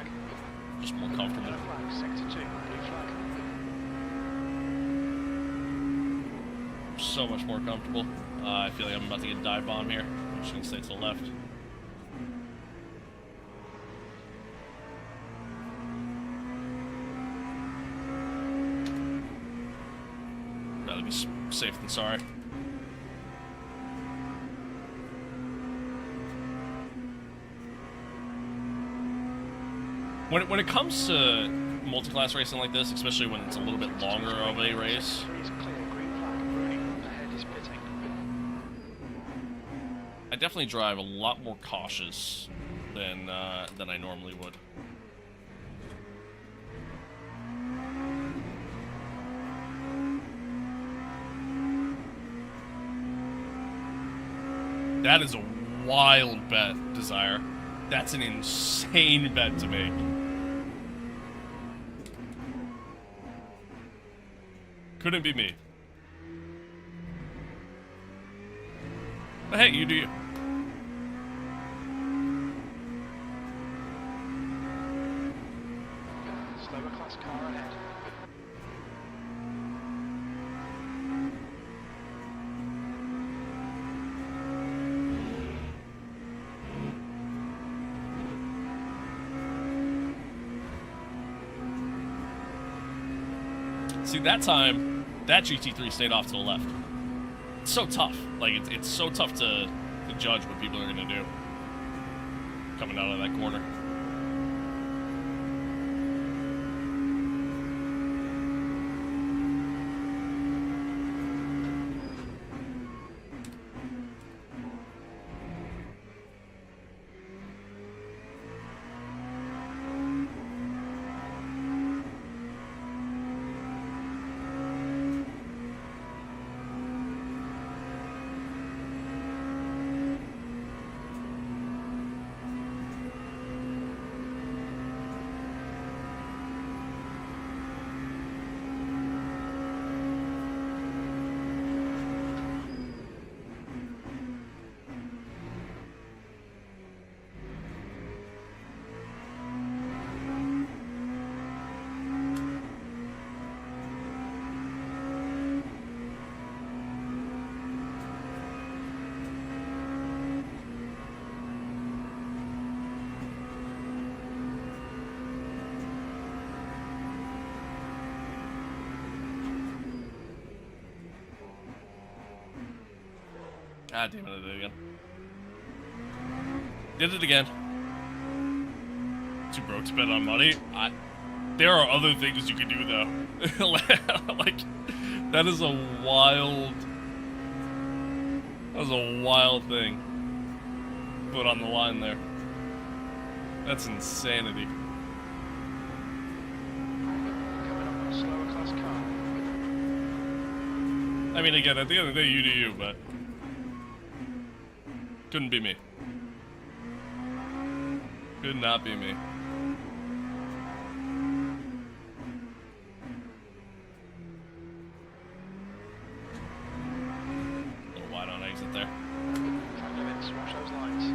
Just more comfortable. Yellow flag. Sector 2. Blue flag. So much more comfortable. I feel like I'm about to get dive bomb here. I'm just gonna stay to the left. Rather be safe than sorry. When it comes to multi-class racing like this, especially when it's a little bit longer of a race. Sector 3 is clear, green flag. Rooney, ahead is pitting. I definitely drive a lot more cautious than I normally would. That is a wild bet, Desire. That's an insane bet to make. Couldn't be me. But hey, you do you. Slower class car ahead. See, that time, that GT3 stayed off to the left. It's so tough. Like, it's so tough to judge what people are going to do coming out of that corner. God damn it, I did it again. Did it again. Too broke to spend on money? There are other things you can do, though. Like, that is a wild... That was a wild thing. Put on the line there. That's insanity. Coming up on a slower class car. I mean, again, at the end of the day, you do you, but... Couldn't be me. Could not be me. A little wide on exit there. Track limits, watch those lines.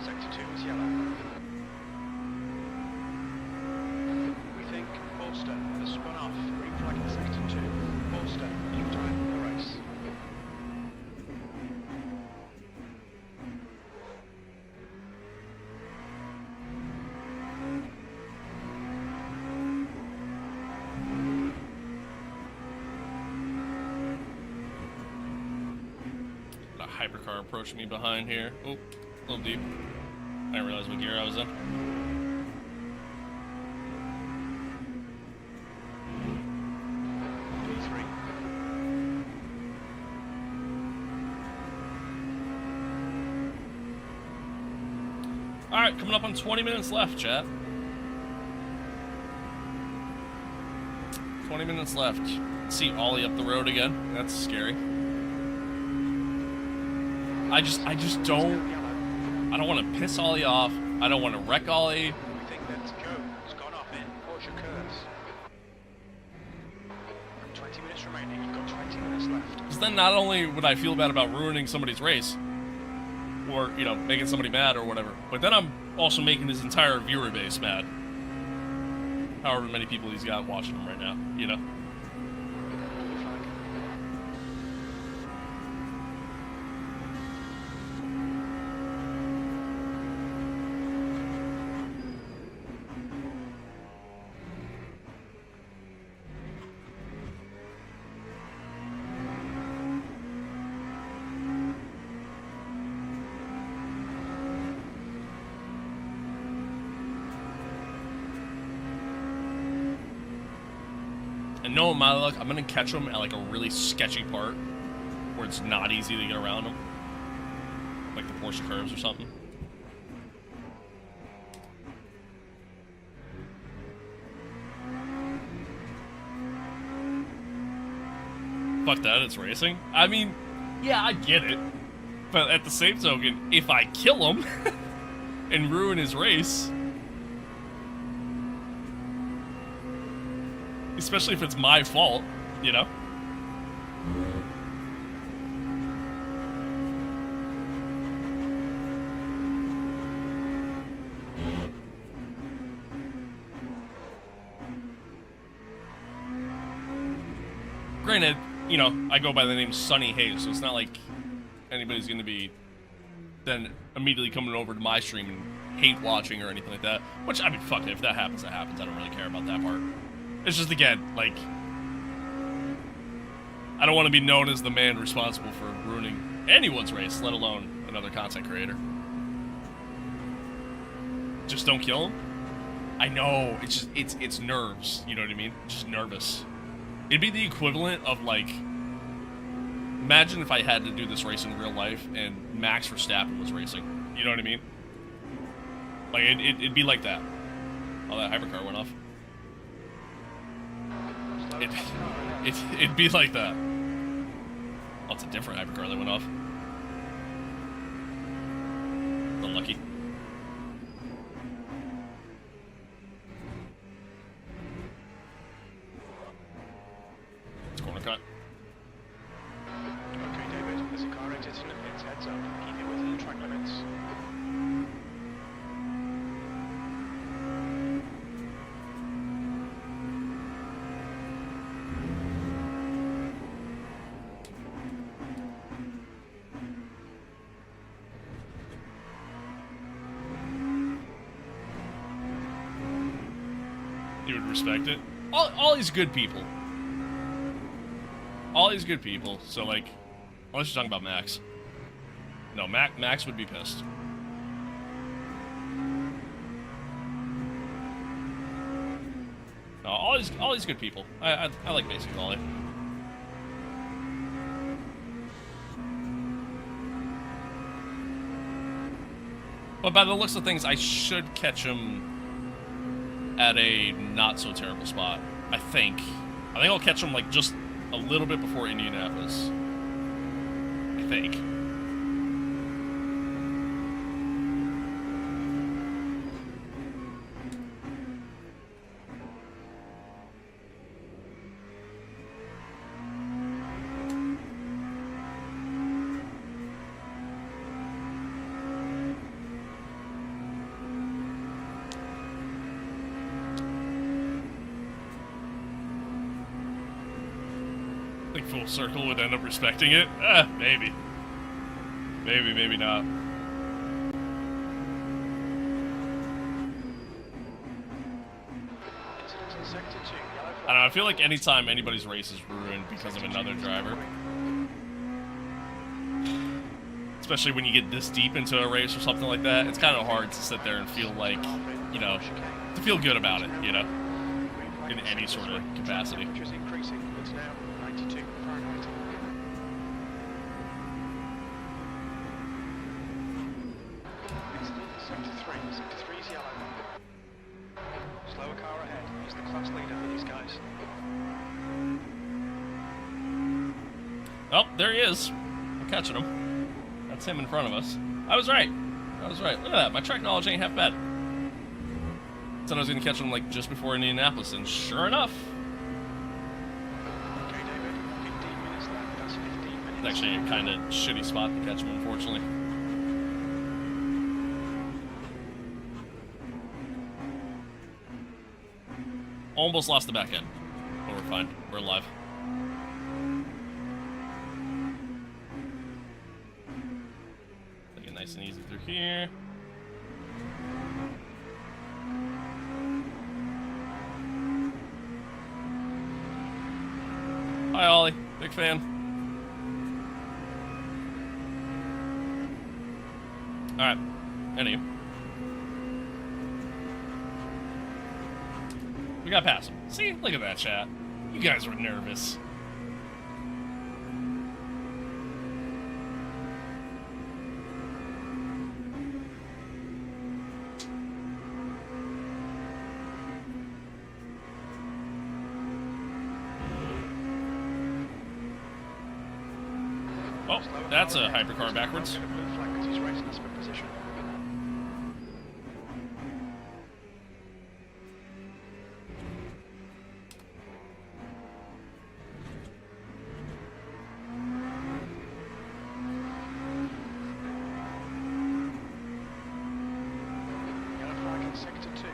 Sector 2 is yellow. We think Bolster has spun off. Green flag in Sector 2. Bolster, you time the race. A hypercar approached me behind here. Oh, a little deep. I didn't realize what gear I was in. P3. Alright, coming up on 20 minutes left, chat. 20 minutes left. See Ollie up the road again. That's scary. I just don't. I don't want to piss Ollie off. I don't want to wreck Ollie. We think that Joe has gone off in Porsche curves. 20 minutes remaining. You've got 20 minutes left. Because then not only would I feel bad about ruining somebody's race, or, you know, making somebody mad or whatever, but then I'm also making his entire viewer base mad. However many people he's got watching him right now, you know? And knowing my luck, I'm gonna catch him at like a really sketchy part where it's not easy to get around him, like the Porsche curves or something. Fuck that, it's racing. I mean, yeah, I get it, but at the same token, if I kill him and ruin his race, especially if it's my fault, you know? Granted, you know, I go by the name Sunny Hayes, so it's not like anybody's gonna be then immediately coming over to my stream and hate watching or anything like that. Which, I mean, fuck it, if that happens, that happens. I don't really care about that part. It's just, again, like, I don't want to be known as the man responsible for ruining anyone's race, let alone another content creator. Just don't kill him? I know, it's just, it's nerves, you know what I mean? Just nervous. It'd be the equivalent of, like, imagine if I had to do this race in real life and Max Verstappen was racing. You know what I mean? Like, it'd be like that. Oh, that hypercar went off. It'd be like that. Oh, it's a different hypercar that went off. Unlucky. It's corner cut. Okay, David, there's a car exiting the pits. Heads up. Keep it within the track limits. You would respect it. All these good people. All these good people. So, like, unless you're talking about Max. No, Max would be pissed. No, all these good people. I like basic Ollie. But by the looks of things, I should catch him at a not so terrible spot. I think I'll catch him like just a little bit before Indianapolis. I think. Full circle would end up respecting it? Maybe. Maybe not. I don't know, I feel like anytime anybody's race is ruined because of another driver, especially when you get this deep into a race or something like that, it's kind of hard to sit there and feel like, you know, to feel good about it, you know, in any sort of capacity. It's now 92 Fahrenheit. Sector 3. Sector 3 is yellow. Slower car ahead. He's the class leader for these guys. Oh, there he is. I'm catching him. That's him in front of us. I was right. I was right. Look at that. My track knowledge ain't half bad. Said I was going to catch him, like, just before Indianapolis, and sure enough. Okay, David. 15 minutes left. That's 15 minutes. It's actually a kind of shitty spot to catch him, unfortunately. Almost lost the back end. But we're fine. We're alive. Take it nice and easy through here. Hi, Ollie. Big fan. Alright. Anyway. We got past him. See? Look at that, chat. You guys were nervous. Oh, that's a hypercar backwards. Get a blue flag because he's racing us for position. Yellow flag in sector 2.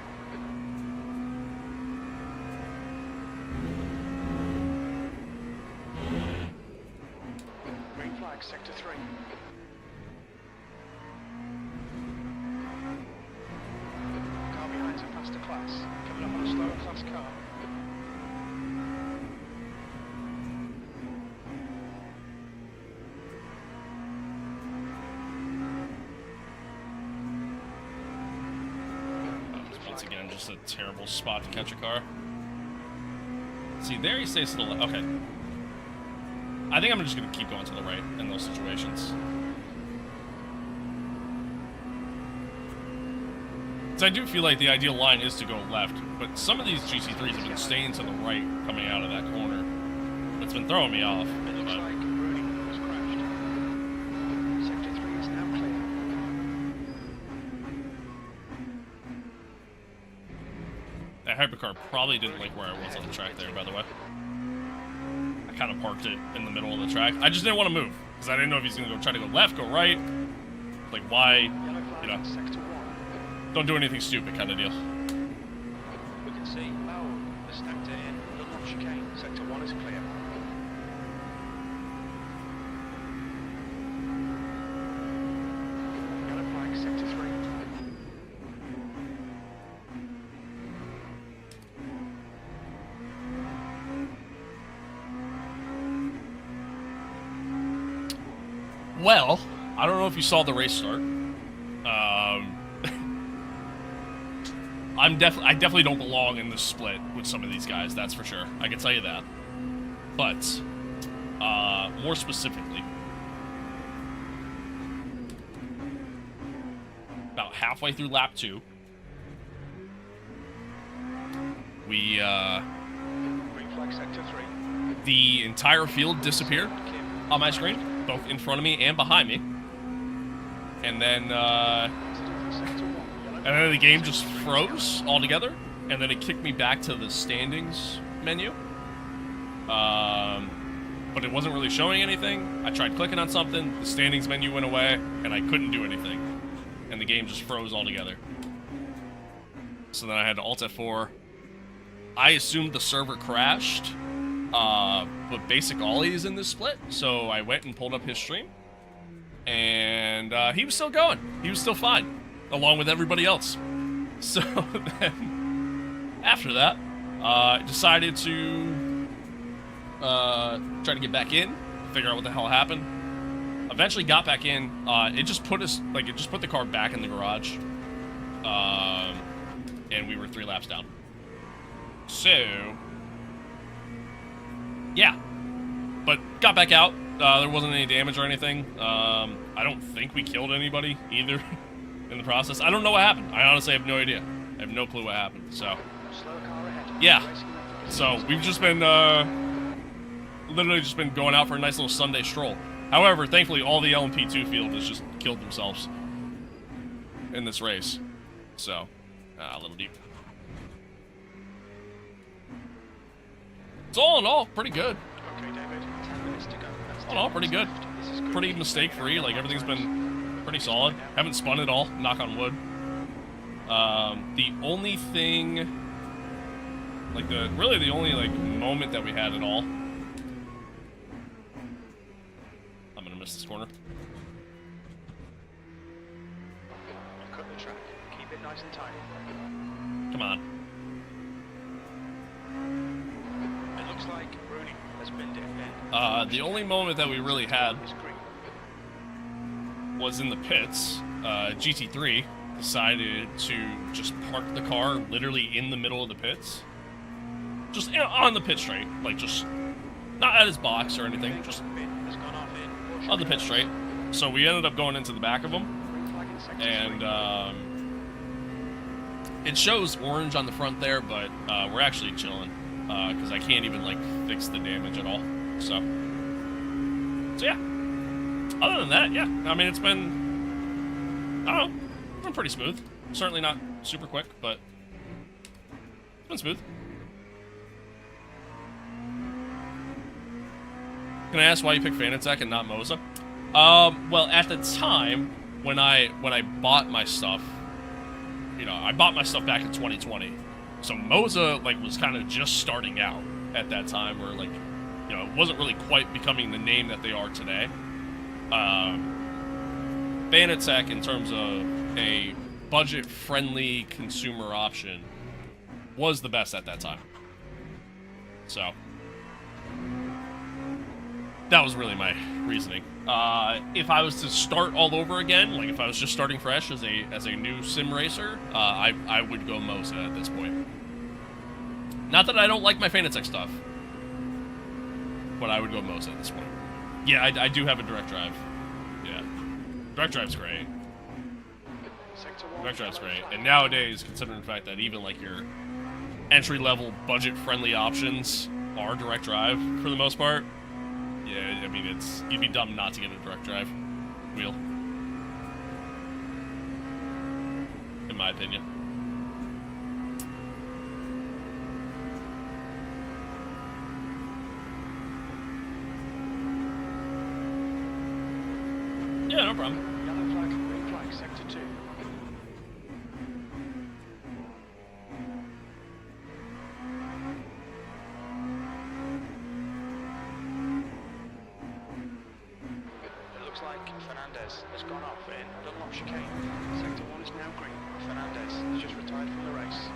Green flag sector 3. Car behind's a faster class. Coming up on a slower class car. Once again, just a terrible spot to catch a car. See, there he stays to the left. Okay. I think I'm just going to keep going to the right in those situations. So I do feel like the ideal line is to go left, but some of these GT3s have been staying to the right coming out of that corner. It's been throwing me off. It looks like Rooney was crashed. Sector 3 is now clear. That hypercar probably didn't like where I was on the track there, by the way. I kind of parked it in the middle of the track. I just didn't want to move, because I didn't know if he's going to go try to go left, go right. Like, why, Yellow flag you know, in sector 1. don't do anything stupid kind of deal. We can see Bauer has snapped it in. Double chicane. Sector 1 is clear. Yellow flag sector 3. Well, I don't know if you saw the race start. I definitely don't belong in this split with some of these guys, that's for sure. I can tell you that. But, more specifically, about halfway through lap 2, we, Green flag sector 3. the entire field disappeared Kim. on my screen, both in front of me and behind me. And then, Sector 1. and then the game just froze altogether, and then it kicked me back to the standings menu. But it wasn't really showing anything. I tried clicking on something, the standings menu went away, and I couldn't do anything. And the game just froze altogether. So then I had to Alt F4. I assumed the server crashed, but Basic Ollie is in this split, so I went and pulled up his stream. And he was still going. He was still fine, along with everybody else. So then, after that, I decided to try to get back in, figure out what the hell happened. Eventually got back in. It just put us, like, it just put the car back in the garage. And we were 3 laps down. So, yeah. But got back out. There wasn't any damage or anything. I don't think we killed anybody either in the process. I don't know what happened. I honestly have no idea. I have no clue what happened. So, Slow car ahead. yeah. So we've just been literally just been going out for a nice little Sunday stroll. However, thankfully, all the LMP2 field has just killed themselves in this race. So, a little deep. So all in all, pretty good. Okay, David, 10 minutes to go. That's All in all, pretty good. This is good. Pretty mistake-free. Like, everything's been pretty solid. Haven't spun at all, knock on wood. The only thing, like, really the only, like, moment that we had at all. I'm gonna miss this corner. Cut the track. Keep it nice and tight. Come on. It looks like Rooney has binned it in. The only moment that we really had It's green. was in the pits. GT3 decided to just park the car literally in the middle of the pits. Just on the pit straight. Like, just not at his box or anything. Just Bin has gone off in. on the pit straight. So we ended up going into the back of him. Green flag in sector And, 3. it shows orange on the front there, but we're actually chilling. Because I can't even, like, fix the damage at all. So yeah. Other than that, yeah. I mean, it's been, I don't know, it's been pretty smooth. Certainly not super quick, but it's been smooth. Can I ask why you picked Fanatec and not Moza? Well, at the time, when I bought my stuff, you know, I bought my stuff back in 2020. So Moza, like, was kind of just starting out at that time, where, like, you know, it wasn't really quite becoming the name that they are today. Fanatec, in terms of a budget-friendly consumer option, was the best at that time. So that was really my reasoning. If I was to start all over again, like if I was just starting fresh as a new sim racer, I would go Moza at this point. Not that I don't like my Fanatec stuff, but I would go Moza at this point. Yeah, I do have a direct drive. Yeah, direct drive's great. Sector 1. Direct drive's great. And nowadays, considering the fact that even like your entry-level, budget-friendly options are direct drive for the most part, yeah, I mean, you'd be dumb not to get a direct drive wheel, in my opinion. Yeah, no problem. Yellow flag, green flag, sector 2. It looks like Fernandez has gone off in Dunlop chicane. Sector 1 is now green. Fernandez has just retired from the race.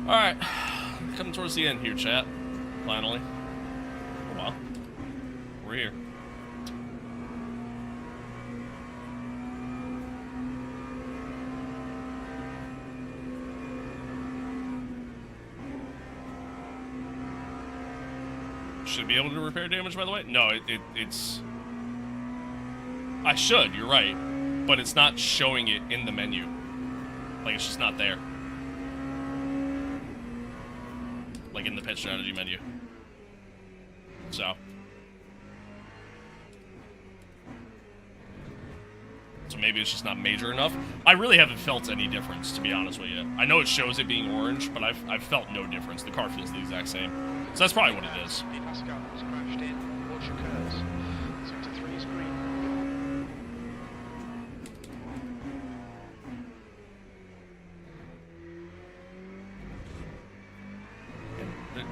Alright, coming towards the end here, chat. Finally. Oh, well. We're here. Should be able to repair damage, by the way? No, it's... I should, you're right. But it's not showing it in the menu. Like, it's just not there. Like in the pit strategy menu. So maybe it's just not major enough. I really haven't felt any difference, to be honest with you. I know it shows it being orange, but I've felt no difference. The car feels the exact same. So that's probably what it is. Lee Pascal has crashed in. Watch occurs. Sector 3 is green.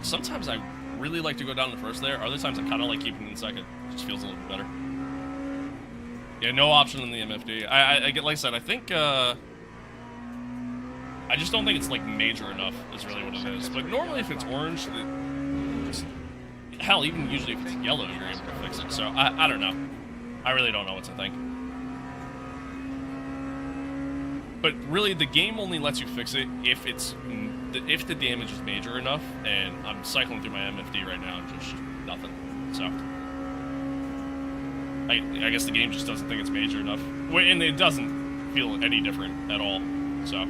Sometimes I really like to go down to first there. Other times I kind of like keeping it in second. It just feels a little bit better. Yeah, no option in the MFD. I get, like I said, I think, I just don't think it's, like, major enough is really what it is. But normally if it's orange, hell, even usually if it's yellow, you're able to fix it. So, I don't know. I really don't know what to think. But really, the game only lets you fix it if if the damage is major enough, and I'm cycling through my MFD right now and just nothing. So I guess the game just doesn't think it's major enough, and it doesn't feel any different at all. So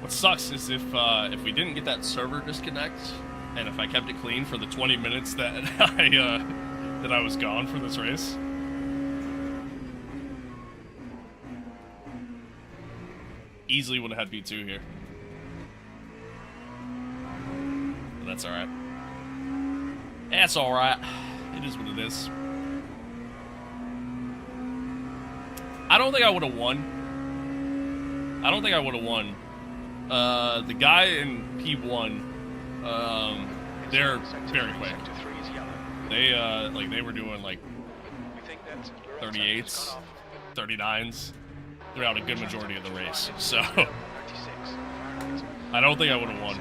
What sucks is if we didn't get that server disconnect, and if I kept it clean for the 20 minutes that I was gone for this race. Easily would have had P2 here. But that's alright. That's alright. It is what it is. I don't think I would have won. I don't think I would have won. The guy in P1, they're very quick. They were doing like 38s, 39s throughout a good majority of the race. So I don't think I would have won.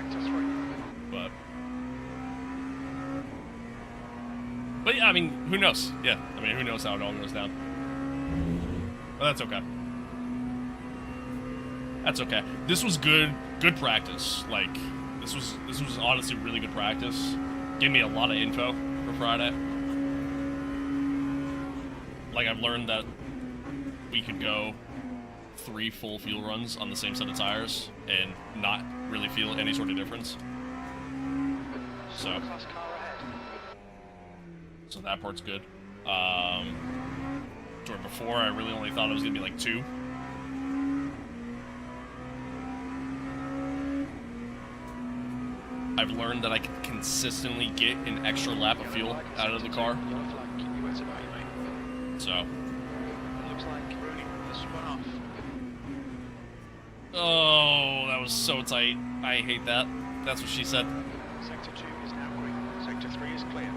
But yeah, I mean, who knows? Yeah, I mean, who knows how it all goes down. But that's okay. That's okay. This was good practice. Like, this was honestly really good practice. Gave me a lot of info for Friday. Like, I've learned that we could go 3 full fuel runs on the same set of tires and not really feel any sort of difference. So that part's good. Where before I really only thought it was gonna be like 2. I've learned that I can consistently get an extra lap of fuel out of the car. So. Oh, that was so tight. I hate that. That's what she said. Sector 2 is now green. Sector 3 is clear.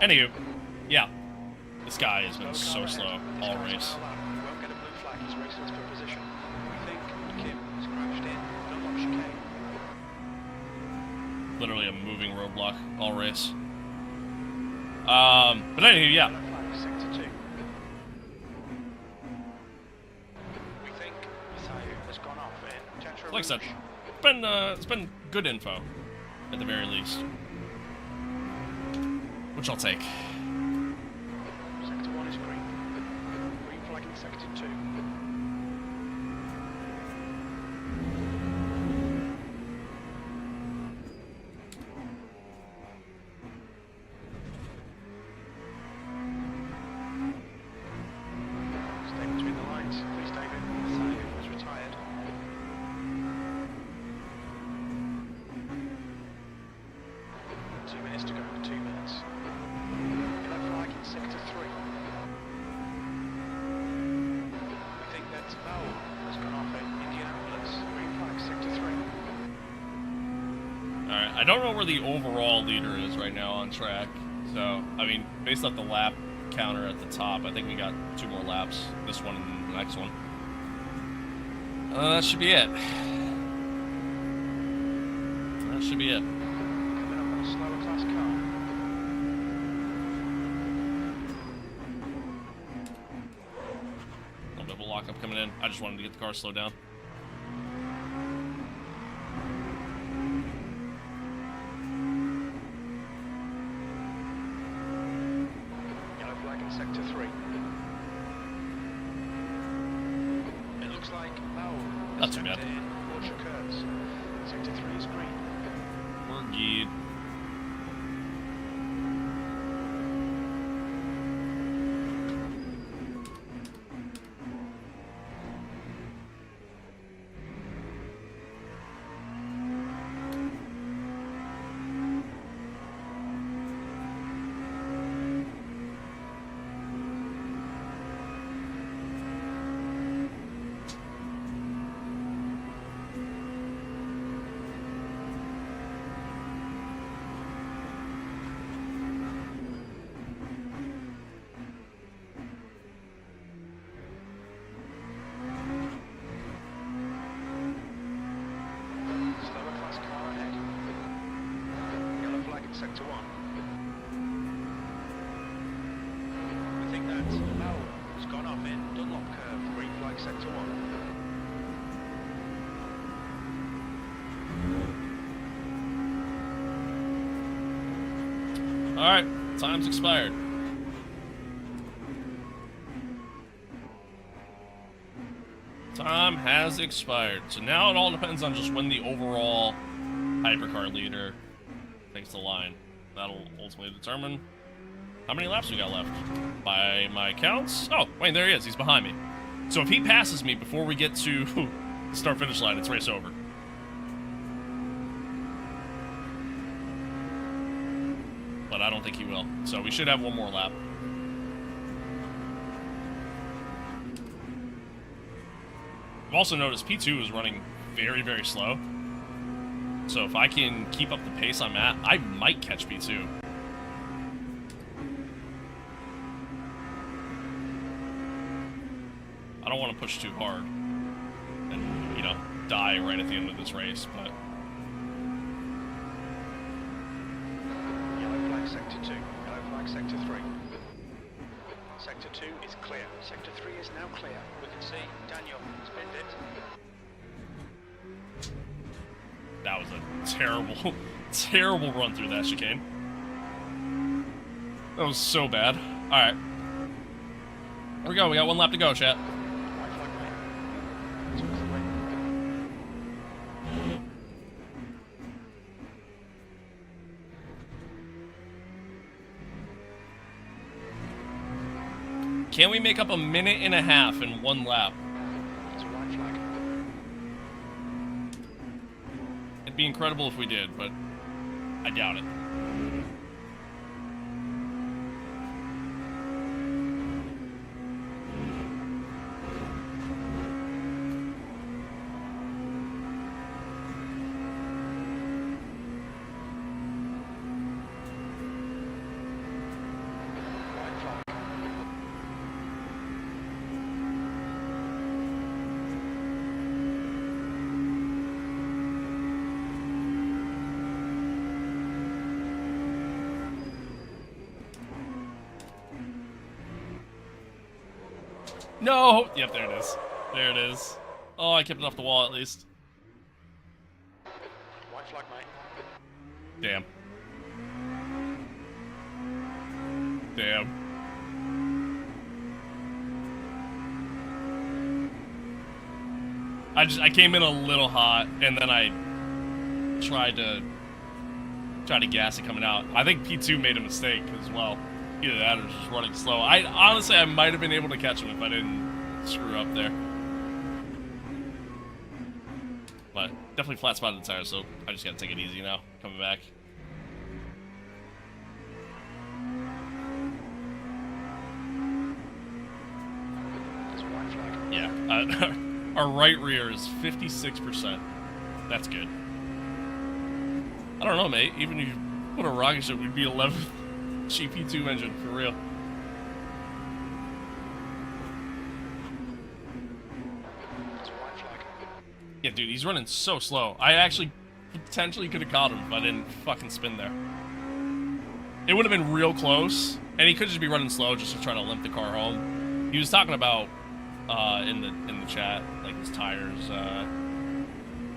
Anywho, yeah. This guy has been so slow all race. Won't get a blue flag. He's racing for position. We think Kim has crashed in. Don't lock chicane. Literally a moving roadblock all race. But anywho, yeah. Sector 2. We think Mathayu has gone off in Tetra. Like I said, it's been good info, at the very least. Which I'll take. Sector 1 is green. Green flagging Sector 2. Stay between the lines, please, David. Mathayu was retired. Two minutes to go. 2 minutes. Yellow flag in Sector 3. We think that Mel has gone off in Indianapolis. Green flag Sector 3. Alright, I don't know where the overall leader is right now on track. So, I mean, based off the lap counter at the top, I think we got 2 more laps. This one and the next one. That should be it. That should be it. Coming up on a slower class car. No double lockup coming in. I just wanted to get the car slowed down. Yellow flag in Sector 3. It looks like Mel Not too bad. in Porsche curves. Sector 3 is green. We're geared. Slower class car ahead. Yellow flag in Sector 1. We think that Mel has gone off in Dunlop curve. Green flag Sector 1. Alright, time's expired. Time has expired. So now it all depends on just when the overall hypercar leader takes the line. That'll ultimately determine how many laps we got left. By my counts... Oh, wait, there he is. He's behind me. So if he passes me before we get to the start-finish line, it's race over. But I don't think he will. So we should have one more lap. I've also noticed P2 is running very, very slow. So if I can keep up the pace I'm at, I might catch P2. I don't want to push too hard and, you know, die right at the end of this race, but... Yellow flag sector 2, yellow flag sector 3. Sector 2 is clear. Sector 3 is now clear. We can see Daniel spinned it. That was a terrible, terrible run through that chicane. That was so bad. Alright. Here we go. We got one lap to go, chat. White flag, mate. Towards the wing. Can we make up a minute and a half in one lap? It's a white flag. It'd be incredible if we did, but I doubt it. White flag. No! Yep, there it is. There it is. Oh, I kept it off the wall at least. White flag, mate. Damn. Damn. I came in a little hot, and then I tried to gas it coming out. I think P2 made a mistake as well. Either that or just running slow. Honestly, I might have been able to catch him if I didn't screw up there. But definitely flat spotted the tire, so I just gotta take it easy now, coming back. It's a white flag. Yeah, our right rear is 56%. That's good. I don't know, mate. Even if you put a rocket ship, we'd be 11th GP2 engine, for real. It's a white flag. Yeah, dude, he's running so slow. I actually potentially could have caught him if I didn't fucking spin there. It would have been real close, and he could just be running slow just to try to limp the car home. He was talking about in the chat, like his tires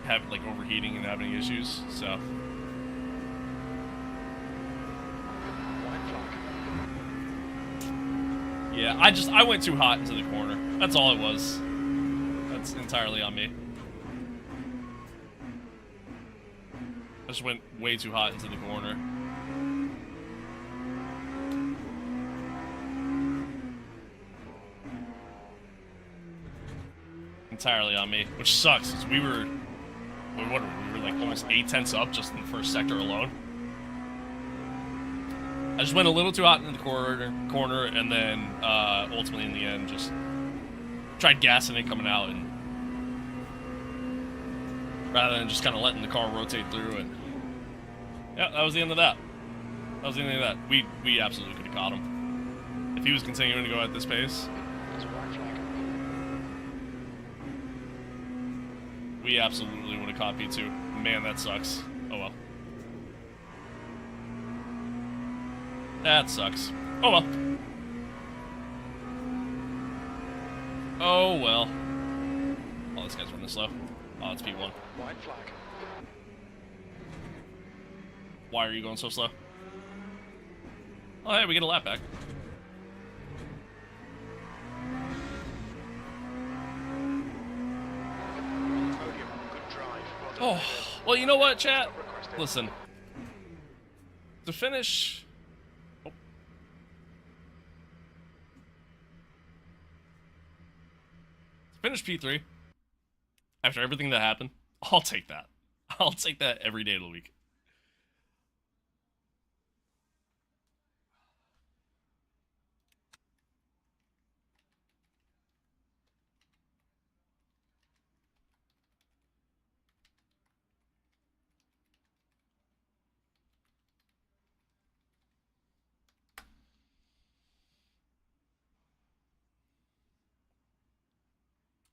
have like overheating and having issues. So White flag. yeah, I went too hot into the corner. That's all it was. That's entirely on me. I just went way too hot into the corner. Entirely on me, which sucks, because we were like almost 8/10 up just in the first sector alone. I just went a little too hot into the corner, and then ultimately in the end just tried gassing it coming out, and rather than just kind of letting the car rotate through, and yeah, that was the end of that. That was the end of that. We absolutely could have caught him if he was continuing to go at this pace. It's a white flag. We absolutely would have caught P2. Man, that sucks. Oh well. That sucks. Oh well. Oh well. Oh, this guy's running slow. Oh, it's P1. White flag. Why are you going so slow? Oh, hey, we get a lap back. Oh, well, you know what, chat? Listen. To finish... Oh. To finish P3, after everything that happened, I'll take that. I'll take that every day of the week.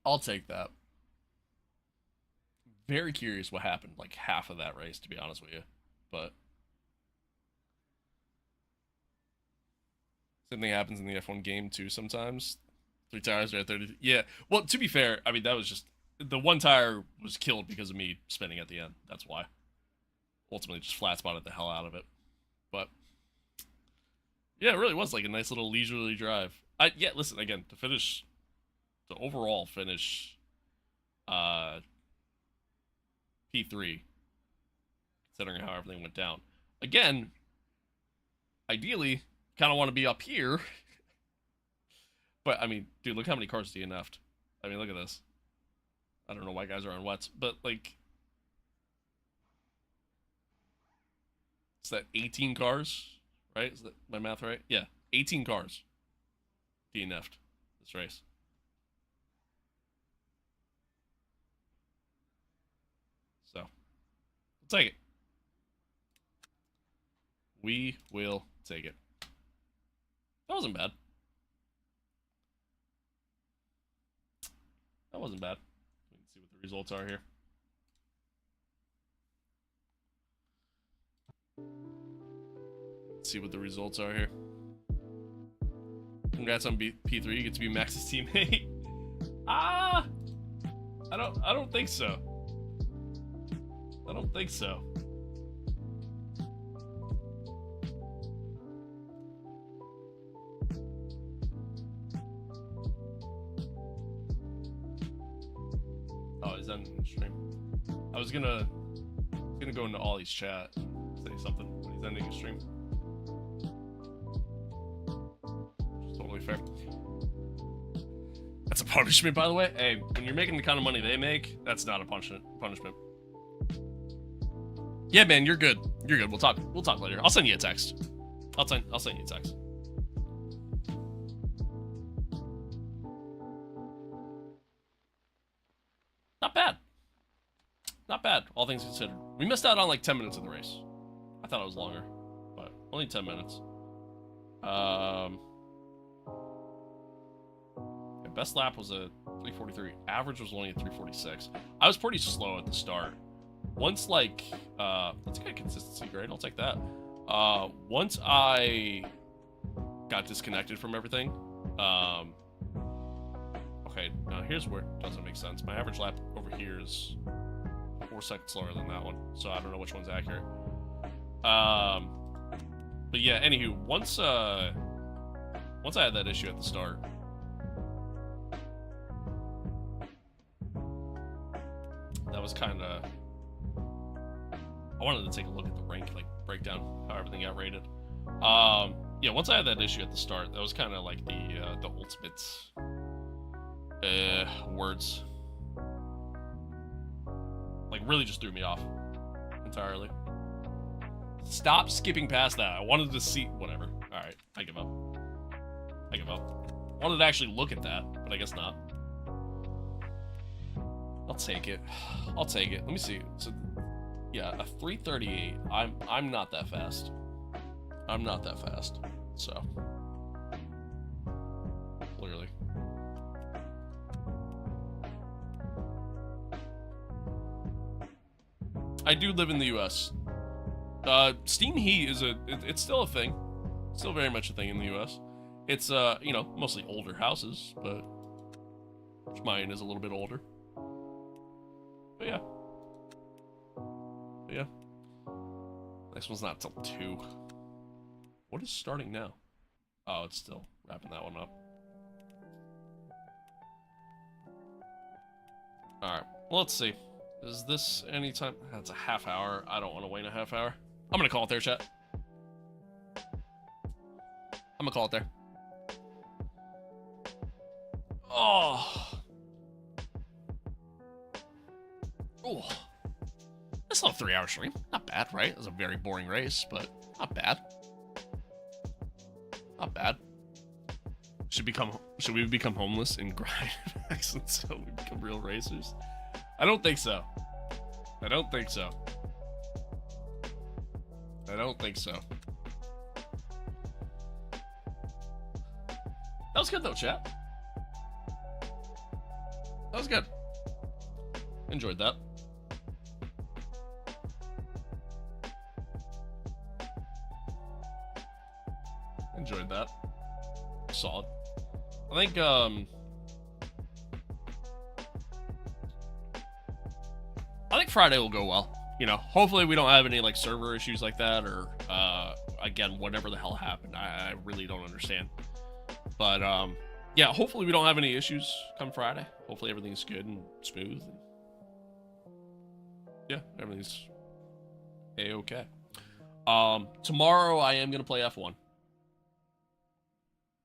I'll take that. Very curious what happened like half of that race, to be honest with you. But same thing happens in the F1 game too sometimes. 3 tires are at 30. Yeah. Well, to be fair, I mean, that was just... The one tire was killed because of me spinning at the end. That's why. Ultimately, just flat spotted the hell out of it. But... yeah, it really was like a nice little leisurely drive. Yeah, listen, again, to finish... To overall finish... P3, considering how everything went down. Again, ideally, kind of want to be up here. But, I mean, dude, look how many cars DNF'd. I mean, look at this. I don't know why guys are on wets, but, like... Is that 18 cars? Right? Is that my math right? Yeah, 18 cars DNF'd this race. So, we'll take it. We will take it. That wasn't bad. That wasn't bad. We can see what the results are here. Let's see what the results are here. Congrats on P3. You get to be Max's teammate. I don't think so. I don't think so. Oh, he's ending the stream. I was gonna go into Ollie's chat and say something when he's ending his stream. Which is totally fair. That's a punishment, by the way. Hey, when you're making the kind of money they make, that's not a punishment. Yeah, man, you're good. You're good. We'll talk later. I'll send you a text. I'll send you a text. Not bad. Not bad, all things considered. We missed out on like 10 minutes of the race. I thought it was longer, but only 10 minutes. Yeah, best lap was a 3:43. Average was only a 3:46. I was pretty slow at the start. Once, like, that's a good consistency grade. I'll take that. Once I got disconnected from everything, okay, now here's where it doesn't make sense. My average lap over here is 4 seconds slower than that one, so I don't know which one's accurate. But yeah, anywho, once I had that issue at the start, that was kind of... I wanted to take a look at the rank, like, break down how everything got rated. Yeah, once I had that issue at the start, that was kind of like the ultimate words. Like, really just threw me off entirely. Stop skipping past that. I wanted to see... Whatever. Alright, I give up. I give up. I wanted to actually look at that, but I guess not. I'll take it. I'll take it. Let me see. So, yeah, a 3:38. I'm not that fast. I'm not that fast. So, clearly. I do live in the U.S. Steam heat is it's still a thing. Still very much a thing in the U.S. It's, you know, mostly older houses, but mine is a little bit older. But yeah. But yeah. Next one's not till 2. What is starting now? Oh, it's still wrapping that one up. Alright, well, let's see. Is this anytime? That's a half hour. I don't want to wait a half hour. I'm gonna call it there, chat. I'm gonna call it there. Oh. Oh. That's not a 3-hour stream. Not bad, right? It was a very boring race, but not bad. Not bad. Should we become homeless and grind accents so we become real racers? I don't think so. I don't think so. I don't think so. That was good though, chat. That was good. Enjoyed that. Enjoyed that. Solid. I think Friday will go well. You know, hopefully we don't have any like server issues like that, or again, whatever the hell happened. I really don't understand. But yeah, hopefully we don't have any issues come Friday. Hopefully everything's good and smooth. And yeah, everything's a-okay. Tomorrow I am gonna play F1.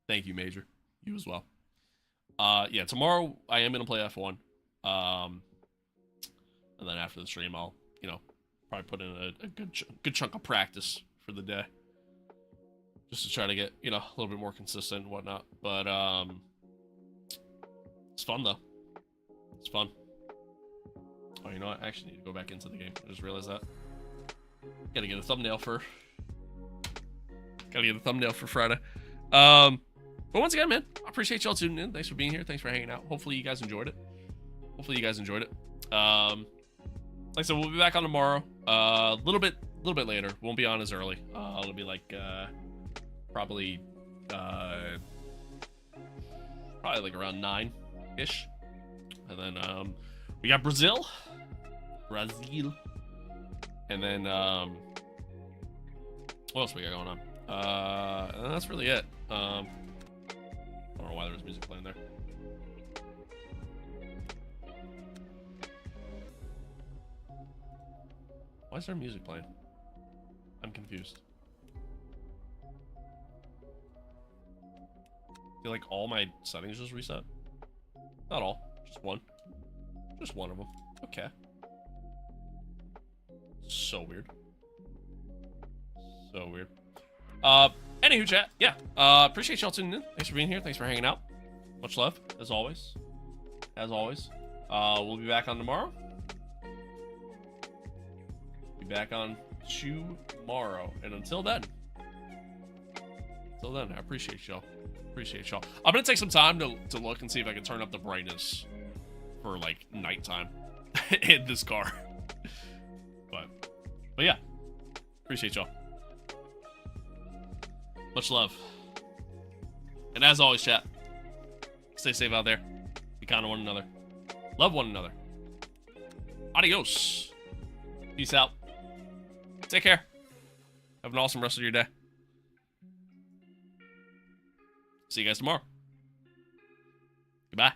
Thank you, Major. You as well. Yeah, tomorrow I am gonna play F1. And then after the stream, I'll, you know, probably put in a good chunk of practice for the day, just to try to get, you know, a little bit more consistent and whatnot. But it's fun though. It's fun. Oh, you know what? I actually need to go back into the game. I just realized that. Gotta get a thumbnail for Friday. But once again, man, I appreciate y'all tuning in. Thanks for being here. Thanks for hanging out. Hopefully you guys enjoyed it. Like I said, we'll be back on tomorrow. A little bit later. Won't be on as early. It'll be like probably like around 9-ish. And then we got Brazil. And then what else we got going on? And that's really it. I don't know why there was music playing there. Why is there music playing? I'm confused. Feel like all my settings just reset? Not all. Just one. Just one of them. Okay. So weird. So weird. Anywho, chat. Yeah. Appreciate y'all tuning in. Thanks for being here. Thanks for hanging out. Much love, as always. As always. We'll be back on tomorrow. Be back on tomorrow. And until then, I appreciate y'all. I'm gonna take some time to look and see if I can turn up the brightness for like nighttime in this car. But yeah, appreciate y'all. Much love. And as always, chat, stay safe out there. Be kind to one another. Love one another. Adios. Peace out. Take care. Have an awesome rest of your day. See you guys tomorrow. Goodbye.